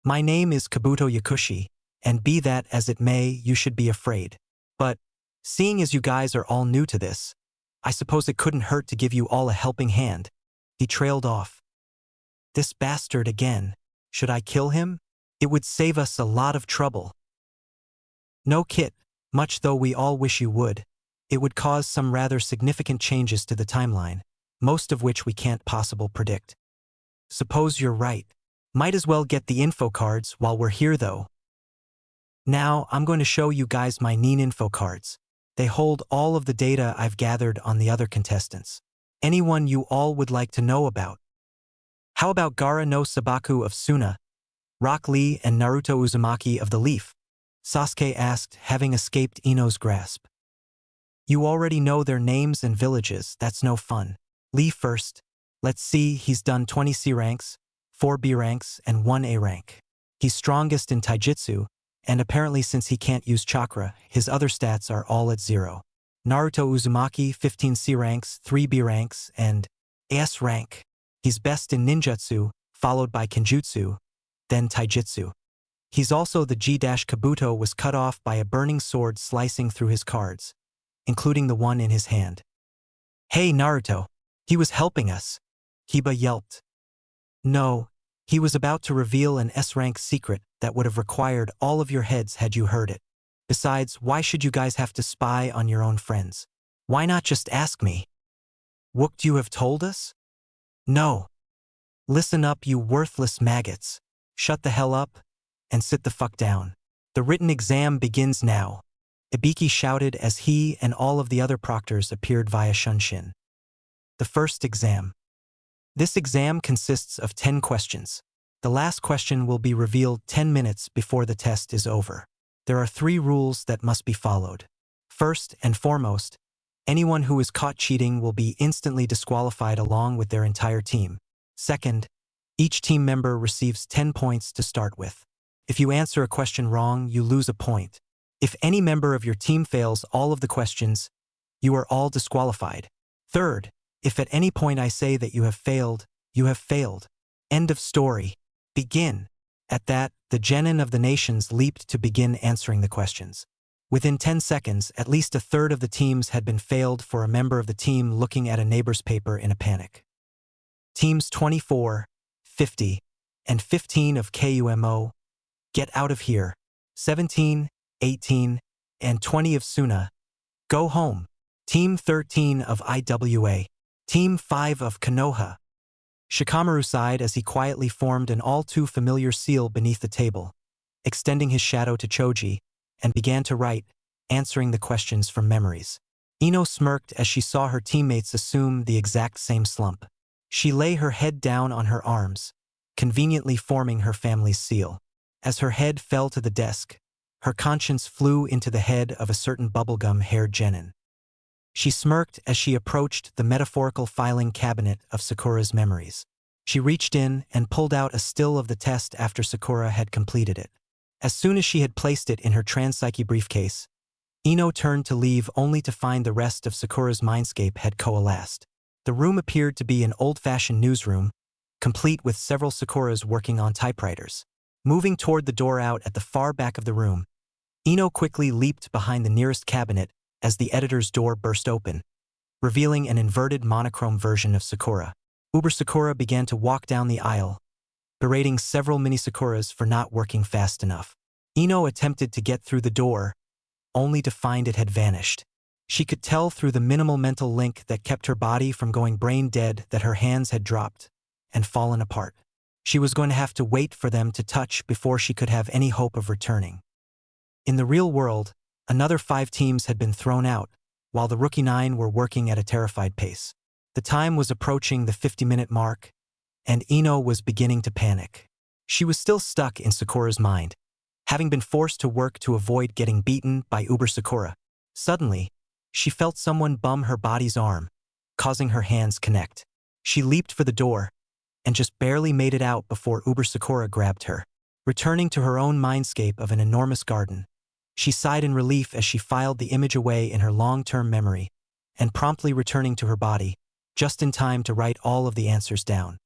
My name is Kabuto Yakushi, and be that as it may, you should be afraid. But, seeing as you guys are all new to this, I suppose it couldn't hurt to give you all a helping hand. He trailed off. This bastard again. Should I kill him? It would save us a lot of trouble. No, Kit, much though we all wish you would. It would cause some rather significant changes to the timeline, most of which we can't possibly predict. Suppose you're right. Might as well get the info cards while we're here though. Now, I'm going to show you guys my Nin info cards. They hold all of the data I've gathered on the other contestants. Anyone you all would like to know about. How about Gaara no Sabaku of Suna, Rock Lee and Naruto Uzumaki of the Leaf? Sasuke asked, having escaped Ino's grasp. You already know their names and villages, that's no fun. Lee first. Let's see, he's done 20 C ranks, 4 B ranks, and 1 A rank. He's strongest in Taijutsu, and apparently since he can't use chakra, his other stats are all at 0. Naruto Uzumaki, 15 C ranks, 3 B ranks, and S rank. He's best in ninjutsu, followed by kenjutsu, then taijutsu. He's also the G-Kabuto was cut off by a burning sword slicing through his cards, including the one in his hand. Hey Naruto, he was helping us, Hiba yelped. No, he was about to reveal an S-rank secret that would have required all of your heads had you heard it. Besides, why should you guys have to spy on your own friends? Why not just ask me? Wouldn't you have told us? No. Listen up, you worthless maggots. Shut the hell up and sit the fuck down. The written exam begins now, Ibiki shouted as he and all of the other proctors appeared via Shunshin. The first exam. This exam consists of 10 questions. The last question will be revealed 10 minutes before the test is over. There are 3 rules that must be followed. First and foremost, anyone who is caught cheating will be instantly disqualified along with their entire team. Second, each team member receives 10 points to start with. If you answer a question wrong, you lose a point. If any member of your team fails all of the questions, you are all disqualified. Third, if at any point I say that you have failed, you have failed. End of story. Begin. At that, the genin of the nations leaped to begin answering the questions. Within 10 seconds, at least a third of the teams had been failed for a member of the team looking at a neighbor's paper in a panic. Teams 24, 50, and 15 of KUMO, get out of here. 17, 18, and 20 of Suna, go home. Team 13 of IWA, Team 5 of Konoha. Shikamaru sighed as he quietly formed an all too familiar seal beneath the table, extending his shadow to Choji, and began to write, answering the questions from memories. Ino smirked as she saw her teammates assume the exact same slump. She lay her head down on her arms, conveniently forming her family's seal. As her head fell to the desk, her conscience flew into the head of a certain bubblegum-haired genin. She smirked as she approached the metaphorical filing cabinet of Sakura's memories. She reached in and pulled out a still of the test after Sakura had completed it. As soon as she had placed it in her Transpsyche briefcase, Ino turned to leave only to find the rest of Sakura's mindscape had coalesced. The room appeared to be an old-fashioned newsroom, complete with several Sakuras working on typewriters. Moving toward the door out at the far back of the room, Ino quickly leaped behind the nearest cabinet as the editor's door burst open, revealing an inverted monochrome version of Sakura. Uber Sakura began to walk down the aisle, berating several mini Sakuras for not working fast enough. Ino attempted to get through the door, only to find it had vanished. She could tell through the minimal mental link that kept her body from going brain dead that her hands had dropped and fallen apart. She was going to have to wait for them to touch before she could have any hope of returning. In the real world, another 5 teams had been thrown out, while the rookie 9 were working at a terrified pace. The time was approaching the 50-minute mark, and Ino was beginning to panic. She was still stuck in Sakura's mind, having been forced to work to avoid getting beaten by Uber Sakura. Suddenly, she felt someone bum her body's arm, causing her hands connect. She leaped for the door, and just barely made it out before Uber Sakura grabbed her. Returning to her own mindscape of an enormous garden, she sighed in relief as she filed the image away in her long-term memory, and promptly returning to her body, just in time to write all of the answers down.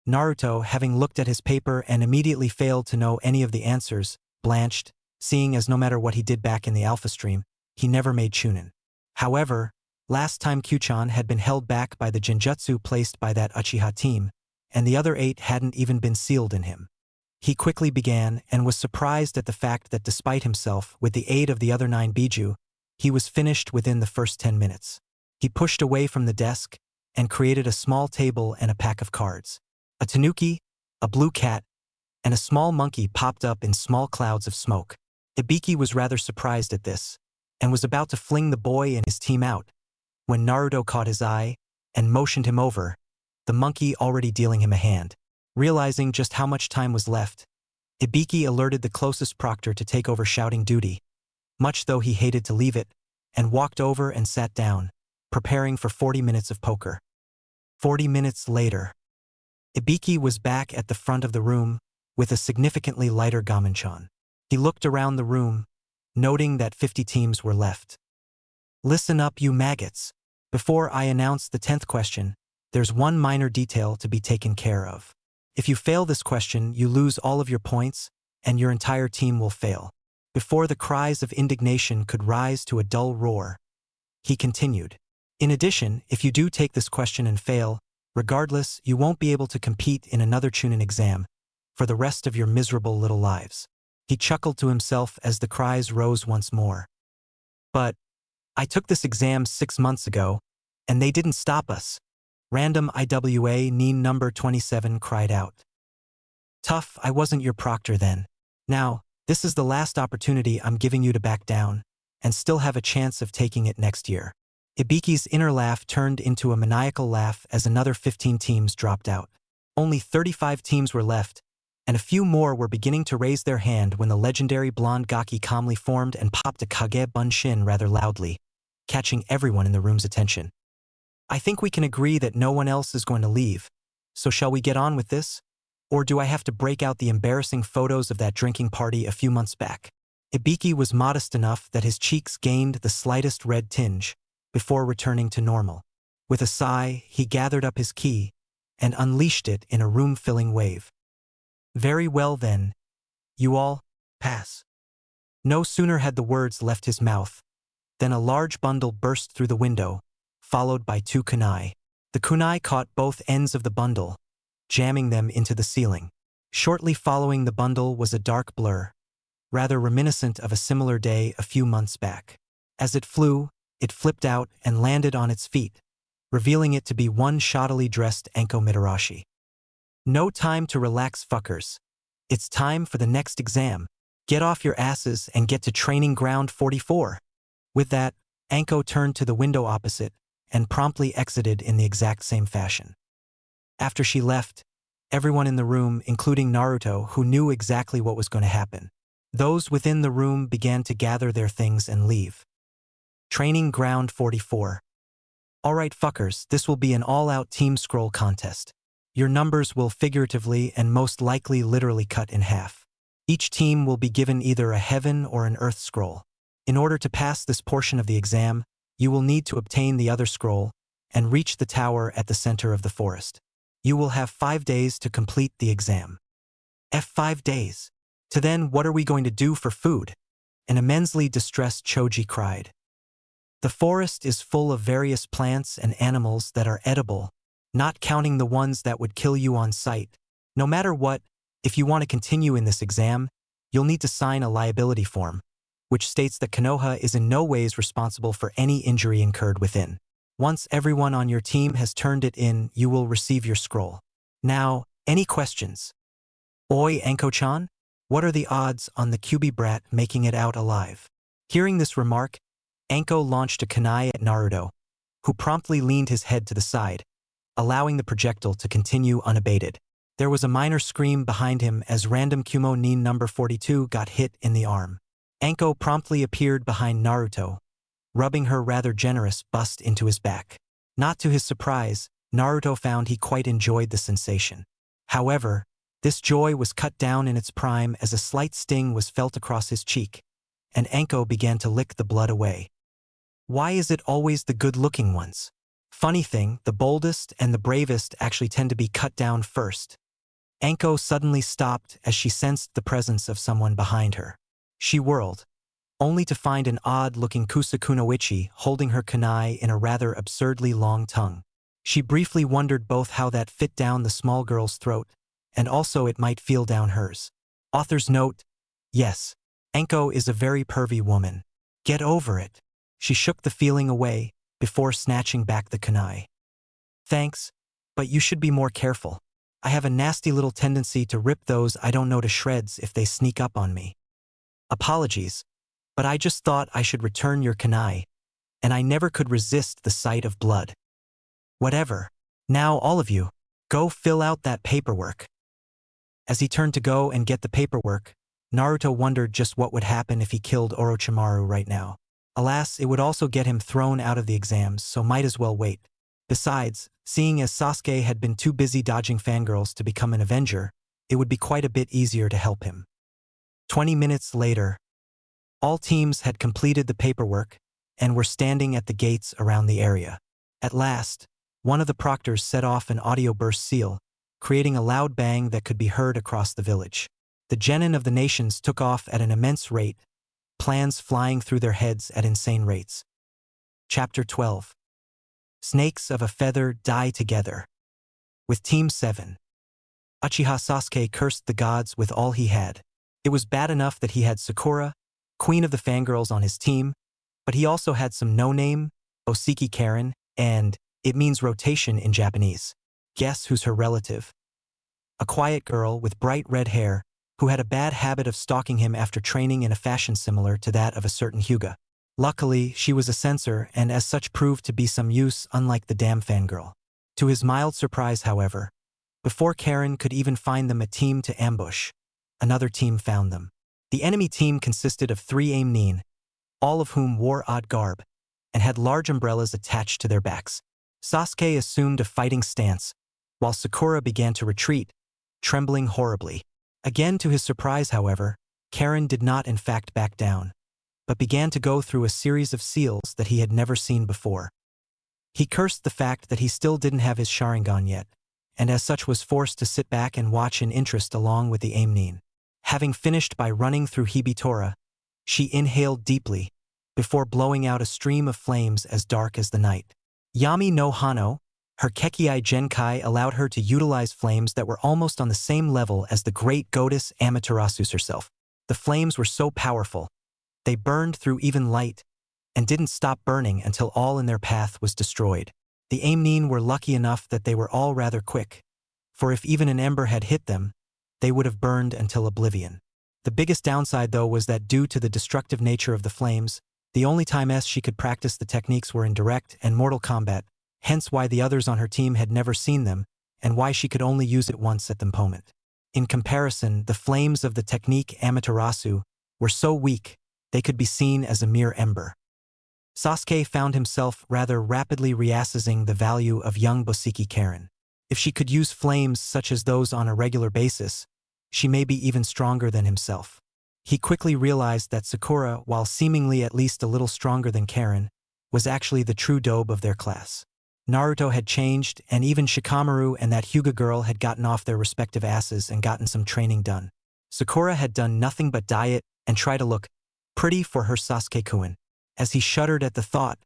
Naruto, having looked at his paper and immediately failed to know any of the answers, blanched, seeing as no matter what he did back in the Alpha Stream, he never made Chunin. However, last time Kyuchan had been held back by the Genjutsu placed by that Uchiha team, and the other 8 hadn't even been sealed in him. He quickly began and was surprised at the fact that despite himself, with the aid of the other 9 Bijuu, he was finished within the first 10 minutes. He pushed away from the desk and created a small table and a pack of cards. A tanuki, a blue cat, and a small monkey popped up in small clouds of smoke. Ibiki was rather surprised at this, and was about to fling the boy and his team out, when Naruto caught his eye and motioned him over, the monkey already dealing him a hand. Realizing just how much time was left, Ibiki alerted the closest proctor to take over shouting duty, much though he hated to leave it, and walked over and sat down, preparing for 40 minutes of poker. 40 minutes later, Ibiki was back at the front of the room with a significantly lighter Gamenchan. He looked around the room, noting that 50 teams were left. Listen up, you maggots. Before I announce the 10th question, there's one minor detail to be taken care of. If you fail this question, you lose all of your points, and your entire team will fail. Before the cries of indignation could rise to a dull roar, he continued. In addition, if you do take this question and fail, regardless, you won't be able to compete in another Chunin exam for the rest of your miserable little lives. He chuckled to himself as the cries rose once more. But I took this exam 6 months ago, and they didn't stop us. Random IWA Neen number 27 cried out. Tough, I wasn't your proctor then. Now, this is the last opportunity I'm giving you to back down, and still have a chance of taking it next year. Ibiki's inner laugh turned into a maniacal laugh as another 15 teams dropped out. Only 35 teams were left, and a few more were beginning to raise their hand when the legendary blonde Gaki calmly formed and popped a Kage Bunshin rather loudly, catching everyone in the room's attention. I think we can agree that no one else is going to leave, so shall we get on with this? Or do I have to break out the embarrassing photos of that drinking party a few months back? Ibiki was modest enough that his cheeks gained the slightest red tinge before returning to normal. With a sigh, he gathered up his key and unleashed it in a room-filling wave. Very well then, you all, pass. No sooner had the words left his mouth than a large bundle burst through the window, followed by 2 kunai. The kunai caught both ends of the bundle, jamming them into the ceiling. Shortly following the bundle was a dark blur, rather reminiscent of a similar day a few months back. As it flew, it flipped out and landed on its feet, revealing it to be one shoddily dressed Enko Mitarashi. No time to relax, fuckers. It's time for the next exam. Get off your asses and get to training ground 44. With that, Anko turned to the window opposite and promptly exited in the exact same fashion. After she left, everyone in the room, including Naruto, who knew exactly what was going to happen. Those within the room began to gather their things and leave. Training ground 44. Alright fuckers, this will be an all-out team scroll contest. Your numbers will figuratively and most likely literally cut in half. Each team will be given either a heaven or an earth scroll. In order to pass this portion of the exam, you will need to obtain the other scroll and reach the tower at the center of the forest. You will have 5 days to complete the exam. 5 days. To then, what are we going to do for food? An immensely distressed Choji cried. The forest is full of various plants and animals that are edible, not counting the ones that would kill you on sight. No matter what, if you want to continue in this exam, you'll need to sign a liability form, which states that Konoha is in no ways responsible for any injury incurred within. Once everyone on your team has turned it in, you will receive your scroll. Now, any questions? Oi, Anko-chan? What are the odds on the Kyuubi brat making it out alive? Hearing this remark, Anko launched a kunai at Naruto, who promptly leaned his head to the side, allowing the projectile to continue unabated. There was a minor scream behind him as random Kumo Nin number 42 got hit in the arm. Anko promptly appeared behind Naruto, rubbing her rather generous bust into his back. Not to his surprise, Naruto found he quite enjoyed the sensation. However, this joy was cut down in its prime as a slight sting was felt across his cheek, and Anko began to lick the blood away. Why is it always the good-looking ones? Funny thing, the boldest and the bravest actually tend to be cut down first. Anko suddenly stopped as she sensed the presence of someone behind her. She whirled, only to find an odd-looking Kusakunoichi holding her kunai in a rather absurdly long tongue. She briefly wondered both how that fit down the small girl's throat, and also it might feel down hers. Author's note: yes, Anko is a very pervy woman. Get over it. She shook the feeling away before snatching back the kunai. Thanks, but you should be more careful. I have a nasty little tendency to rip those I don't know to shreds if they sneak up on me. Apologies, but I just thought I should return your kunai, and I never could resist the sight of blood. Whatever. Now all of you, go fill out that paperwork. As he turned to go and get the paperwork, Naruto wondered just what would happen if he killed Orochimaru right now. Alas, it would also get him thrown out of the exams, so might as well wait. Besides, seeing as Sasuke had been too busy dodging fangirls to become an Avenger, it would be quite a bit easier to help him. 20 minutes later, all teams had completed the paperwork and were standing at the gates around the area. At last, one of the proctors set off an audio burst seal, creating a loud bang that could be heard across the village. The genin of the nations took off at an immense rate, plans flying through their heads at insane rates. Chapter 12. Snakes of a feather die together. With Team 7. Uchiha Sasuke cursed the gods with all he had. It was bad enough that he had Sakura, queen of the fangirls, on his team, but he also had some no-name, Osiki Karen, and it means rotation in Japanese. Guess who's her relative? A quiet girl with bright red hair who had a bad habit of stalking him after training in a fashion similar to that of a certain Hyuga. Luckily, she was a censor and as such proved to be some use, unlike the damn fangirl. To his mild surprise, however, before Karen could even find them a team to ambush, another team found them. The enemy team consisted of 3 aim-nin, all of whom wore odd garb, and had large umbrellas attached to their backs. Sasuke assumed a fighting stance, while Sakura began to retreat, trembling horribly. Again to his surprise, however, Karen did not in fact back down, but began to go through a series of seals that he had never seen before. He cursed the fact that he still didn't have his Sharingan yet, and as such was forced to sit back and watch in interest along with the aim-nin. Having finished by running through Hibitora, she inhaled deeply, before blowing out a stream of flames as dark as the night. Yami no Hano, her Kekkei Genkai, allowed her to utilize flames that were almost on the same level as the great goddess Amaterasu herself. The flames were so powerful, they burned through even light, and didn't stop burning until all in their path was destroyed. The aim-nin were lucky enough that they were all rather quick, for if even an ember had hit them, they would have burned until oblivion. The biggest downside, though, was that due to the destructive nature of the flames, the only times she could practice the techniques were in direct and mortal combat, hence why the others on her team had never seen them, and why she could only use it once at the moment. In comparison, the flames of the technique Amaterasu were so weak, they could be seen as a mere ember. Sasuke found himself rather rapidly reassessing the value of young Bosiki Karen. If she could use flames such as those on a regular basis, she may be even stronger than himself. He quickly realized that Sakura, while seemingly at least a little stronger than Karen, was actually the true dobe of their class. Naruto had changed, and even Shikamaru and that Hyuga girl had gotten off their respective asses and gotten some training done. Sakura had done nothing but diet and try to look pretty for her Sasuke-kun. As he shuddered at the thought,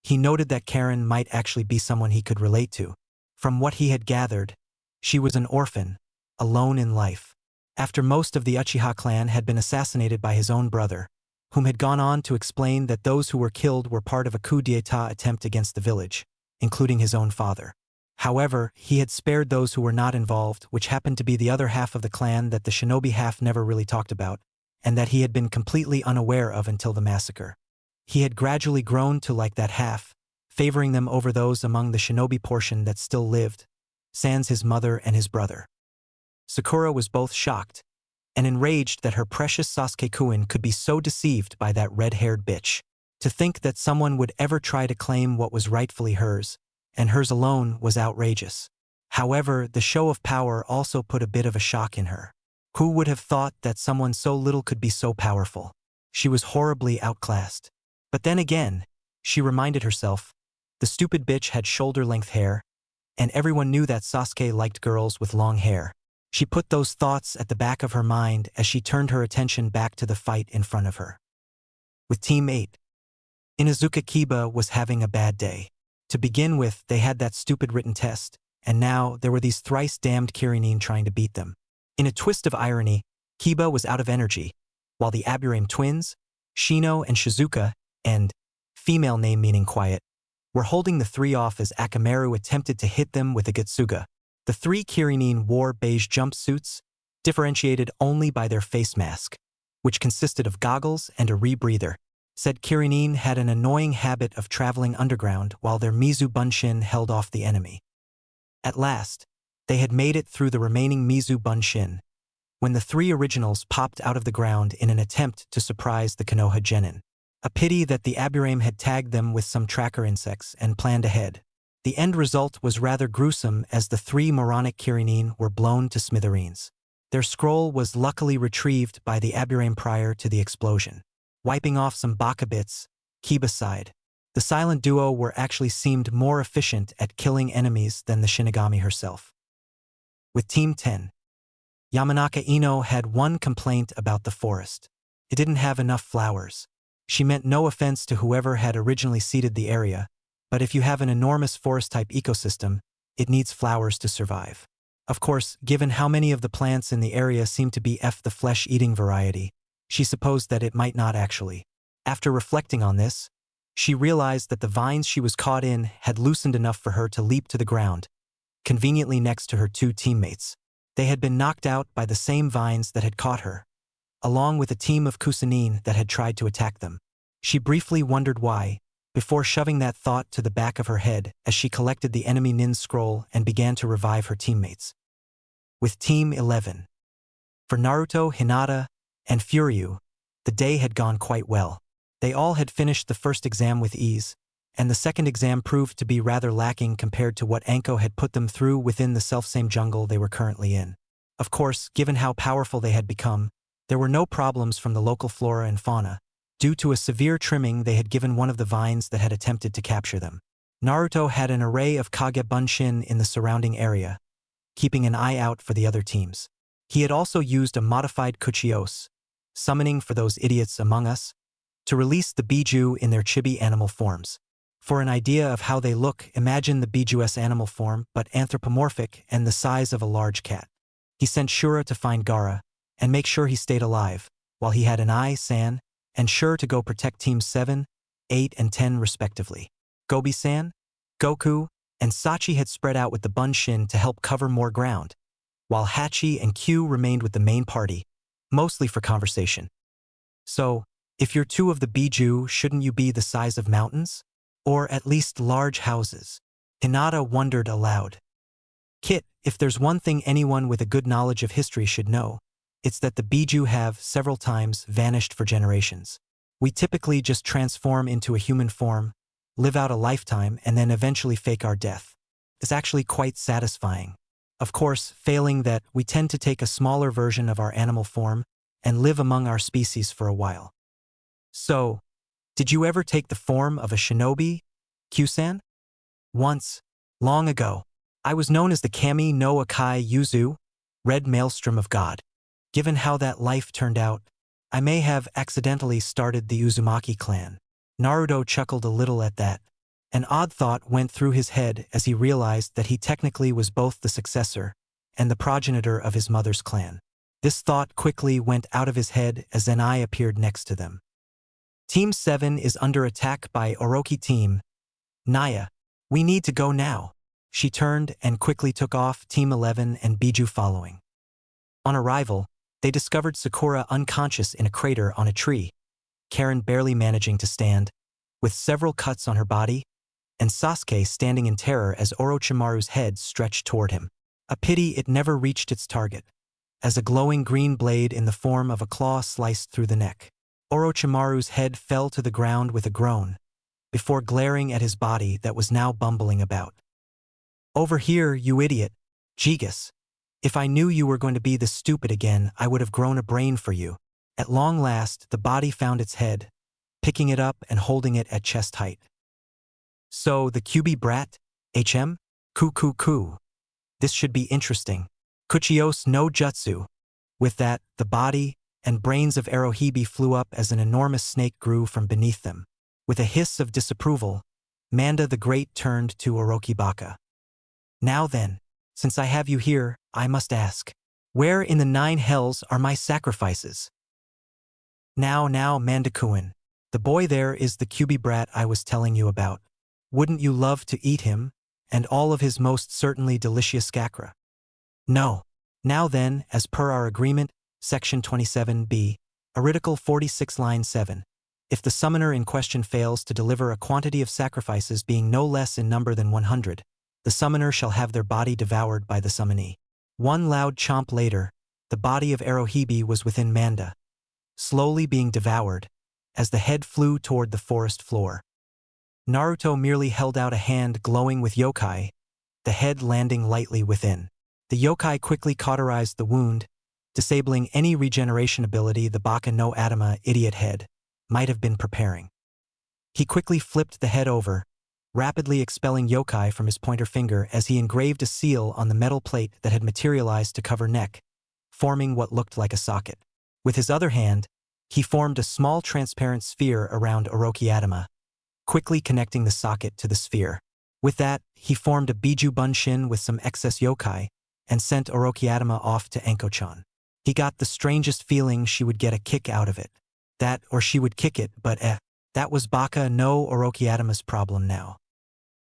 he noted that Karen might actually be someone he could relate to. From what he had gathered, she was an orphan, alone in life. After most of the Uchiha clan had been assassinated by his own brother, whom had gone on to explain that those who were killed were part of a coup d'état attempt against the village, including his own father. However, he had spared those who were not involved, which happened to be the other half of the clan that the shinobi half never really talked about, and that he had been completely unaware of until the massacre. He had gradually grown to like that half, favoring them over those among the shinobi portion that still lived, sans his mother and his brother. Sakura was both shocked and enraged that her precious Sasuke-kun could be so deceived by that red-haired bitch. To think that someone would ever try to claim what was rightfully hers, and hers alone, was outrageous. However, the show of power also put a bit of a shock in her. Who would have thought that someone so little could be so powerful? She was horribly outclassed. But then again, she reminded herself, the stupid bitch had shoulder-length hair, and everyone knew that Sasuke liked girls with long hair. She put those thoughts at the back of her mind as she turned her attention back to the fight in front of her. With Team 8, Inuzuka Kiba was having a bad day. To begin with, they had that stupid written test, and now there were these thrice-damned Kirinin trying to beat them. In a twist of irony, Kiba was out of energy, while the Aburame twins, Shino and Shizuka, and female name meaning quiet, were holding the three off as Akamaru attempted to hit them with a Getsuga. The three Kirinin wore beige jumpsuits, differentiated only by their face mask, which consisted of goggles and a rebreather. Said Kirinin had an annoying habit of traveling underground while their Mizu Bunshin held off the enemy. At last, they had made it through the remaining Mizu Bunshin, when the three originals popped out of the ground in an attempt to surprise the Konoha Genin. A pity that the Aburame had tagged them with some tracker insects and planned ahead. The end result was rather gruesome as the three moronic Kirinin were blown to smithereens. Their scroll was luckily retrieved by the Aburame prior to the explosion. Wiping off some baka bits, Kiba sighed. The silent duo were actually seemed more efficient at killing enemies than the Shinigami herself. With Team 10, Yamanaka Ino had one complaint about the forest. It didn't have enough flowers. She meant no offense to whoever had originally seeded the area, but if you have an enormous forest-type ecosystem, it needs flowers to survive. Of course, given how many of the plants in the area seemed to be the flesh-eating variety, she supposed that it might not actually. After reflecting on this, she realized that the vines she was caught in had loosened enough for her to leap to the ground, conveniently next to her two teammates. They had been knocked out by the same vines that had caught her, along with a team of Kusanine that had tried to attack them. She briefly wondered why, before shoving that thought to the back of her head as she collected the enemy Nin's scroll and began to revive her teammates. With Team 11. For Naruto, Hinata, and Furyu, the day had gone quite well. They all had finished the first exam with ease, and the second exam proved to be rather lacking compared to what Anko had put them through within the selfsame jungle they were currently in. Of course, given how powerful they had become, there were no problems from the local flora and fauna, due to a severe trimming they had given one of the vines that had attempted to capture them. Naruto had an array of Kage Bunshin in the surrounding area, keeping an eye out for the other teams. He had also used a modified Kuchios, summoning for those idiots among us, to release the Bijuu in their chibi animal forms. For an idea of how they look, imagine the Bijuu's animal form but anthropomorphic and the size of a large cat. He sent Shura to find Gaara, and make sure he stayed alive, while he had an eye, San, and Sure to go protect Teams 7, 8, and 10 respectively. Gobi-san, Goku, and Sachi had spread out with the Bunshin to help cover more ground, while Hachi and Q remained with the main party, mostly for conversation. So, if you're two of the Bijuu, shouldn't you be the size of mountains? Or at least large houses? Hinata wondered aloud. Kit, if there's one thing anyone with a good knowledge of history should know, it's that the Bijuu have, several times, vanished for generations. We typically just transform into a human form, live out a lifetime, and then eventually fake our death. It's actually quite satisfying. Of course, failing that, we tend to take a smaller version of our animal form and live among our species for a while. So, did you ever take the form of a shinobi, Q-san? Once, long ago, I was known as the Kami no Akai Yuzu, Red Maelstrom of God. Given how that life turned out, I may have accidentally started the Uzumaki clan. Naruto chuckled a little at that. An odd thought went through his head as he realized that he technically was both the successor and the progenitor of his mother's clan. This thought quickly went out of his head as Zenai appeared next to them. Team 7 is under attack by Orochi Team. Naya, we need to go now. She turned and quickly took off, Team 11 and Bijuu following. On arrival, they discovered Sakura unconscious in a crater on a tree, Karen barely managing to stand, with several cuts on her body, and Sasuke standing in terror as Orochimaru's head stretched toward him. A pity it never reached its target, as a glowing green blade in the form of a claw sliced through the neck. Orochimaru's head fell to the ground with a groan, before glaring at his body that was now bumbling about. Over here, you idiot, Jigus. If I knew you were going to be this stupid again, I would have grown a brain for you. At long last, the body found its head, picking it up and holding it at chest height. So, the QB brat, HM? Ku. This should be interesting. Kuchios no Jutsu. With that, the body and brains of Erohibi flew up as an enormous snake grew from beneath them. With a hiss of disapproval, Manda the Great turned to Orokibaka. Now then, since I have you here, I must ask, where in the 9 hells are my sacrifices? Now, Mandakuin, the boy there is the QB brat I was telling you about. Wouldn't you love to eat him, and all of his most certainly delicious scakra? No. Now then, as per our agreement, Section 27b, Article 46 Line 7, if the summoner in question fails to deliver a quantity of sacrifices being no less in number than 100, the summoner shall have their body devoured by the summonee. One loud chomp later, the body of Erohibi was within Manda, slowly being devoured, as the head flew toward the forest floor. Naruto merely held out a hand glowing with yokai, the head landing lightly within. The yokai quickly cauterized the wound, disabling any regeneration ability the Baka no Atama idiot head might have been preparing. He quickly flipped the head over, rapidly expelling yokai from his pointer finger as he engraved a seal on the metal plate that had materialized to cover neck, forming what looked like a socket. With his other hand, he formed a small transparent sphere around Orochi Atama, quickly connecting the socket to the sphere. With that, he formed a Bijuu Bunshin with some excess yokai and sent Orochi Atama off to Anko-chan. He got the strangest feeling she would get a kick out of it. That or she would kick it, but that was Baka no Orochi Atama's problem now.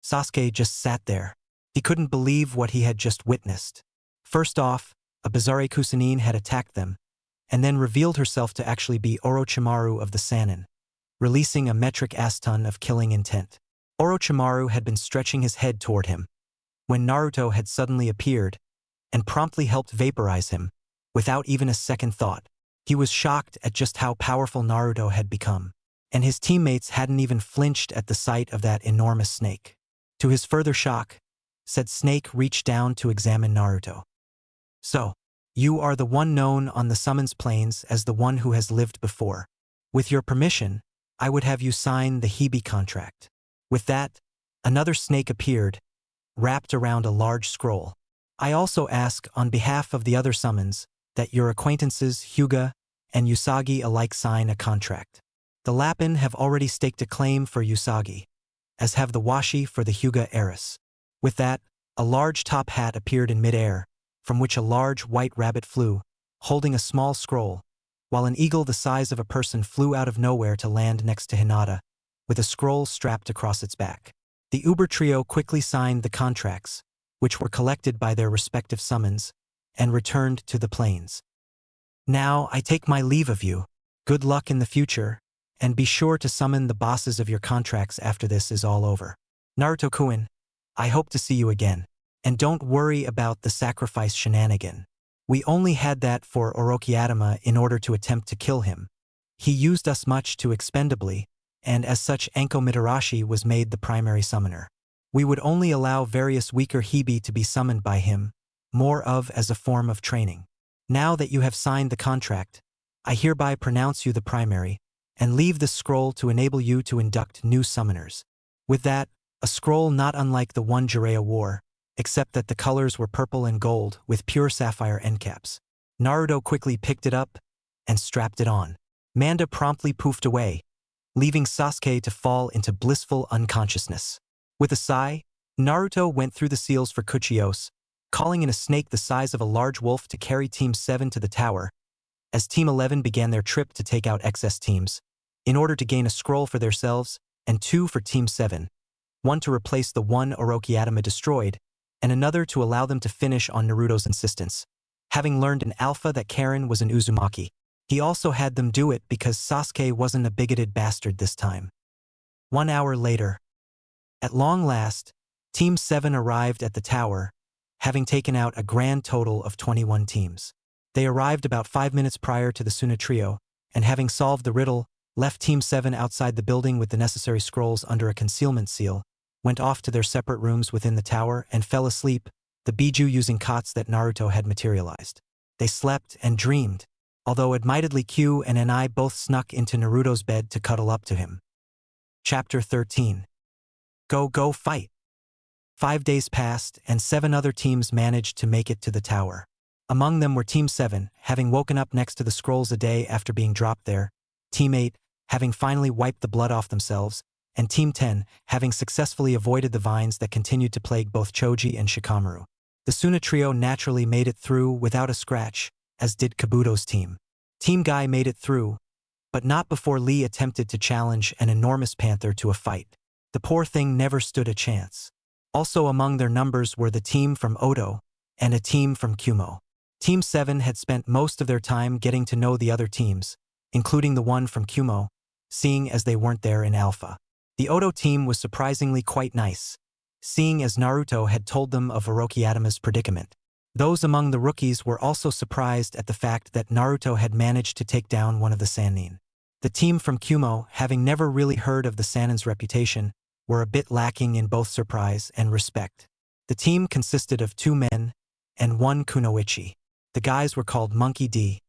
Sasuke just sat there. He couldn't believe what he had just witnessed. First off, a Bizarre Kusanine had attacked them, and then revealed herself to actually be Orochimaru of the Sannin, releasing a metric aston of killing intent. Orochimaru had been stretching his head toward him, when Naruto had suddenly appeared, and promptly helped vaporize him, without even a second thought. He was shocked at just how powerful Naruto had become, and his teammates hadn't even flinched at the sight of that enormous snake. To his further shock, said snake reached down to examine Naruto. So, you are the one known on the summons plains as the one who has lived before. With your permission, I would have you sign the Hibi contract. With that, another snake appeared, wrapped around a large scroll. I also ask on behalf of the other summons that your acquaintances Hyuga and Usagi alike sign a contract. The Lapin have already staked a claim for Usagi, as have the Washi for the Hyuga heiress. With that, a large top hat appeared in midair, from which a large white rabbit flew, holding a small scroll, while an eagle the size of a person flew out of nowhere to land next to Hinata, with a scroll strapped across its back. The Uber trio quickly signed the contracts, which were collected by their respective summons, and returned to the plains. Now I take my leave of you. Good luck in the future, and be sure to summon the bosses of your contracts after this is all over. Naruto-kun, I hope to see you again. And don't worry about the sacrifice shenanigan. We only had that for Orochiadama in order to attempt to kill him. He used us much too expendably, and as such Anko Mitarashi was made the primary summoner. We would only allow various weaker Hibi to be summoned by him, more of as a form of training. Now that you have signed the contract, I hereby pronounce you the primary, and leave the scroll to enable you to induct new summoners. With that, a scroll not unlike the one Jiraiya wore, except that the colors were purple and gold with pure sapphire endcaps. Naruto quickly picked it up and strapped it on. Manda promptly poofed away, leaving Sasuke to fall into blissful unconsciousness. With a sigh, Naruto went through the seals for Kuchiyose, calling in a snake the size of a large wolf to carry Team 7 to the tower, as Team 11 began their trip to take out excess teams, in order to gain a scroll for themselves and 2 for Team 7, one to replace the one Orochiadama destroyed, and another to allow them to finish on Naruto's insistence. Having learned in Alpha that Karen was an Uzumaki, he also had them do it because Sasuke wasn't a bigoted bastard this time. 1 hour later. At long last, Team 7 arrived at the tower, having taken out a grand total of 21 teams. They arrived about 5 minutes prior to the Suna trio, and having solved the riddle, left Team 7 outside the building with the necessary scrolls under a concealment seal, went off to their separate rooms within the tower and fell asleep, the Bijuu using cots that Naruto had materialized. They slept and dreamed, although admittedly Q and Ni both snuck into Naruto's bed to cuddle up to him. Chapter 13. Go fight! 5 days passed and 7 other teams managed to make it to the tower. Among them were Team 7, having woken up next to the scrolls a day after being dropped there, Team 8, having finally wiped the blood off themselves, and Team 10, having successfully avoided the vines that continued to plague both Choji and Shikamaru. The Suna trio naturally made it through without a scratch, as did Kabuto's team. Team Guy made it through, but not before Lee attempted to challenge an enormous panther to a fight. The poor thing never stood a chance. Also among their numbers were the team from Odo and a team from Kumo. Team 7 had spent most of their time getting to know the other teams, including the one from Kumo, seeing as they weren't there in Alpha. The Odo team was surprisingly quite nice, seeing as Naruto had told them of Orochiadama's predicament. Those among the rookies were also surprised at the fact that Naruto had managed to take down one of the Sannin. The team from Kumo, having never really heard of the Sannin's reputation, were a bit lacking in both surprise and respect. The team consisted of 2 men and 1 kunoichi. The guys were called Monkey D,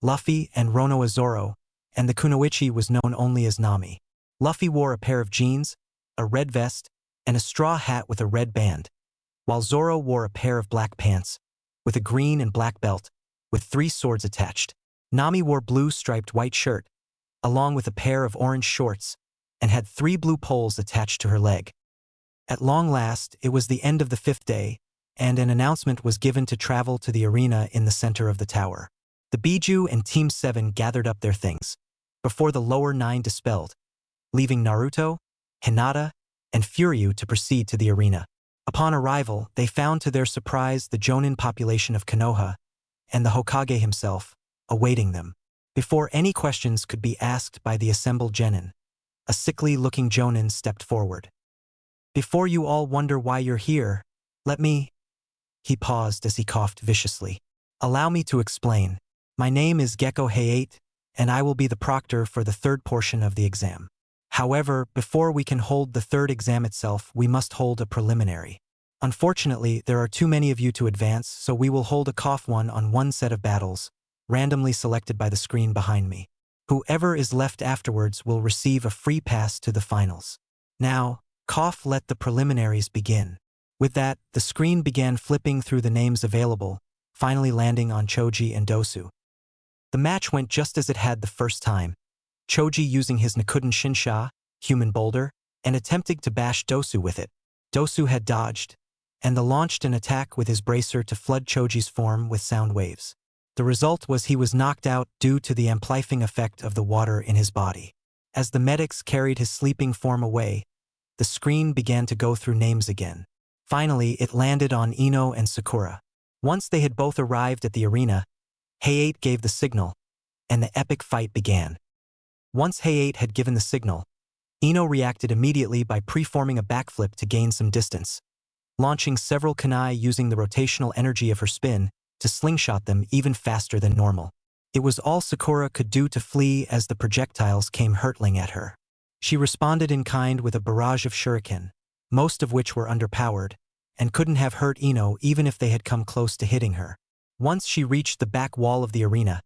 Luffy, and Ronoa Zoro, and the kunoichi was known only as Nami. Luffy wore a pair of jeans, a red vest, and a straw hat with a red band, while Zoro wore a pair of black pants, with a green and black belt, with 3 swords attached. Nami wore blue striped white shirt, along with a pair of orange shorts, and had 3 blue poles attached to her leg. At long last, it was the end of the 5th day, and an announcement was given to travel to the arena in the center of the tower. The Bijuu and Team 7 gathered up their things, before the lower 9 dispelled, leaving Naruto, Hinata, and Furyu to proceed to the arena. Upon arrival, they found to their surprise the Jonin population of Konoha, and the Hokage himself, awaiting them. Before any questions could be asked by the assembled genin, a sickly-looking Jonin stepped forward. "Before you all wonder why you're here, let me—" He paused as he coughed viciously. "Allow me to explain. My name is Gecko Hayate, and I will be the proctor for the 3rd portion of the exam. However, before we can hold the 3rd exam itself, we must hold a preliminary. Unfortunately, there are too many of you to advance, so we will hold a KOF 1 on 1 set of battles, randomly selected by the screen behind me. Whoever is left afterwards will receive a free pass to the finals. Now, KOF, let the preliminaries begin." With that, the screen began flipping through the names available, finally landing on Choji and Dosu. The match went just as it had the first time, Choji using his Nakuden Shinsha, human boulder, and attempting to bash Dosu with it. Dosu had dodged, and launched an attack with his bracer to flood Choji's form with sound waves. The result was he was knocked out due to the amplifying effect of the water in his body. As the medics carried his sleeping form away, the screen began to go through names again. Finally, it landed on Ino and Sakura. Once they had both arrived at the arena, Hayate gave the signal, and the epic fight began. Once Hayate had given the signal, Ino reacted immediately by preforming a backflip to gain some distance, launching several kunai using the rotational energy of her spin to slingshot them even faster than normal. It was all Sakura could do to flee as the projectiles came hurtling at her. She responded in kind with a barrage of shuriken, most of which were underpowered, and couldn't have hurt Ino even if they had come close to hitting her. Once she reached the back wall of the arena,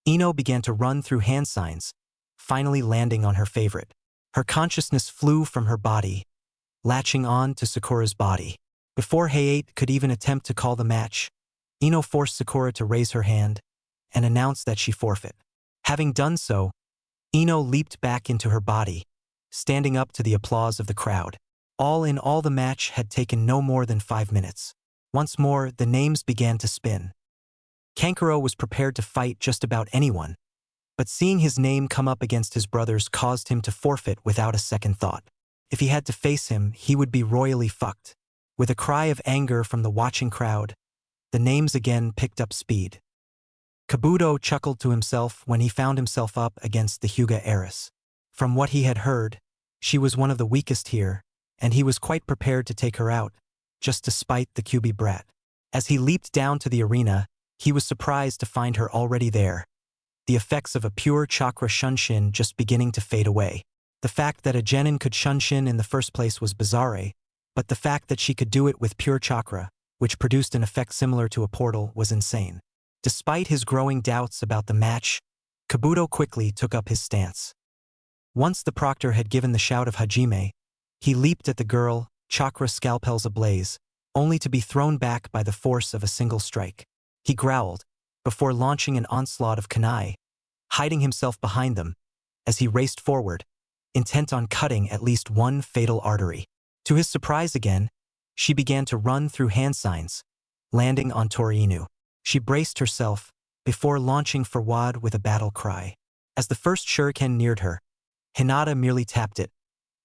Ino began to run through hand signs, finally landing on her favorite. Her consciousness flew from her body, latching on to Sakura's body. Before Hayate could even attempt to call the match, Ino forced Sakura to raise her hand and announced that she forfeit. Having done so, Ino leaped back into her body, standing up to the applause of the crowd. All in all, the match had taken no more than 5 minutes. Once more, the names began to spin. Kankuro was prepared to fight just about anyone, but seeing his name come up against his brother's caused him to forfeit without a second thought. If he had to face him, he would be royally fucked. With a cry of anger from the watching crowd, the names again picked up speed. Kabuto chuckled to himself when he found himself up against the Hyuga heiress. From what he had heard, she was one of the weakest here, and he was quite prepared to take her out, just to spite the Kyuubi brat. As he leaped down to the arena, he was surprised to find her already there, the effects of a pure chakra shunshin just beginning to fade away. The fact that a genin could shunshin in the first place was bizarre, but the fact that she could do it with pure chakra, which produced an effect similar to a portal, was insane. Despite his growing doubts about the match, Kabuto quickly took up his stance. Once the proctor had given the shout of Hajime, he leaped at the girl, chakra scalpels ablaze, only to be thrown back by the force of a single strike. He growled, before launching an onslaught of kunai, hiding himself behind them, as he raced forward, intent on cutting at least one fatal artery. To his surprise again, she began to run through hand signs, landing on Tori-Inu. She braced herself, before launching forward with a battle cry. As the first shuriken neared her, Hinata merely tapped it,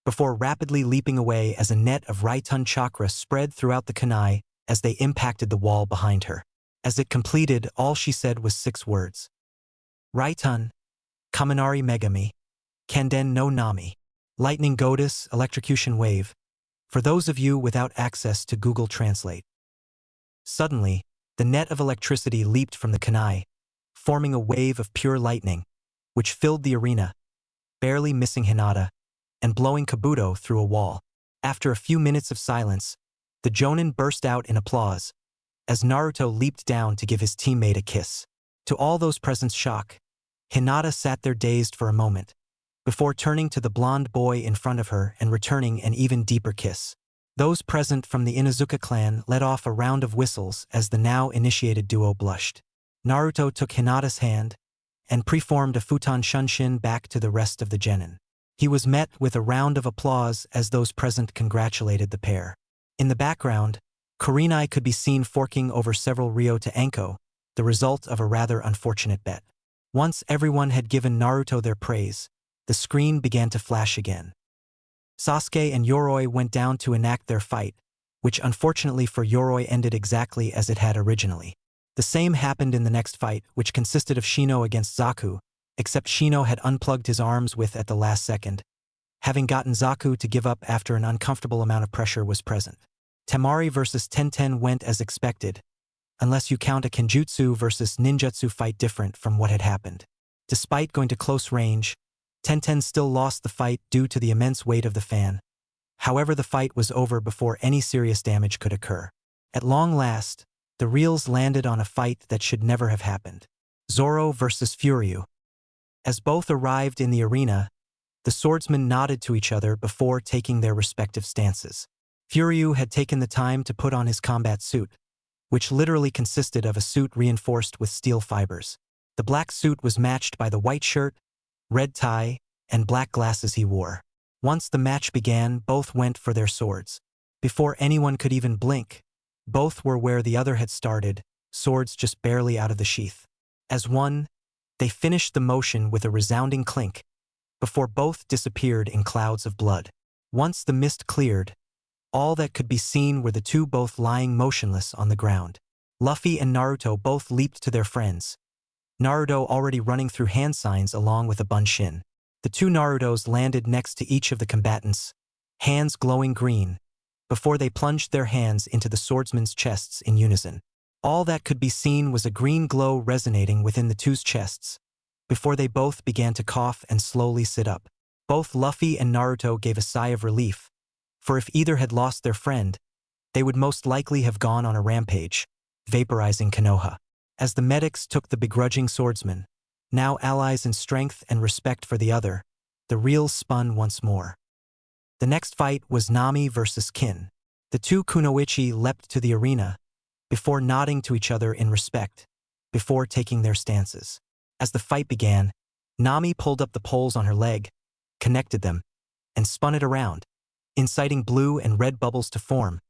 before rapidly leaping away as a net of Raitun chakra spread throughout the kunai as they impacted the wall behind her. As it completed, all she said was 6 words. Raitun, Kaminari Megami, Kanden no Nami, Lightning Goddess, Electrocution Wave, for those of you without access to Google Translate. Suddenly, the net of electricity leaped from the kunai, forming a wave of pure lightning, which filled the arena, barely missing Hinata, and blowing Kabuto through a wall. After a few minutes of silence, the Jonin burst out in applause, as Naruto leaped down to give his teammate a kiss. To all those present's shock, Hinata sat there dazed for a moment, before turning to the blonde boy in front of her and returning an even deeper kiss. Those present from the Inuzuka clan let off a round of whistles as the now-initiated duo blushed. Naruto took Hinata's hand and preformed a futon shunshin back to the rest of the genin. He was met with a round of applause as those present congratulated the pair. In the background, Kurenai could be seen forking over several ryo to Anko, the result of a rather unfortunate bet. Once everyone had given Naruto their praise, the screen began to flash again. Sasuke and Yoroi went down to enact their fight, which unfortunately for Yoroi ended exactly as it had originally. The same happened in the next fight, which consisted of Shino against Zaku, except Shino had unplugged his arms at the last second, having gotten Zaku to give up after an uncomfortable amount of pressure was present. Temari versus Tenten went as expected, unless you count a Kenjutsu versus Ninjutsu fight different from what had happened. Despite going to close range, Tenten still lost the fight due to the immense weight of the fan. However, the fight was over before any serious damage could occur. At long last, the reels landed on a fight that should never have happened. Zoro versus Furyu. As both arrived in the arena, the swordsmen nodded to each other before taking their respective stances. Furyu had taken the time to put on his combat suit, which literally consisted of a suit reinforced with steel fibers. The black suit was matched by the white shirt, red tie, and black glasses he wore. Once the match began, both went for their swords. Before anyone could even blink, both were where the other had started, swords just barely out of the sheath. As one, they finished the motion with a resounding clink, before both disappeared in clouds of blood. Once the mist cleared, all that could be seen were the two both lying motionless on the ground. Luffy and Naruto both leaped to their friends, Naruto already running through hand signs along with a bunshin. The two Narutos landed next to each of the combatants, hands glowing green, before they plunged their hands into the swordsmen's chests in unison. All that could be seen was a green glow resonating within the two's chests, before they both began to cough and slowly sit up. Both Luffy and Naruto gave a sigh of relief, for if either had lost their friend, they would most likely have gone on a rampage, vaporizing Konoha. As the medics took the begrudging swordsman, now allies in strength and respect for the other, the reels spun once more. The next fight was Nami versus Kin. The two kunoichi leapt to the arena, before nodding to each other in respect, before taking their stances. As the fight began, Nami pulled up the poles on her leg, connected them, and spun it around, inciting blue and red bubbles to form,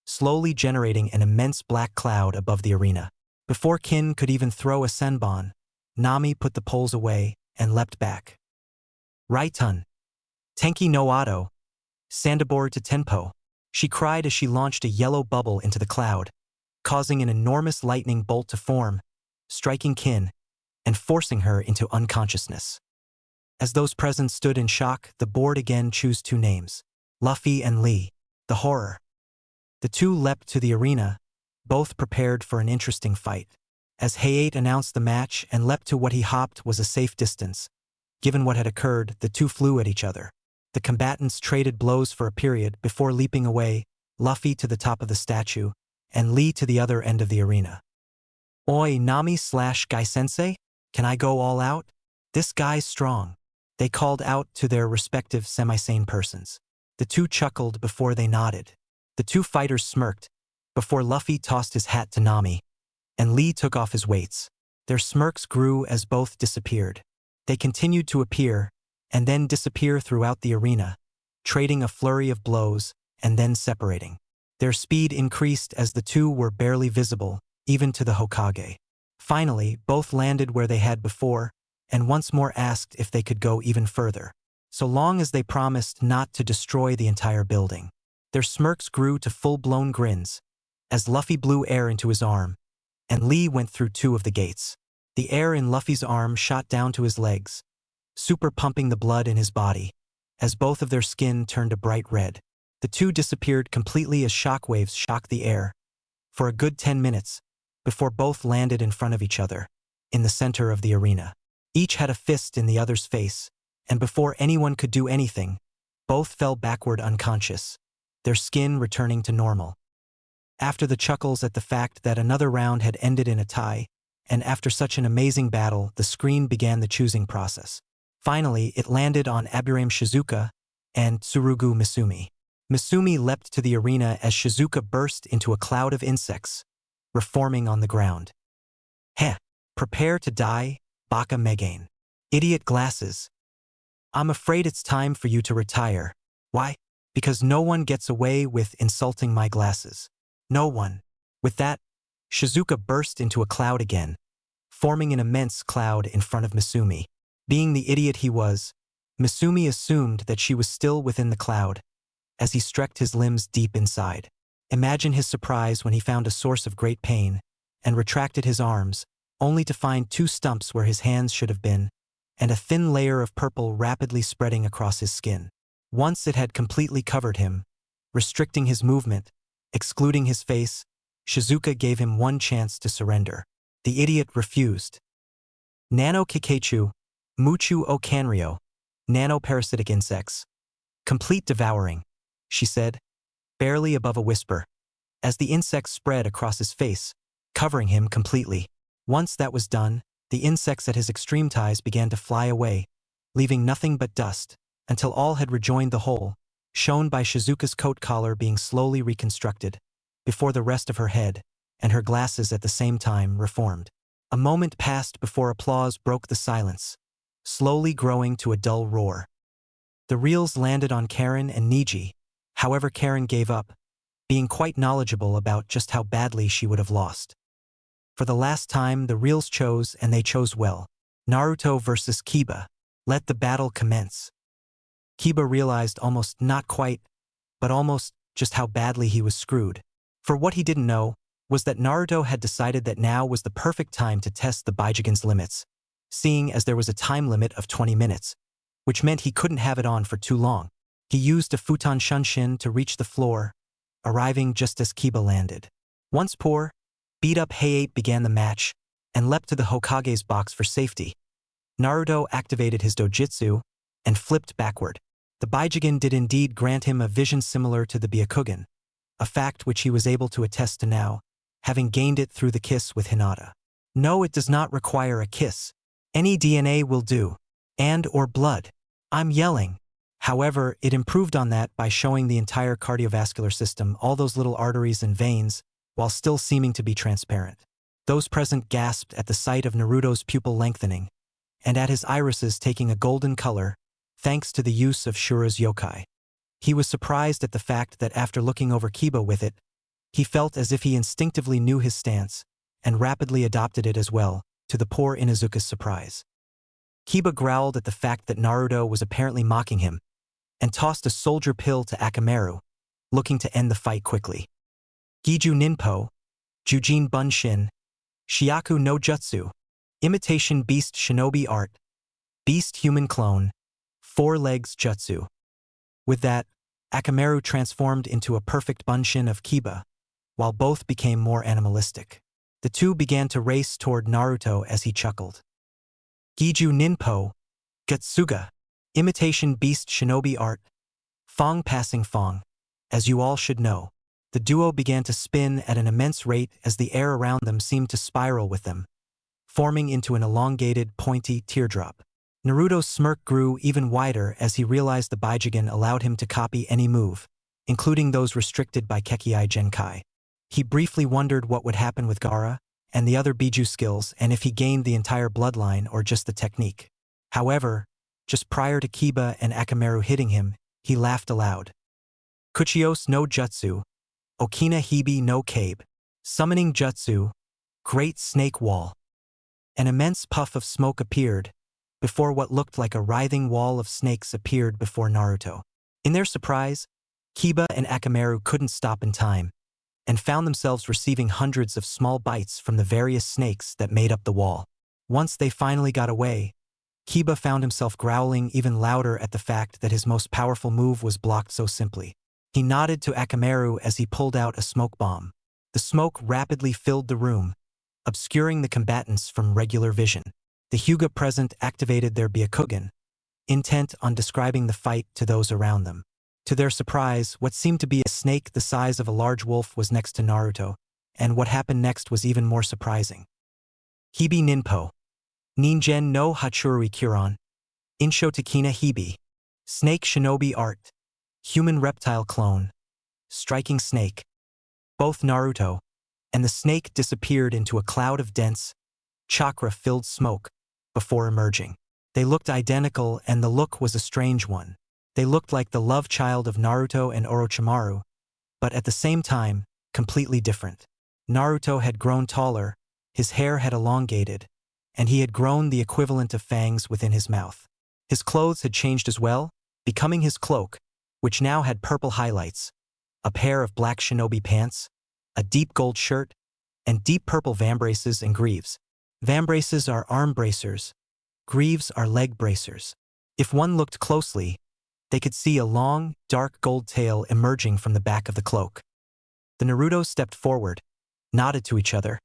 slowly generating an immense black cloud above the arena. Before Kin could even throw a senbon, Nami put the poles away and leapt back. Raitun. Tenki no Ado. Sandabor to Tenpo. She cried as she launched a yellow bubble into the cloud, causing an enormous lightning bolt to form, striking Kin, and forcing her into unconsciousness. As those present stood in shock, the board again chose two names, Luffy and Lee. The horror. The two leapt to the arena, both prepared for an interesting fight. As Hayate announced the match and leapt to what he hopped was a safe distance, given what had occurred, the two flew at each other. The combatants traded blows for a period before leaping away, Luffy to the top of the statue, and Lee to the other end of the arena. Oi, Nami/Gai-sensei? Can I go all out? This guy's strong. They called out to their respective semi-sane persons. The two chuckled before they nodded. The two fighters smirked, before Luffy tossed his hat to Nami, and Lee took off his weights. Their smirks grew as both disappeared. They continued to appear, and then disappear throughout the arena, trading a flurry of blows, and then separating. Their speed increased as the two were barely visible, even to the Hokage. Finally, both landed where they had before, and once more asked if they could go even further, so long as they promised not to destroy the entire building. Their smirks grew to full-blown grins, as Luffy blew air into his arm, and Lee went through two of the gates. The air in Luffy's arm shot down to his legs, super pumping the blood in his body, as both of their skin turned a bright red. The two disappeared completely as shockwaves shocked the air, for a good 10 minutes, before both landed in front of each other, in the center of the arena. Each had a fist in the other's face, and before anyone could do anything, both fell backward unconscious, their skin returning to normal. After the chuckles at the fact that another round had ended in a tie, and after such an amazing battle, the screen began the choosing process. Finally, it landed on Aburame Shizuka and Tsurugu Misumi. Misumi leapt to the arena as Shizuka burst into a cloud of insects, reforming on the ground. Heh, prepare to die, Baka Megane. Idiot glasses. I'm afraid it's time for you to retire. Why? Because no one gets away with insulting my glasses. No one. With that, Shizuka burst into a cloud again, forming an immense cloud in front of Misumi. Being the idiot he was, Misumi assumed that she was still within the cloud, as he stretched his limbs deep inside. Imagine his surprise when he found a source of great pain, and retracted his arms, only to find two stumps where his hands should have been, and a thin layer of purple rapidly spreading across his skin. Once it had completely covered him, restricting his movement, excluding his face, Shizuka gave him one chance to surrender. The idiot refused. Nano Kikechu, Muchu o Kanryo, nanoparasitic insects. Complete devouring, she said, barely above a whisper, as the insects spread across his face, covering him completely. Once that was done, the insects at his extreme ties began to fly away, leaving nothing but dust, until all had rejoined the whole, shown by Shizuka's coat collar being slowly reconstructed, before the rest of her head, and her glasses at the same time reformed. A moment passed before applause broke the silence, slowly growing to a dull roar. The reels landed on Karen and Niji, however Karen gave up, being quite knowledgeable about just how badly she would have lost. For the last time, the reels chose, and they chose well. Naruto versus Kiba. Let the battle commence. Kiba realized almost not quite, but almost just how badly he was screwed. For what he didn't know, was that Naruto had decided that now was the perfect time to test the Bijugin's limits, seeing as there was a time limit of 20 minutes, which meant he couldn't have it on for too long. He used a futon shunshin to reach the floor, arriving just as Kiba landed. Once poor, beat-up Heiei began the match and leapt to the Hokage's box for safety. Naruto activated his dojutsu and flipped backward. The Bijugin did indeed grant him a vision similar to the Byakugan, a fact which he was able to attest to now, having gained it through the kiss with Hinata. No, it does not require a kiss. Any DNA will do. And or blood. I'm yelling. However, it improved on that by showing the entire cardiovascular system, all those little arteries and veins, while still seeming to be transparent. Those present gasped at the sight of Naruto's pupil lengthening, and at his irises taking a golden color, thanks to the use of Shura's yokai. He was surprised at the fact that after looking over Kiba with it, he felt as if he instinctively knew his stance, and rapidly adopted it as well, to the poor Inuzuka's surprise. Kiba growled at the fact that Naruto was apparently mocking him, and tossed a soldier pill to Akamaru, looking to end the fight quickly. Bijuu Ninpo, Jujin Bunshin, Shiaku no Jutsu, Imitation Beast Shinobi Art, Beast Human Clone, Four Legs Jutsu. With that, Akamaru transformed into a perfect Bunshin of Kiba, while both became more animalistic. The two began to race toward Naruto as he chuckled. Bijuu Ninpo, Gutsuga, Imitation Beast Shinobi Art, Fong passing Fong. As you all should know, the duo began to spin at an immense rate as the air around them seemed to spiral with them, forming into an elongated, pointy teardrop. Naruto's smirk grew even wider as he realized the Bijugin allowed him to copy any move, including those restricted by Kekkei Genkai. He briefly wondered what would happen with Gaara and the other Bijuu skills and if he gained the entire bloodline or just the technique. However, just prior to Kiba and Akamaru hitting him, he laughed aloud. Kuchios no Jutsu, Okina Hibi no Kabe, Summoning Jutsu, Great Snake Wall. An immense puff of smoke appeared, before what looked like a writhing wall of snakes appeared before Naruto. In their surprise, Kiba and Akamaru couldn't stop in time, and found themselves receiving hundreds of small bites from the various snakes that made up the wall. Once they finally got away, Kiba found himself growling even louder at the fact that his most powerful move was blocked so simply. He nodded to Akamaru as he pulled out a smoke bomb. The smoke rapidly filled the room, obscuring the combatants from regular vision. The Hyuga present activated their Byakugan, intent on describing the fight to those around them. To their surprise, what seemed to be a snake the size of a large wolf was next to Naruto, and what happened next was even more surprising. Hibi Ninpo, Ningen no Hachurui Kuron, Insho Takina Hibi, Snake Shinobi Art, Human Reptile Clone, Striking Snake. Both Naruto and the snake disappeared into a cloud of dense, chakra-filled smoke before emerging. They looked identical, and the look was a strange one. They looked like the love child of Naruto and Orochimaru, but at the same time, completely different. Naruto had grown taller, his hair had elongated, and he had grown the equivalent of fangs within his mouth. His clothes had changed as well, becoming his cloak, which now had purple highlights, a pair of black shinobi pants, a deep gold shirt, and deep purple vambraces and greaves. Vambraces are arm bracers, greaves are leg bracers. If one looked closely, they could see a long, dark gold tail emerging from the back of the cloak. The Narutos stepped forward, nodded to each other,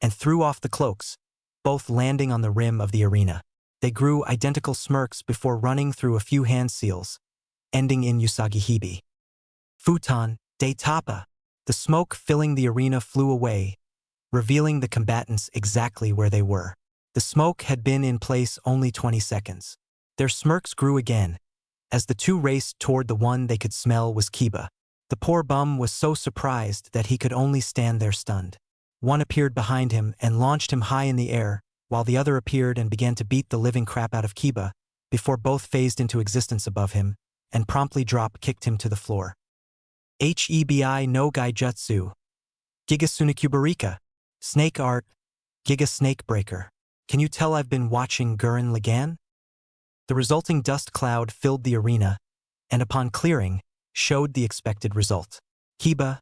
and threw off the cloaks, both landing on the rim of the arena. They grew identical smirks before running through a few hand seals, ending in Usagi Hibi. Futon, de Tapa. The smoke filling the arena flew away, revealing the combatants exactly where they were. The smoke had been in place only 20 seconds. Their smirks grew again, as the two raced toward the one they could smell was Kiba. The poor bum was so surprised that he could only stand there stunned. One appeared behind him and launched him high in the air, while the other appeared and began to beat the living crap out of Kiba, before both phased into existence above him, and promptly drop-kicked him to the floor. Hebi no Gaijutsu, Giga Sunakubarika, Snake Art, Giga Snake Breaker. Can you tell I've been watching Gurren Lagann? The resulting dust cloud filled the arena, and upon clearing, showed the expected result. Kiba,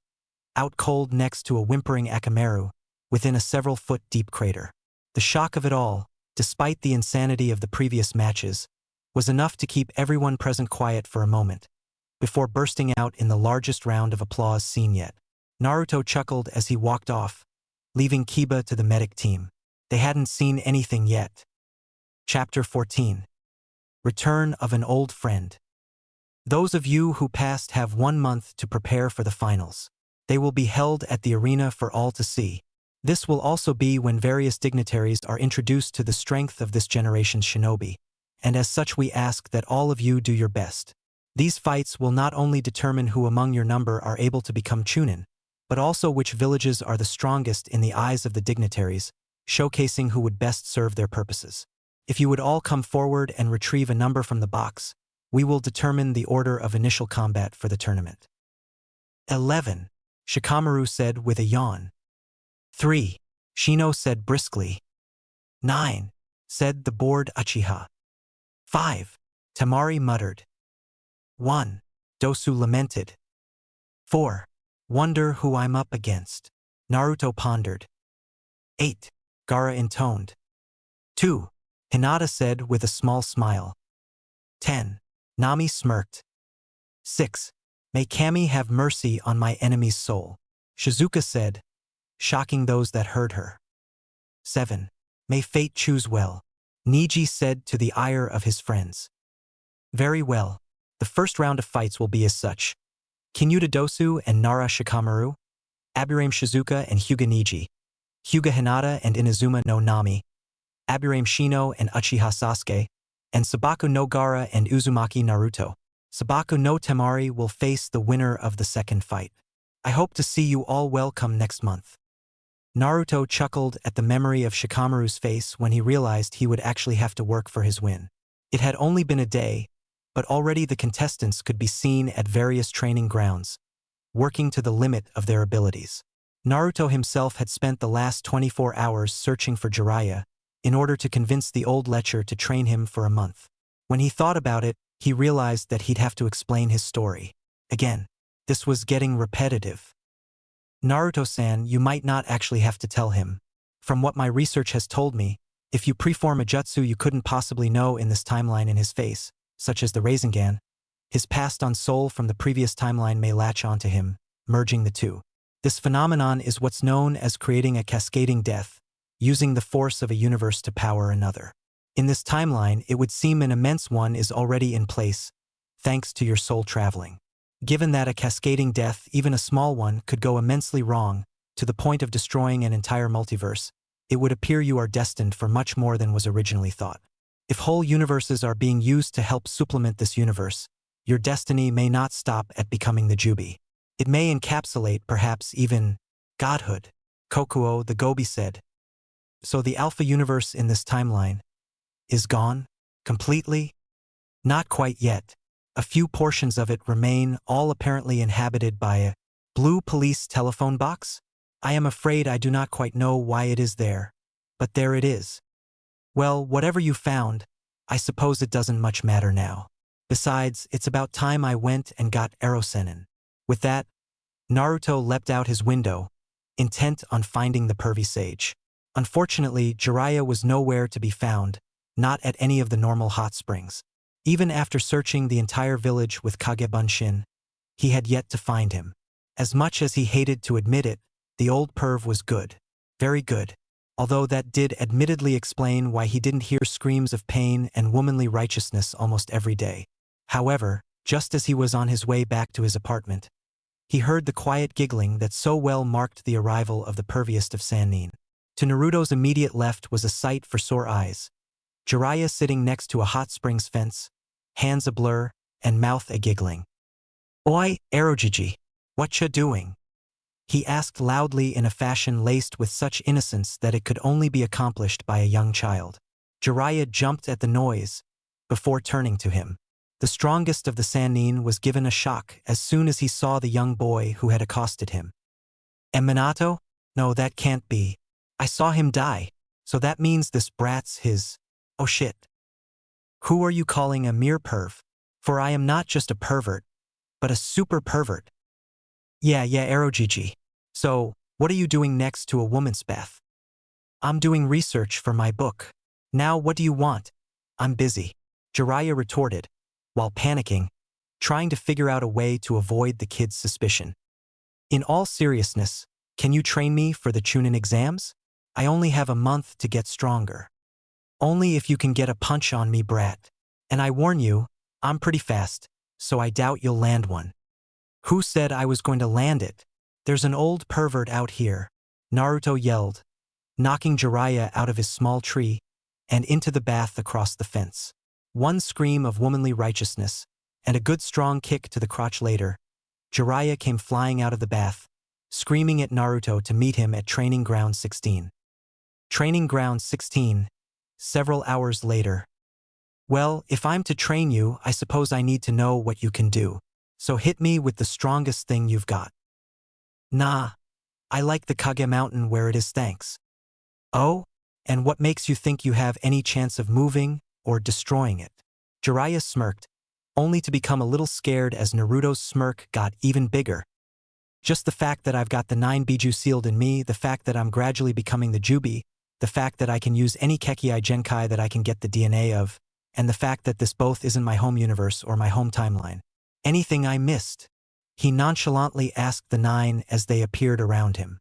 out cold next to a whimpering Akamaru, within a several-foot-deep crater. The shock of it all, despite the insanity of the previous matches, was enough to keep everyone present quiet for a moment, before bursting out in the largest round of applause seen yet. Naruto chuckled as he walked off, leaving Kiba to the medic team. They hadn't seen anything yet. Chapter 14. Return of an Old Friend. Those of you who passed have 1 month to prepare for the finals. They will be held at the arena for all to see. This will also be when various dignitaries are introduced to the strength of this generation's shinobi, and as such we ask that all of you do your best. These fights will not only determine who among your number are able to become Chunin, but also which villages are the strongest in the eyes of the dignitaries, showcasing who would best serve their purposes. If you would all come forward and retrieve a number from the box, we will determine the order of initial combat for the tournament. 11. Shikamaru said with a yawn. 3. Shino said briskly. 9. Said the bored Uchiha. 5. Tamari muttered. 1. Dosu lamented. 4. Wonder who I'm up against. Naruto pondered. 8. Gaara intoned. 2. Hinata said with a small smile. 10. Nami smirked. 6. May Kami have mercy on my enemy's soul. Shizuka said, shocking those that heard her. 7. May fate choose well. Niji said to the ire of his friends. Very well. The first round of fights will be as such. Kinyuta Dosu and Nara Shikamaru, Aburame Shizuka and Hyuga Niji, Hyuga Hinata and Inazuma no Nami, Aburame Shino and Uchiha Sasuke, and Sabaku no Gaara and Uzumaki Naruto. Sabaku no Temari will face the winner of the second fight. I hope to see you all welcome next month. Naruto chuckled at the memory of Shikamaru's face when he realized he would actually have to work for his win. It had only been a day, but already the contestants could be seen at various training grounds, working to the limit of their abilities. Naruto himself had spent the last 24 hours searching for Jiraiya in order to convince the old lecher to train him for a month. When he thought about it, he realized that he'd have to explain his story. Again, this was getting repetitive. Naruto-san, you might not actually have to tell him. From what my research has told me, if you preform a jutsu you couldn't possibly know in this timeline in his face, such as the Rasengan, his passed-on soul from the previous timeline may latch onto him, merging the two. This phenomenon is what's known as creating a cascading death, using the force of a universe to power another. In this timeline, it would seem an immense one is already in place, thanks to your soul traveling. Given that a cascading death, even a small one, could go immensely wrong, to the point of destroying an entire multiverse, it would appear you are destined for much more than was originally thought. If whole universes are being used to help supplement this universe, your destiny may not stop at becoming the Jubi. It may encapsulate, perhaps even, godhood. Kokuo the Gobi said. So the Alpha universe in this timeline is gone? Completely? Not quite yet. A few portions of it remain, all apparently inhabited by a blue police telephone box? I am afraid I do not quite know why it is there, but there it is. Well, whatever you found, I suppose it doesn't much matter now. Besides, it's about time I went and got Erosenin. With that, Naruto leapt out his window, intent on finding the pervy sage. Unfortunately, Jiraiya was nowhere to be found, not at any of the normal hot springs. Even after searching the entire village with Kagebunshin, he had yet to find him. As much as he hated to admit it, the old perv was good. Very good. Although that did admittedly explain why he didn't hear screams of pain and womanly righteousness almost every day. However, just as he was on his way back to his apartment, he heard the quiet giggling that so well marked the arrival of the perviest of Sannin. To Naruto's immediate left was a sight for sore eyes. Jiraiya sitting next to a hot springs fence, hands a blur, and mouth a giggling. Oi, Erojiji, what ya doing? He asked loudly in a fashion laced with such innocence that it could only be accomplished by a young child. Jiraiya jumped at the noise, before turning to him. The strongest of the Sannin was given a shock as soon as he saw the young boy who had accosted him. Minato? No, that can't be. I saw him die, so that means this brat's his. Oh shit. Who are you calling a mere perv? For I am not just a pervert, but a super pervert. Yeah, Erojiji. So, what are you doing next to a woman's bath? I'm doing research for my book. Now what do you want? I'm busy. Jiraiya retorted, while panicking, trying to figure out a way to avoid the kid's suspicion. In all seriousness, can you train me for the Chunin exams? I only have a month to get stronger. Only if you can get a punch on me, brat. And I warn you, I'm pretty fast, so I doubt you'll land one. Who said I was going to land it? There's an old pervert out here, Naruto yelled, knocking Jiraiya out of his small tree and into the bath across the fence. One scream of womanly righteousness, and a good strong kick to the crotch later, Jiraiya came flying out of the bath, screaming at Naruto to meet him at Training Ground 16. Training Ground 16, several hours later. Well, if I'm to train you, I suppose I need to know what you can do. So hit me with the strongest thing you've got. Nah, I like the Kage Mountain where it is, thanks. Oh? And what makes you think you have any chance of moving or destroying it? Jiraiya smirked, only to become a little scared as Naruto's smirk got even bigger. Just the fact that I've got the 9 Bijuu sealed in me, the fact that I'm gradually becoming the Jubi, the fact that I can use any Kekii Genkai that I can get the DNA of, and the fact that this both isn't my home universe or my home timeline. Anything I missed? He nonchalantly asked the 9 as they appeared around him.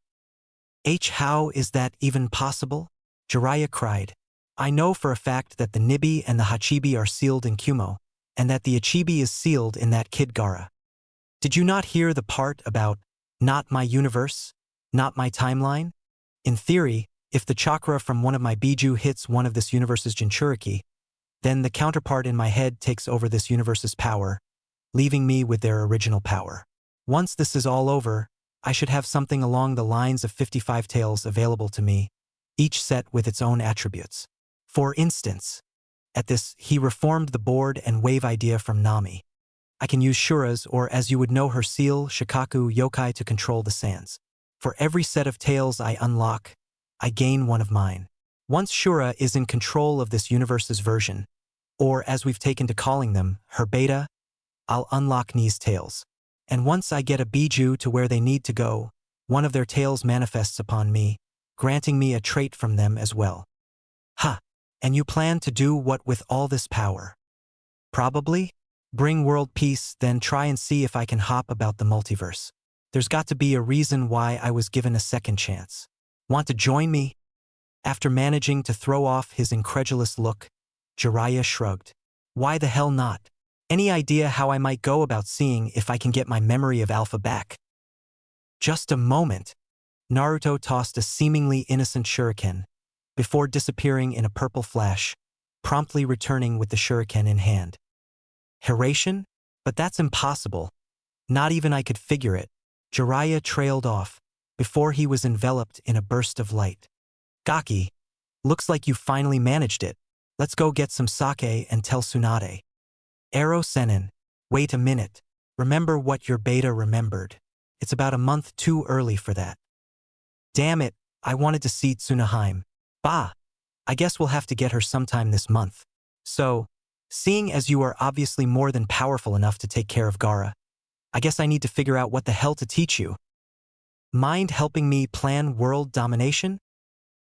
How is that even possible? Jiraiya cried. I know for a fact that the Nibi and the Hachibi are sealed in Kumo, and that the Ichibi is sealed in that kid Gaara. Did you not hear the part about, not my universe, not my timeline? In theory, if the chakra from one of my Bijuu hits one of this universe's Jinchuriki, then the counterpart in my head takes over this universe's power, leaving me with their original power. Once this is all over, I should have something along the lines of 55 tails available to me, each set with its own attributes. For instance, at this, he reformed the board and wave idea from Nami. I can use Shura's, or as you would know her, seal, Shikaku, Yokai to control the sands. For every set of tails I unlock, I gain one of mine. Once Shura is in control of this universe's version, or as we've taken to calling them, her beta, I'll unlock Ni's tails. And once I get a Bijuu to where they need to go, one of their tails manifests upon me, granting me a trait from them as well. Ha! And you plan to do what with all this power? Probably? Bring world peace, then try and see if I can hop about the multiverse. There's got to be a reason why I was given a second chance. Want to join me? After managing to throw off his incredulous look, Jiraiya shrugged. Why the hell not? Any idea how I might go about seeing if I can get my memory of Alpha back? Just a moment. Naruto tossed a seemingly innocent shuriken, before disappearing in a purple flash, promptly returning with the shuriken in hand. Hiraishin? But that's impossible. Not even I could figure it. Jiraiya trailed off, before he was enveloped in a burst of light. Gaki, looks like you finally managed it. Let's go get some sake and tell Tsunade. Ero Senin, wait a minute. Remember what your beta remembered. It's about a month too early for that. Damn it, I wanted to see Tsunaheim. Bah! I guess we'll have to get her sometime this month. So, seeing as you are obviously more than powerful enough to take care of Gaara, I guess I need to figure out what the hell to teach you. Mind helping me plan world domination?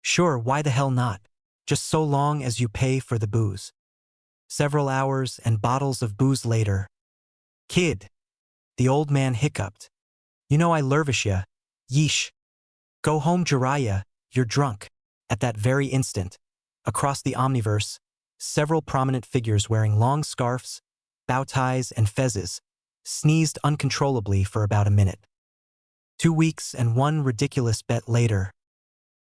Sure, why the hell not? Just so long as you pay for the booze. Several hours and bottles of booze later. Kid. The old man hiccuped. You know I lervish ya. Yeesh. Go home, Jiraiya, you're drunk. At that very instant, across the omniverse, several prominent figures wearing long scarves, bow ties, and fezzes sneezed uncontrollably for about a minute. 2 weeks and one ridiculous bet later.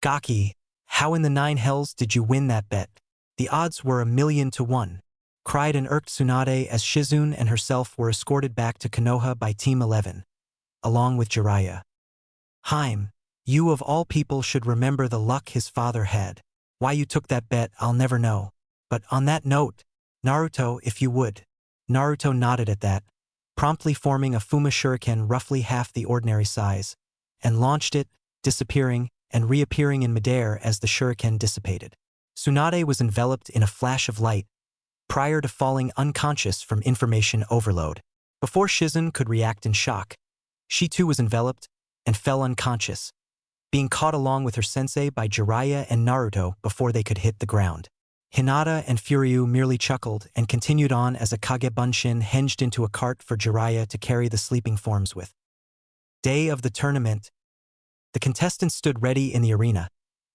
Gaki, how in the 9 hells did you win that bet? The odds were 1,000,000 to 1. Cried and irked Tsunade as Shizune and herself were escorted back to Konoha by Team 11, along with Jiraiya. Haim, you of all people should remember the luck his father had. Why you took that bet, I'll never know. But on that note, Naruto, if you would. Naruto nodded at that, promptly forming a Fuma Shuriken roughly half the ordinary size, and launched it, disappearing and reappearing in midair as the shuriken dissipated. Tsunade was enveloped in a flash of light, prior to falling unconscious from information overload. Before Shizune could react in shock, she too was enveloped, and fell unconscious, being caught along with her sensei by Jiraiya and Naruto before they could hit the ground. Hinata and Furyu merely chuckled and continued on as a Kage Bunshin hinged into a cart for Jiraiya to carry the sleeping forms with. Day of the tournament. The contestants stood ready in the arena,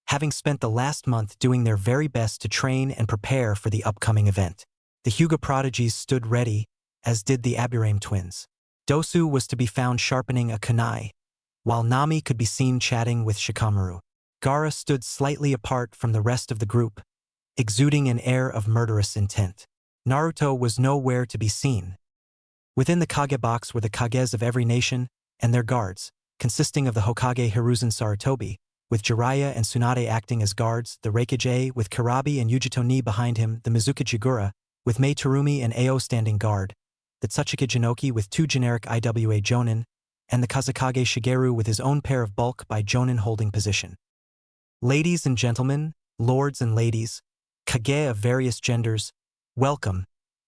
having spent the last month doing their very best to train and prepare for the upcoming event. The Hyuga prodigies stood ready, as did the Aburame twins. Dosu was to be found sharpening a kunai, while Nami could be seen chatting with Shikamaru. Gaara stood slightly apart from the rest of the group, exuding an air of murderous intent. Naruto was nowhere to be seen. Within the Kage box were the Kages of every nation and their guards, consisting of the Hokage Hiruzen Sarutobi, with Jiraiya and Tsunade acting as guards, the Reikage with Karabi and Yujito Ni behind him, the Mizuka Jigura, with Mei Terumi and Ao standing guard, the Tsuchika Jinoki with 2 generic IWA Jonin, and the Kazakage Shigeru with his own pair of bulk by Jonin holding position. Ladies and gentlemen, lords and ladies, Kage of various genders, welcome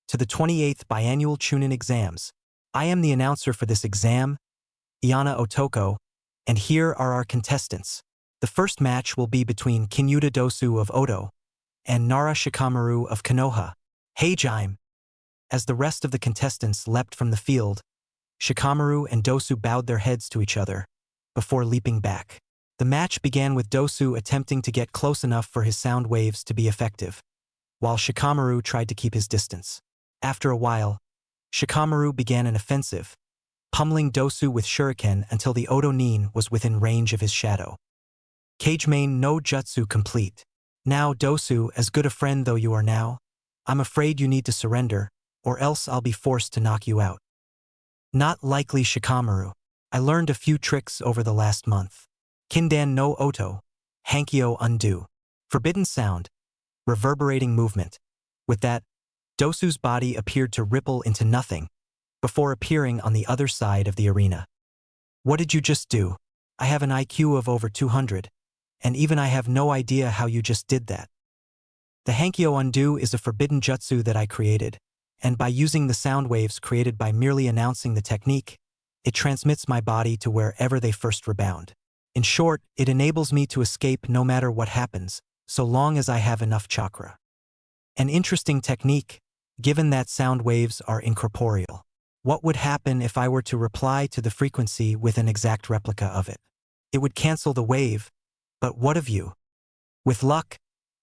to the 28th biannual Chunin exams. I am the announcer for this exam, Iana Otoko, and here are our contestants. The first match will be between Kinyuta Dosu of Odo and Nara Shikamaru of Konoha. Heijime! As the rest of the contestants leapt from the field, Shikamaru and Dosu bowed their heads to each other, before leaping back. The match began with Dosu attempting to get close enough for his sound waves to be effective, while Shikamaru tried to keep his distance. After a while, Shikamaru began an offensive, pummeling Dosu with shuriken until the Odo Nin was within range of his shadow. Cage main no jutsu complete. Now Dosu, as good a friend though you are now, I'm afraid you need to surrender, or else I'll be forced to knock you out. Not likely, Shikamaru. I learned a few tricks over the last month. Kindan no Oto, Hankyo undo. Forbidden sound, reverberating movement. With that, Dosu's body appeared to ripple into nothing, before appearing on the other side of the arena. What did you just do? I have an IQ of over 200, and even I have no idea how you just did that. The Hankyo undo is a forbidden jutsu that I created, and by using the sound waves created by merely announcing the technique, it transmits my body to wherever they first rebound. In short, it enables me to escape no matter what happens, so long as I have enough chakra. An interesting technique, given that sound waves are incorporeal. What would happen if I were to reply to the frequency with an exact replica of it? It would cancel the wave, but what of you? With luck,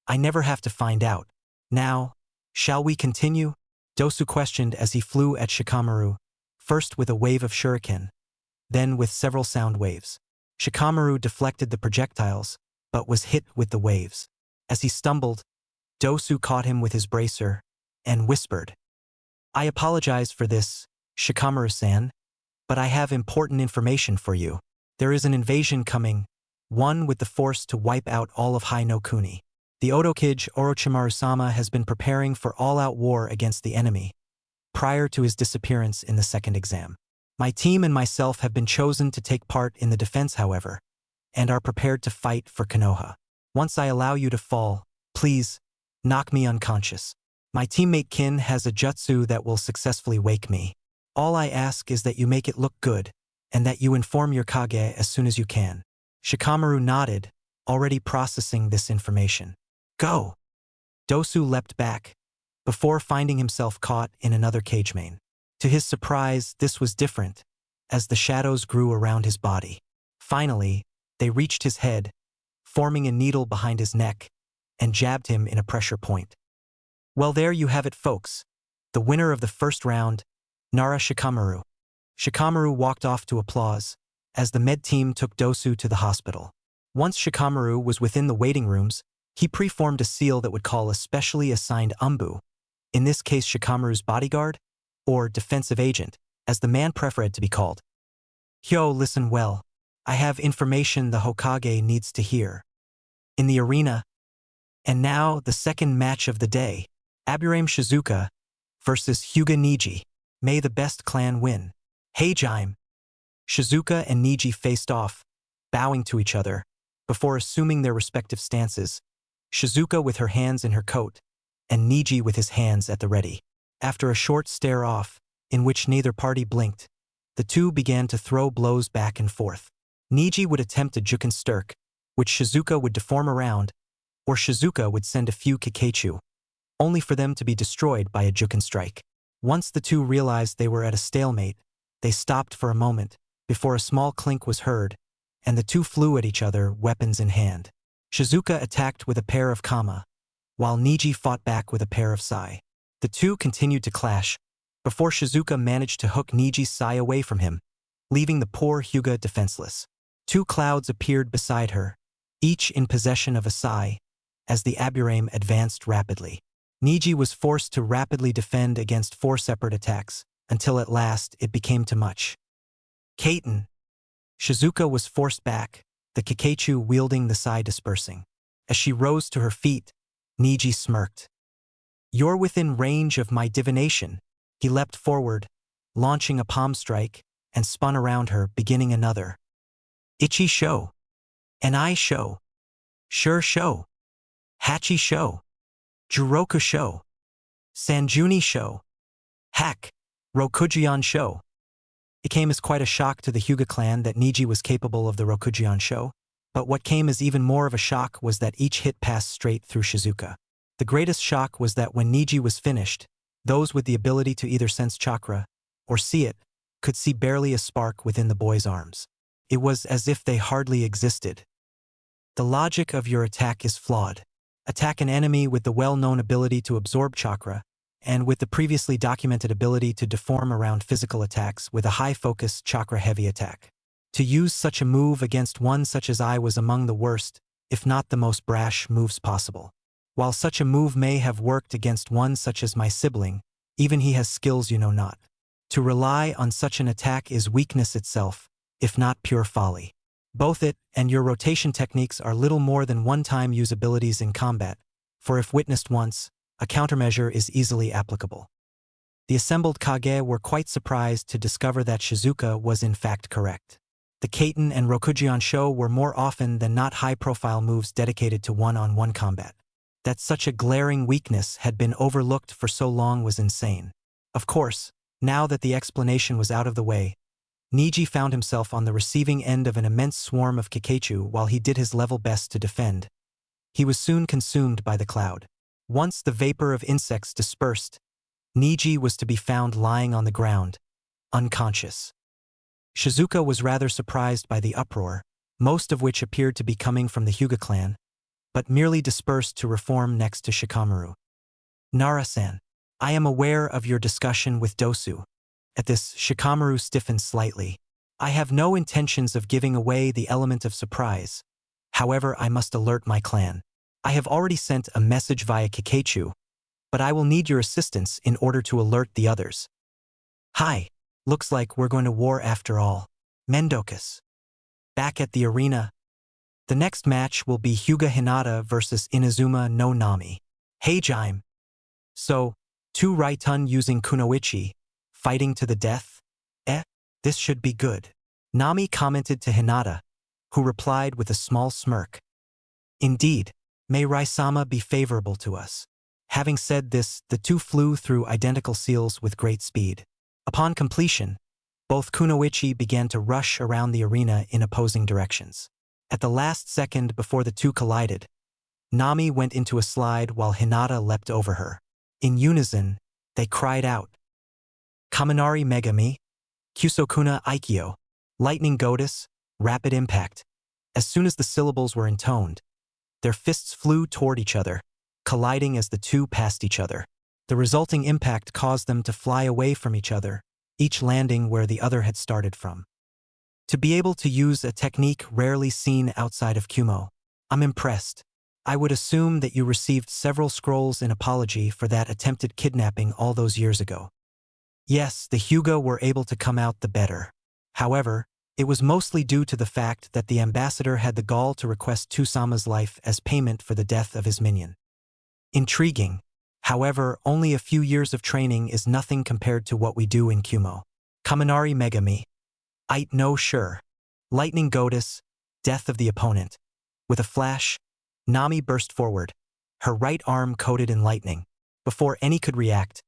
I never have to find out. Now, shall we continue? Dosu questioned as he flew at Shikamaru, first with a wave of shuriken, then with several sound waves. Shikamaru deflected the projectiles, but was hit with the waves. As he stumbled, Dosu caught him with his bracer and whispered, I apologize for this, Shikamaru-san, but I have important information for you. There is an invasion coming, one with the force to wipe out all of Hai no Kuni. The Otokage Orochimaru-sama has been preparing for all-out war against the enemy, prior to his disappearance in the second exam. My team and myself have been chosen to take part in the defense, however, and are prepared to fight for Konoha. Once I allow you to fall, please, knock me unconscious. My teammate Kin has a jutsu that will successfully wake me. All I ask is that you make it look good, and that you inform your Kage as soon as you can. Shikamaru nodded, already processing this information. Go! Dosu leapt back, before finding himself caught in another cage main. To his surprise, this was different, as the shadows grew around his body. Finally, they reached his head, forming a needle behind his neck, and jabbed him in a pressure point. Well, there you have it, folks. The winner of the first round, Nara Shikamaru. Shikamaru walked off to applause, as the med team took Dosu to the hospital. Once Shikamaru was within the waiting rooms, he preformed a seal that would call a specially assigned Umbu, in this case Shikamaru's bodyguard, or defensive agent, as the man preferred to be called. Hyo, listen well. I have information the Hokage needs to hear. In the arena, and now the second match of the day, Aburame Shizuka versus Hyuga Niji. May the best clan win. Heijime! Shizuka and Niji faced off, bowing to each other, before assuming their respective stances, Shizuka with her hands in her coat, and Niji with his hands at the ready. After a short stare-off, in which neither party blinked, the two began to throw blows back and forth. Niji would attempt a Juken Stirk, which Shizuka would deform around, or Shizuka would send a few Kikeichu, only for them to be destroyed by a Juken Strike. Once the two realized they were at a stalemate, they stopped for a moment, before a small clink was heard, and the two flew at each other, weapons in hand. Shizuka attacked with a pair of Kama, while Niji fought back with a pair of Sai. The two continued to clash, before Shizuka managed to hook Niji's Sai away from him, leaving the poor Hyuga defenseless. Two clouds appeared beside her, each in possession of a Sai, as the Aburame advanced rapidly. Niji was forced to rapidly defend against 4 separate attacks, until at last it became too much. Kaiten. Shizuka was forced back, the Kikeichu wielding the Sai dispersing. As she rose to her feet, Niji smirked. "You're within range of my divination." He leapt forward, launching a palm strike, and spun around her, beginning another. Ichi Sho. An I Sho. Sure Sho. Hachi Sho. Juroku Sho. Sanjuni Sho. Hack. Rokujian Sho. It came as quite a shock to the Hyuga clan that Niji was capable of the Rokujian Sho, but what came as even more of a shock was that each hit passed straight through Shizuka. The greatest shock was that when Niji was finished, those with the ability to either sense chakra, or see it, could see barely a spark within the boy's arms. It was as if they hardly existed. The logic of your attack is flawed. Attack an enemy with the well-known ability to absorb chakra, and with the previously documented ability to deform around physical attacks with a high-focus chakra-heavy attack. To use such a move against one such as I was among the worst, if not the most brash moves possible. While such a move may have worked against one such as my sibling, even he has skills you know not. To rely on such an attack is weakness itself, if not pure folly. Both it and your rotation techniques are little more than one-time usabilities in combat, for if witnessed once, a countermeasure is easily applicable. The assembled Kage were quite surprised to discover that Shizuka was in fact correct. The Kaiten and Rokujian Sho were more often than not high-profile moves dedicated to one-on-one combat. That such a glaring weakness had been overlooked for so long was insane. Of course, now that the explanation was out of the way, Niji found himself on the receiving end of an immense swarm of Kikeichu while he did his level best to defend. He was soon consumed by the cloud. Once the vapor of insects dispersed, Niji was to be found lying on the ground, unconscious. Shizuka was rather surprised by the uproar, most of which appeared to be coming from the Hyuga clan, but merely dispersed to reform next to Shikamaru. "Nara-san, I am aware of your discussion with Dosu." At this, Shikamaru stiffened slightly. "I have no intentions of giving away the element of surprise. However, I must alert my clan. I have already sent a message via Kikeichu, but I will need your assistance in order to alert the others." "Hi, looks like we're going to war after all." Mendokus. Back at the arena. The next match will be Hyuga Hinata versus Inazuma no Nami. "Hey Jaime. So, 2 Raitun using Kunoichi, fighting to the death? This should be good." Nami commented to Hinata, who replied with a small smirk. "Indeed, may Rai-sama be favorable to us." Having said this, the two flew through identical seals with great speed. Upon completion, both Kunoichi began to rush around the arena in opposing directions. At the last second before the two collided, Nami went into a slide while Hinata leapt over her. In unison, they cried out, "Kaminari Megami, Kusokuna Aikyo, Lightning Goddess, Rapid Impact." As soon as the syllables were intoned, their fists flew toward each other, colliding as the two passed each other. The resulting impact caused them to fly away from each other, each landing where the other had started from. To be able to use a technique rarely seen outside of Kumo, I'm impressed. I would assume that you received several scrolls in apology for that attempted kidnapping all those years ago. Yes, the Hyuga were able to come out the better. However, it was mostly due to the fact that the ambassador had the gall to request Tusama's life as payment for the death of his minion. Intriguing. However, only a few years of training is nothing compared to what we do in Kumo. Kaminari Megami. Ait no sure. Lightning Goddess, death of the opponent. With a flash, Nami burst forward, her right arm coated in lightning. Before any could react,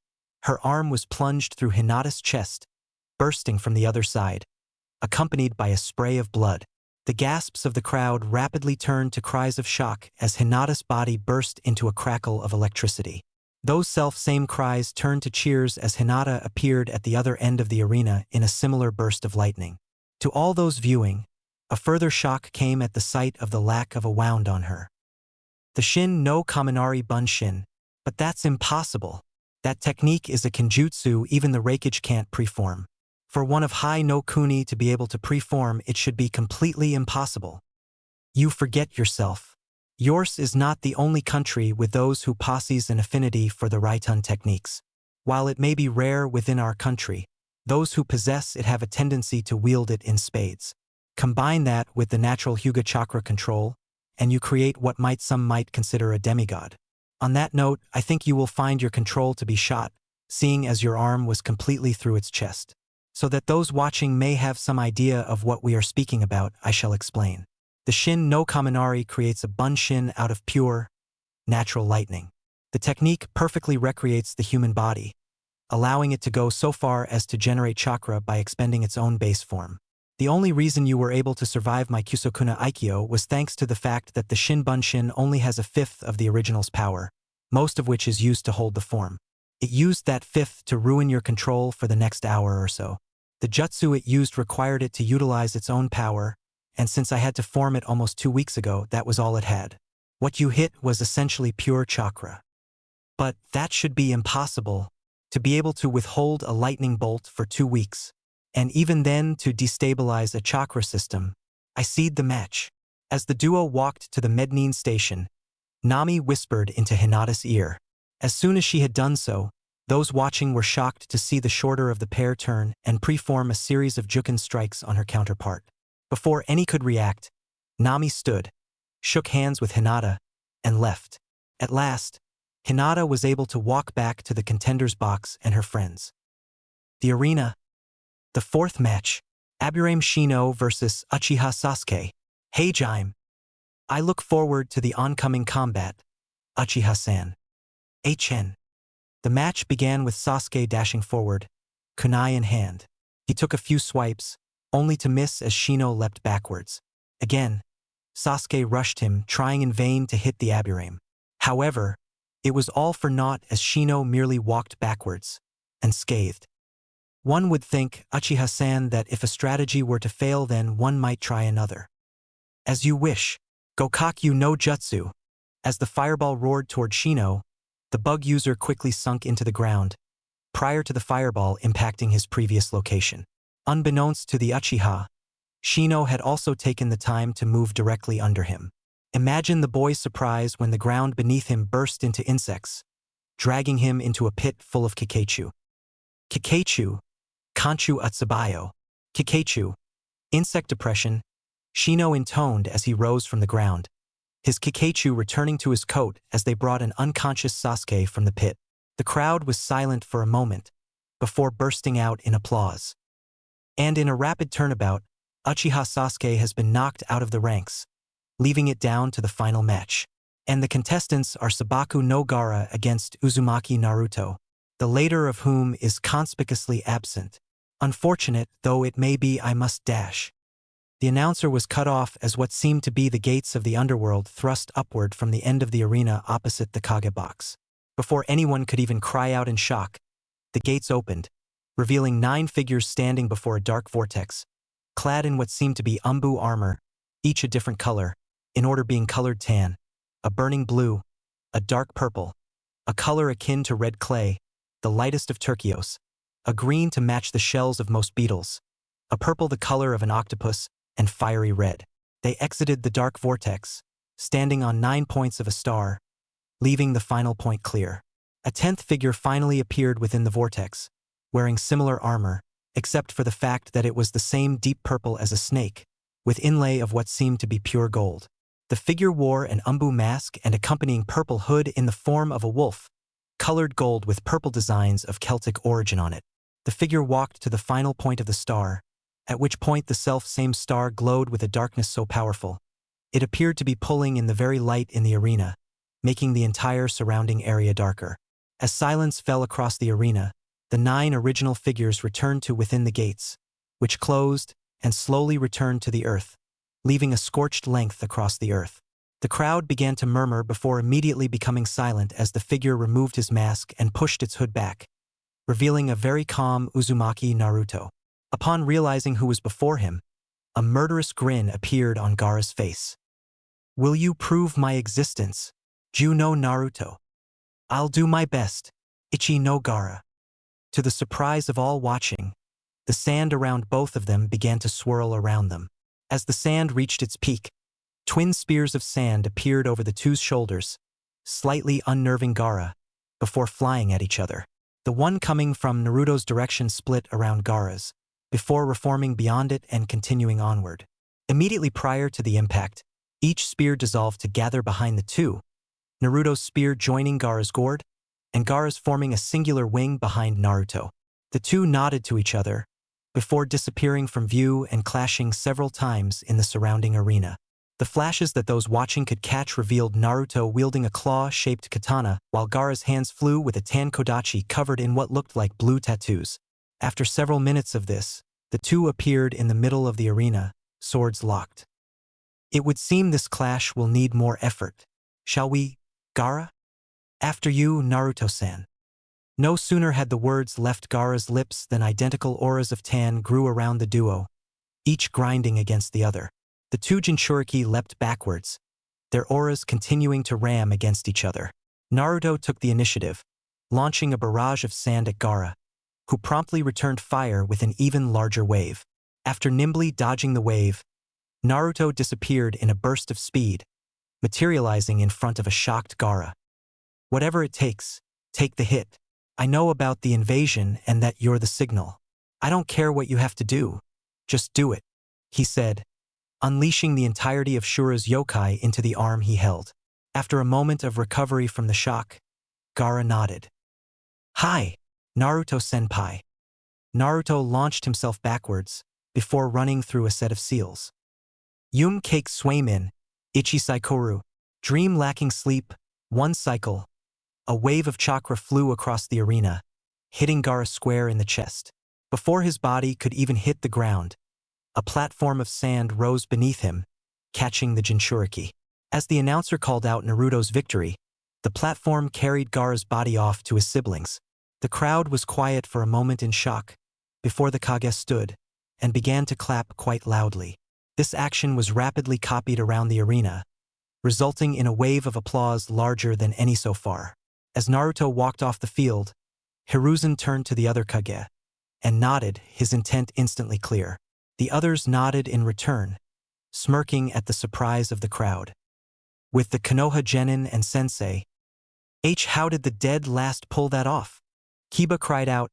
her arm was plunged through Hinata's chest, bursting from the other side, accompanied by a spray of blood. The gasps of the crowd rapidly turned to cries of shock as Hinata's body burst into a crackle of electricity. Those self-same cries turned to cheers as Hinata appeared at the other end of the arena in a similar burst of lightning. To all those viewing, a further shock came at the sight of the lack of a wound on her. The Shin no Kaminari Bunshin. But that's impossible. That technique is a kenjutsu even the Reikage can't preform. For one of Hai no Kuni to be able to preform, it should be completely impossible. You forget yourself. Yours is not the only country with those who possess an affinity for the Raitun techniques. While it may be rare within our country, those who possess it have a tendency to wield it in spades. Combine that with the natural Hyuga chakra control, and you create what some might consider a demigod. On that note, I think you will find your control to be shot, seeing as your arm was completely through its chest. So that those watching may have some idea of what we are speaking about, I shall explain. The Shin no Kaminari creates a bunshin out of pure, natural lightning. The technique perfectly recreates the human body, allowing it to go so far as to generate chakra by expending its own base form. The only reason you were able to survive my Kyusokuna Aikyo was thanks to the fact that the Shin Bunshin only has a fifth of the original's power, most of which is used to hold the form. It used that fifth to ruin your control for the next hour or so. The jutsu it used required it to utilize its own power, and since I had to form it almost 2 weeks ago, that was all it had. What you hit was essentially pure chakra. But that should be impossible, to be able to withhold a lightning bolt for 2 weeks. And even then to destabilize a chakra system. I cede the match. As the duo walked to the Mednin station, Nami whispered into Hinata's ear. As soon as she had done so, those watching were shocked to see the shorter of the pair turn and preform a series of juken strikes on her counterpart. Before any could react, Nami stood, shook hands with Hinata, and left. At last, Hinata was able to walk back to the contenders' box and her friends. The arena. The fourth match, Aburame Shino versus Uchiha Sasuke. Hey Jaime. I look forward to the oncoming combat, Uchiha-san. HN. The match began with Sasuke dashing forward, kunai in hand. He took a few swipes, only to miss as Shino leapt backwards. Again, Sasuke rushed him, trying in vain to hit the Aburame. However, it was all for naught as Shino merely walked backwards, unscathed. One would think, Uchiha-san, that if a strategy were to fail then one might try another. As you wish. Gokakyu no Jutsu. As the fireball roared toward Shino, the bug user quickly sunk into the ground, prior to the fireball impacting his previous location. Unbeknownst to the Uchiha, Shino had also taken the time to move directly under him. Imagine the boy's surprise when the ground beneath him burst into insects, dragging him into a pit full of Kikeichu. Kikeichu, Kanchu Utsubayo. Kikeichu, insect depression, Shino intoned as he rose from the ground, his Kikeichu returning to his coat as they brought an unconscious Sasuke from the pit. The crowd was silent for a moment, before bursting out in applause. And in a rapid turnabout, Uchiha Sasuke has been knocked out of the ranks, leaving it down to the final match. And the contestants are Sabaku no Gaara against Uzumaki Naruto, the later of whom is conspicuously absent. Unfortunate though it may be, I must dash. The announcer was cut off as what seemed to be the gates of the underworld thrust upward from the end of the arena opposite the Kage box. Before anyone could even cry out in shock, the gates opened, revealing 9 figures standing before a dark vortex, clad in what seemed to be umbu armor, each a different color, in order being colored tan, a burning blue, a dark purple, a color akin to red clay, the lightest of turquoise, a green to match the shells of most beetles, a purple the color of an octopus, and fiery red. They exited the dark vortex, standing on 9 points of a star, leaving the final point clear. A 10th figure finally appeared within the vortex, wearing similar armor, except for the fact that it was the same deep purple as a snake, with inlay of what seemed to be pure gold. The figure wore an umbu mask and accompanying purple hood in the form of a wolf, colored gold with purple designs of Celtic origin on it. The figure walked to the final point of the star, at which point the self-same star glowed with a darkness so powerful. It appeared to be pulling in the very light in the arena, making the entire surrounding area darker. As silence fell across the arena, the 9 original figures returned to within the gates, which closed and slowly returned to the earth, leaving a scorched length across the earth. The crowd began to murmur before immediately becoming silent as the figure removed his mask and pushed its hood back, revealing a very calm Uzumaki Naruto. Upon realizing who was before him, a murderous grin appeared on Gaara's face. "Will you prove my existence, Bijuu no Naruto?" "I'll do my best, Ichi no Gaara." To the surprise of all watching, the sand around both of them began to swirl around them. As the sand reached its peak, twin spears of sand appeared over the two's shoulders, slightly unnerving Gaara, before flying at each other. The one coming from Naruto's direction split around Gaara's, before reforming beyond it and continuing onward. Immediately prior to the impact, each spear dissolved to gather behind the two, Naruto's spear joining Gaara's gourd, and Gaara's forming a singular wing behind Naruto. The two nodded to each other, before disappearing from view and clashing several times in the surrounding arena. The flashes that those watching could catch revealed Naruto wielding a claw-shaped katana, while Gaara's hands flew with a tan kodachi covered in what looked like blue tattoos. After several minutes of this, the two appeared in the middle of the arena, swords locked. "It would seem this clash will need more effort. Shall we, Gaara?" "After you, Naruto-san." No sooner had the words left Gaara's lips than identical auras of tan grew around the duo, each grinding against the other. The two Jinchuriki leapt backwards, their auras continuing to ram against each other. Naruto took the initiative, launching a barrage of sand at Gaara, who promptly returned fire with an even larger wave. After nimbly dodging the wave, Naruto disappeared in a burst of speed, materializing in front of a shocked Gaara. "Whatever it takes, take the hit. I know about the invasion and that you're the signal. I don't care what you have to do. Just do it," he said, unleashing the entirety of Shura's yokai into the arm he held. After a moment of recovery from the shock, Gaara nodded. "Hi, Naruto-senpai." Naruto launched himself backwards, before running through a set of seals. "Yum cake swaymin, ichi saikoru." Dream lacking sleep, one cycle. A wave of chakra flew across the arena, hitting Gaara square in the chest. Before his body could even hit the ground, a platform of sand rose beneath him, catching the Jinchuriki. As the announcer called out Naruto's victory, the platform carried Gaara's body off to his siblings. The crowd was quiet for a moment in shock, before the Kage stood, and began to clap quite loudly. This action was rapidly copied around the arena, resulting in a wave of applause larger than any so far. As Naruto walked off the field, Hiruzen turned to the other Kage, and nodded, his intent instantly clear. The others nodded in return, smirking at the surprise of the crowd. With the Konoha Genin and Sensei, "How did the dead last pull that off?" Kiba cried out,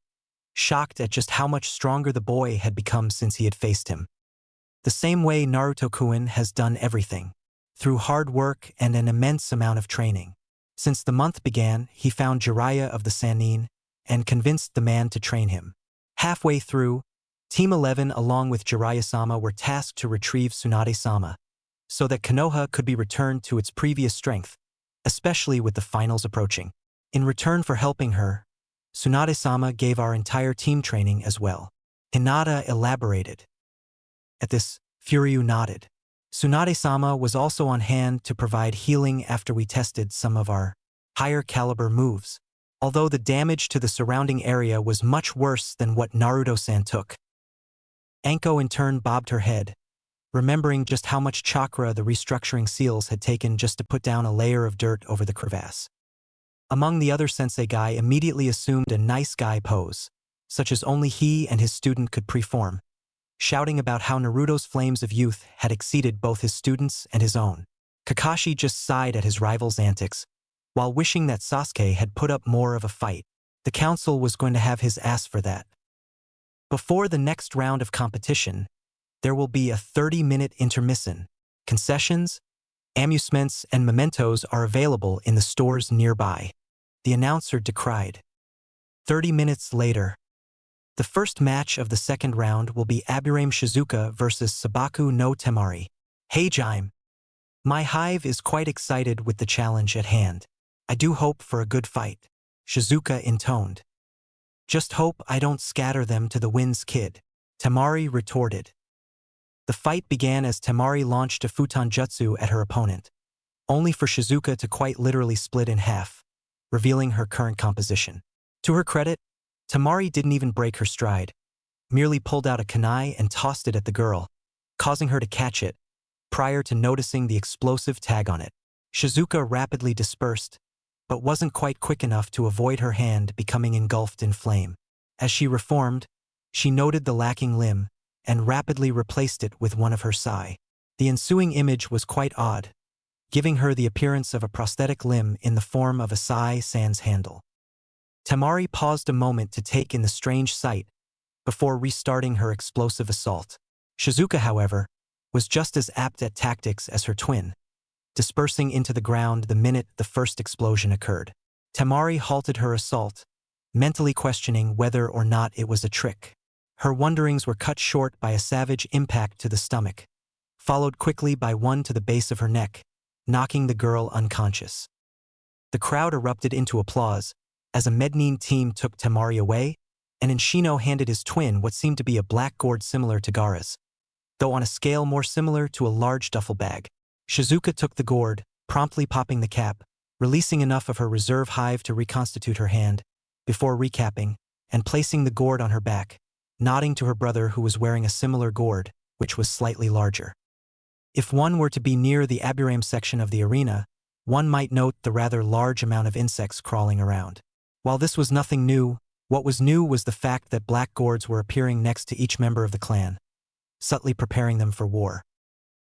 shocked at just how much stronger the boy had become since he had faced him. "The same way Naruto-kun has done everything, through hard work and an immense amount of training. Since the month began, he found Jiraiya of the Sannin and convinced the man to train him. Halfway through, Team 11 along with Jiraiya-sama were tasked to retrieve Tsunade-sama, so that Konoha could be returned to its previous strength, especially with the finals approaching. In return for helping her, Tsunade-sama gave our entire team training as well." Hinata elaborated. At this, Furyu nodded. "Tsunade-sama was also on hand to provide healing after we tested some of our higher caliber moves, although the damage to the surrounding area was much worse than what Naruto-san took." Anko in turn bobbed her head, remembering just how much chakra the restructuring seals had taken just to put down a layer of dirt over the crevasse. Among the other sensei guy immediately assumed a nice guy pose, such as only he and his student could preform, shouting about how Naruto's flames of youth had exceeded both his students and his own. Kakashi just sighed at his rival's antics, while wishing that Sasuke had put up more of a fight. The council was going to have his ass for that. Before the next round of competition, there will be a 30-minute intermission. Concessions, amusements, and mementos are available in the stores nearby, the announcer decried. 30 minutes later, the first match of the second round will be Aburame Shizuka versus Sabaku no Temari. "Hey Jaime. My hive is quite excited with the challenge at hand. I do hope for a good fight," Shizuka intoned. "Just hope I don't scatter them to the winds, kid," Temari retorted. The fight began as Temari launched a futon jutsu at her opponent, only for Shizuka to quite literally split in half, revealing her current composition. To her credit, Temari didn't even break her stride, merely pulled out a kunai and tossed it at the girl, causing her to catch it, prior to noticing the explosive tag on it. Shizuka rapidly dispersed, but wasn't quite quick enough to avoid her hand becoming engulfed in flame. As she reformed, she noted the lacking limb and rapidly replaced it with one of her sai. The ensuing image was quite odd, giving her the appearance of a prosthetic limb in the form of a sai sans handle. Temari paused a moment to take in the strange sight before restarting her explosive assault. Shizuka, however, was just as apt at tactics as her twin, dispersing into the ground the minute the first explosion occurred. Temari halted her assault, mentally questioning whether or not it was a trick. Her wonderings were cut short by a savage impact to the stomach, followed quickly by one to the base of her neck, knocking the girl unconscious. The crowd erupted into applause as a Medellin team took Temari away, and Inshino handed his twin what seemed to be a black gourd similar to Gaara's, though on a scale more similar to a large duffel bag. Shizuka took the gourd, promptly popping the cap, releasing enough of her reserve hive to reconstitute her hand, before recapping and placing the gourd on her back, nodding to her brother who was wearing a similar gourd, which was slightly larger. If one were to be near the aburame section of the arena, one might note the rather large amount of insects crawling around. While this was nothing new, what was new was the fact that black gourds were appearing next to each member of the clan, subtly preparing them for war.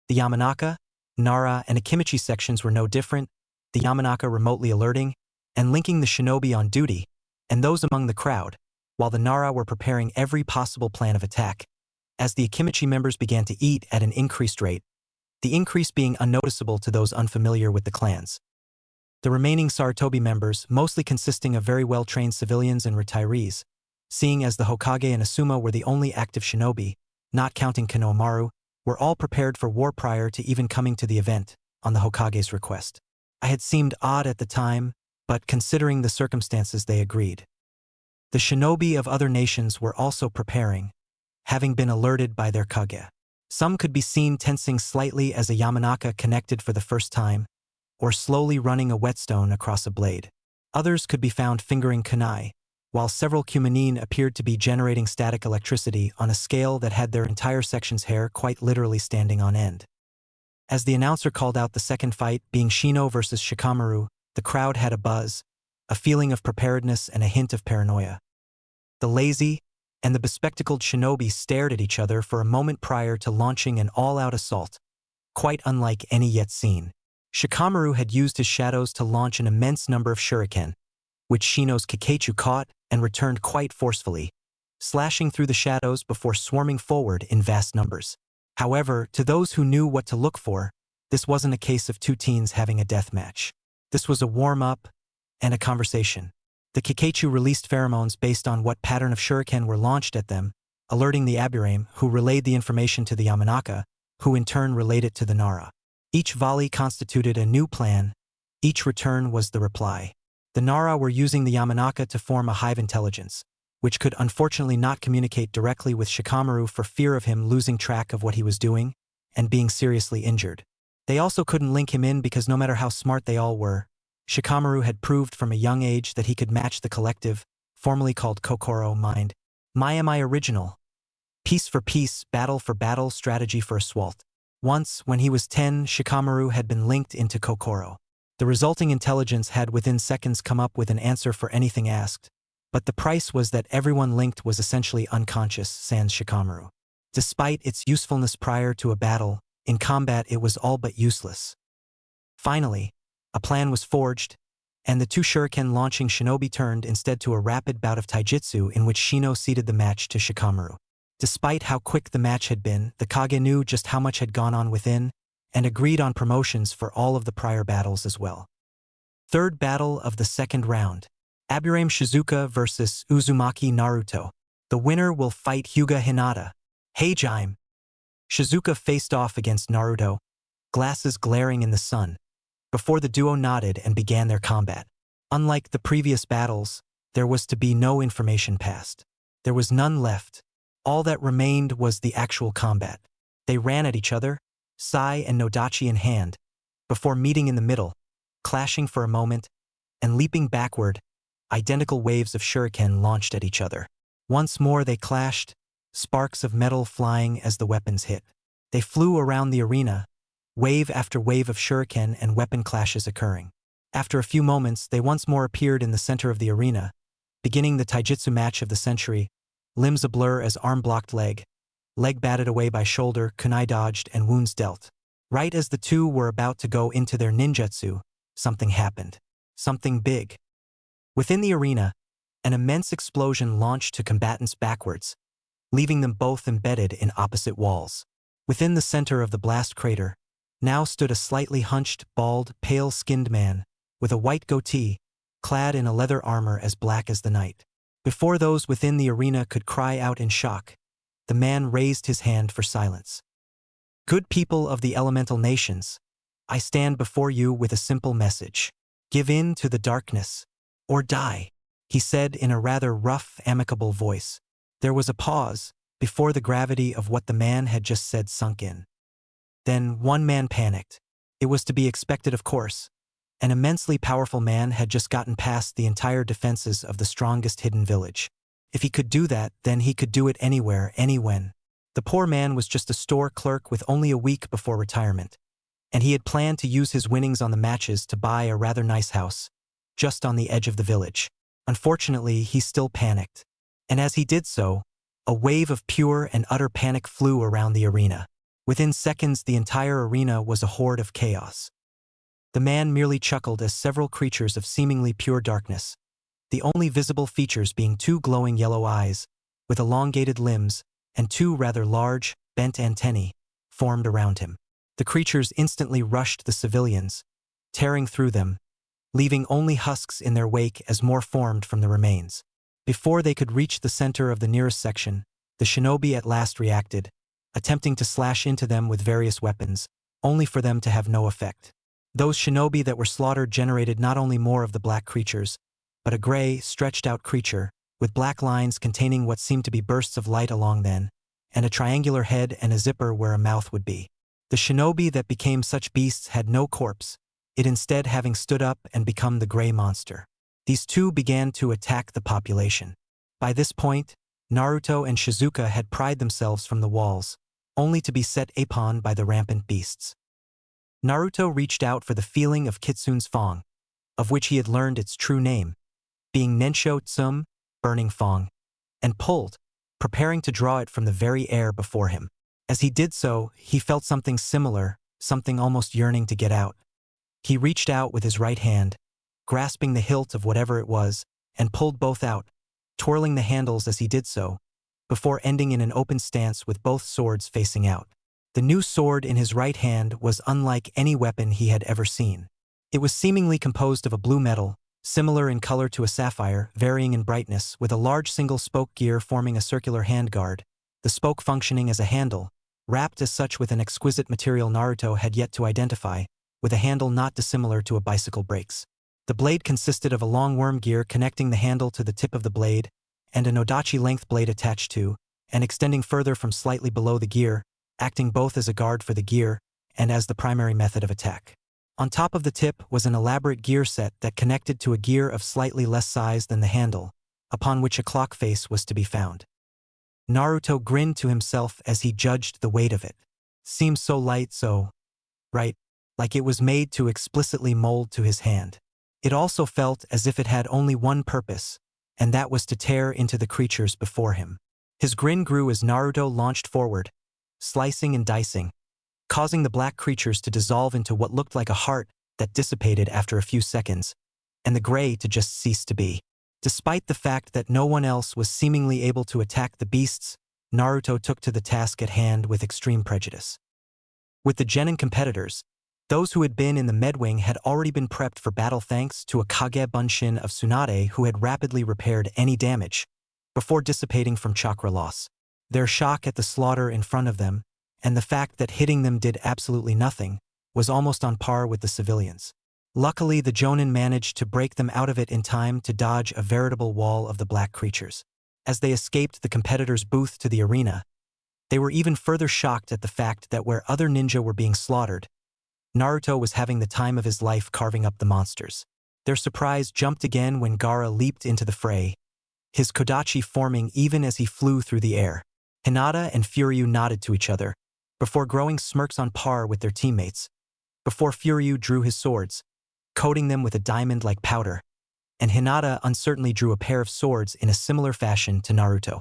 The Yamanaka, Nara, and Akimichi sections were no different, the Yamanaka remotely alerting and linking the shinobi on duty, and those among the crowd, while the Nara were preparing every possible plan of attack. As the Akimichi members began to eat at an increased rate, the increase being unnoticeable to those unfamiliar with the clans. The remaining Sarutobi members, mostly consisting of very well-trained civilians and retirees, seeing as the Hokage and Asuma were the only active shinobi, not counting Konohamaru, were all prepared for war prior to even coming to the event, on the Hokage's request. I had seemed odd at the time, but considering the circumstances they agreed. The shinobi of other nations were also preparing, having been alerted by their kage. Some could be seen tensing slightly as a Yamanaka connected for the first time, or slowly running a whetstone across a blade. Others could be found fingering kunai, while several Kumanin appeared to be generating static electricity on a scale that had their entire section's hair quite literally standing on end. As the announcer called out the second fight, being Shino versus Shikamaru, the crowd had a buzz, a feeling of preparedness and a hint of paranoia. The lazy and the bespectacled shinobi stared at each other for a moment prior to launching an all-out assault, quite unlike any yet seen. Shikamaru had used his shadows to launch an immense number of shuriken, which Shino's Kikeichu caught and returned quite forcefully, slashing through the shadows before swarming forward in vast numbers. However, to those who knew what to look for, this wasn't a case of two teens having a death match. This was a warm-up and a conversation. The Kikeichu released pheromones based on what pattern of shuriken were launched at them, alerting the aburame, who relayed the information to the Yamanaka, who in turn relayed it to the Nara. Each volley constituted a new plan, each return was the reply. The Nara were using the Yamanaka to form a hive intelligence, which could unfortunately not communicate directly with Shikamaru for fear of him losing track of what he was doing and being seriously injured. They also couldn't link him in because no matter how smart they all were, Shikamaru had proved from a young age that he could match the collective, formerly called Kokoro, mind. My original. Piece for piece, battle for battle, strategy for assault. Once, when he was 10, Shikamaru had been linked into Kokoro. The resulting intelligence had within seconds come up with an answer for anything asked, but the price was that everyone linked was essentially unconscious, sans Shikamaru. Despite its usefulness prior to a battle, in combat it was all but useless. Finally, a plan was forged, and the two shuriken launching shinobi turned instead to a rapid bout of taijutsu in which Shino ceded the match to Shikamaru. Despite how quick the match had been, the Kage knew just how much had gone on within, and agreed on promotions for all of the prior battles as well. Third battle of the second round. Aburame Shizuka versus Uzumaki Naruto. The winner will fight Hyuga Hinata. Heijime. Shizuka faced off against Naruto, glasses glaring in the sun, before the duo nodded and began their combat. Unlike the previous battles, there was to be no information passed. There was none left. All that remained was the actual combat. They ran at each other, Sai and Nodachi in hand, before meeting in the middle, clashing for a moment, and leaping backward, identical waves of shuriken launched at each other. Once more they clashed, sparks of metal flying as the weapons hit. They flew around the arena, wave after wave of shuriken and weapon clashes occurring. After a few moments, they once more appeared in the center of the arena, beginning the taijutsu match of the century, limbs a blur as arm blocked leg batted away by shoulder, kunai dodged, and wounds dealt. Right as the two were about to go into their ninjutsu, something happened. Something big. Within the arena, an immense explosion launched two combatants backwards, leaving them both embedded in opposite walls. Within the center of the blast crater, now stood a slightly hunched, bald, pale-skinned man, with a white goatee, clad in a leather armor as black as the night. Before those within the arena could cry out in shock, the man raised his hand for silence. Good people of the elemental nations, I stand before you with a simple message. Give in to the darkness, or die, he said in a rather rough, amicable voice. There was a pause, before the gravity of what the man had just said sunk in. Then one man panicked. It was to be expected, of course. An immensely powerful man had just gotten past the entire defenses of the strongest hidden village. If he could do that, then he could do it anywhere, anywhen. The poor man was just a store clerk with only a week before retirement, and he had planned to use his winnings on the matches to buy a rather nice house, just on the edge of the village. Unfortunately, he still panicked, and as he did so, a wave of pure and utter panic flew around the arena. Within seconds, the entire arena was a horde of chaos. The man merely chuckled as several creatures of seemingly pure darkness, the only visible features being two glowing yellow eyes, with elongated limbs, and two rather large, bent antennae, formed around him. The creatures instantly rushed the civilians, tearing through them, leaving only husks in their wake as more formed from the remains. Before they could reach the center of the nearest section, the shinobi at last reacted, attempting to slash into them with various weapons, only for them to have no effect. Those shinobi that were slaughtered generated not only more of the black creatures, but a gray, stretched-out creature, with black lines containing what seemed to be bursts of light along them, and a triangular head and a zipper where a mouth would be. The shinobi that became such beasts had no corpse, it instead having stood up and become the gray monster. These two began to attack the population. By this point, Naruto and Shizuka had pried themselves from the walls, only to be set upon by the rampant beasts. Naruto reached out for the feeling of Kitsune's Fong, of which he had learned its true name, being Nensho Tsum, burning Fong, and pulled, preparing to draw it from the very air before him. As he did so, he felt something similar, something almost yearning to get out. He reached out with his right hand, grasping the hilt of whatever it was, and pulled both out, twirling the handles as he did so, before ending in an open stance with both swords facing out. The new sword in his right hand was unlike any weapon he had ever seen. It was seemingly composed of a blue metal, similar in color to a sapphire, varying in brightness, with a large single spoke gear forming a circular handguard, the spoke functioning as a handle, wrapped as such with an exquisite material Naruto had yet to identify, with a handle not dissimilar to a bicycle brakes. The blade consisted of a long worm gear connecting the handle to the tip of the blade, and an odachi-length blade attached to, and extending further from slightly below the gear, acting both as a guard for the gear and as the primary method of attack. On top of the tip was an elaborate gear set that connected to a gear of slightly less size than the handle, upon which a clock face was to be found. Naruto grinned to himself as he judged the weight of it. Seemed so light, so right, like it was made to explicitly mold to his hand. It also felt as if it had only one purpose, and that was to tear into the creatures before him. His grin grew as Naruto launched forward, slicing and dicing, causing the black creatures to dissolve into what looked like a heart that dissipated after a few seconds, and the gray to just cease to be. Despite the fact that no one else was seemingly able to attack the beasts, Naruto took to the task at hand with extreme prejudice. With the genin competitors, those who had been in the Medwing had already been prepped for battle thanks to a Kage Bunshin of Tsunade who had rapidly repaired any damage before dissipating from chakra loss. Their shock at the slaughter in front of them, and the fact that hitting them did absolutely nothing, was almost on par with the civilians. Luckily, the Jonin managed to break them out of it in time to dodge a veritable wall of the black creatures. As they escaped the competitors' booth to the arena, They were even further shocked at the fact that where other ninja were being slaughtered, Naruto was having the time of his life carving up the monsters. Their surprise jumped again when Gaara leaped into the fray, his kodachi forming even as he flew through the air. Hinata and Furyu nodded to each other, before growing smirks on par with their teammates, before Furyu drew his swords, coating them with a diamond-like powder, and Hinata uncertainly drew a pair of swords in a similar fashion to Naruto.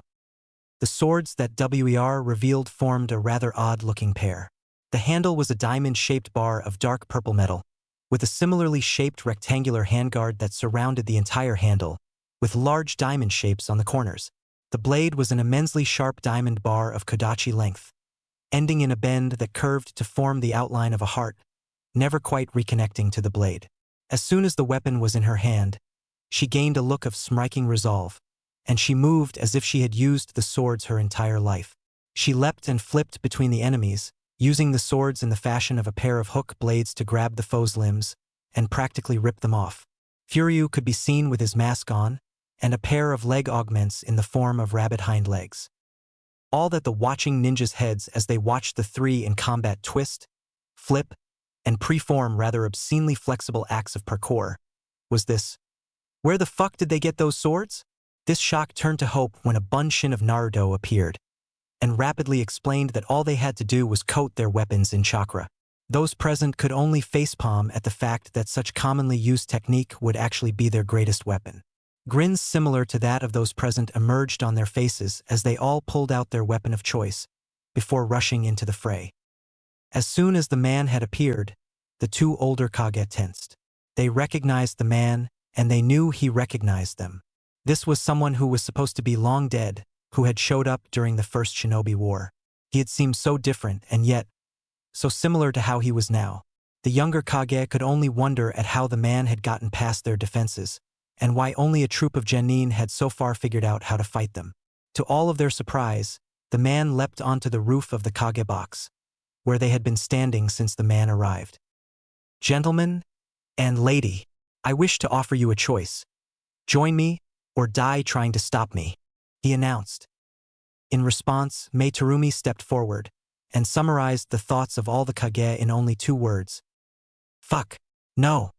The swords that WER revealed formed a rather odd-looking pair. The handle was a diamond-shaped bar of dark purple metal, with a similarly shaped rectangular handguard that surrounded the entire handle, with large diamond shapes on the corners. The blade was an immensely sharp diamond bar of kodachi length, ending in a bend that curved to form the outline of a heart, never quite reconnecting to the blade. As soon as the weapon was in her hand, she gained a look of striking resolve, and she moved as if she had used the swords her entire life. She leapt and flipped between the enemies, using the swords in the fashion of a pair of hook blades to grab the foe's limbs and practically rip them off. Furyu could be seen with his mask on and a pair of leg augments in the form of rabbit hind legs. All that the watching ninjas' heads as they watched the three in combat twist, flip, and preform rather obscenely flexible acts of parkour was this: where the fuck did they get those swords? This shock turned to hope when a bunshin of Naruto appeared and rapidly explained that all they had to do was coat their weapons in chakra. Those present could only facepalm at the fact that such commonly used technique would actually be their greatest weapon. Grins similar to that of those present emerged on their faces as they all pulled out their weapon of choice, before rushing into the fray. As soon as the man had appeared, the two older Kage tensed. They recognized the man, and they knew he recognized them. This was someone who was supposed to be long dead, who had showed up during the first Shinobi War. He had seemed so different and yet so similar to how he was now. The younger Kage could only wonder at how the man had gotten past their defenses, and why only a troop of genin had so far figured out how to fight them. To all of their surprise, the man leapt onto the roof of the Kage box, where they had been standing since the man arrived. "Gentlemen and lady, I wish to offer you a choice. Join me, or die trying to stop me," he announced. In response, Mei Terumi stepped forward and summarized the thoughts of all the Kage in only 2 words. "Fuck, no."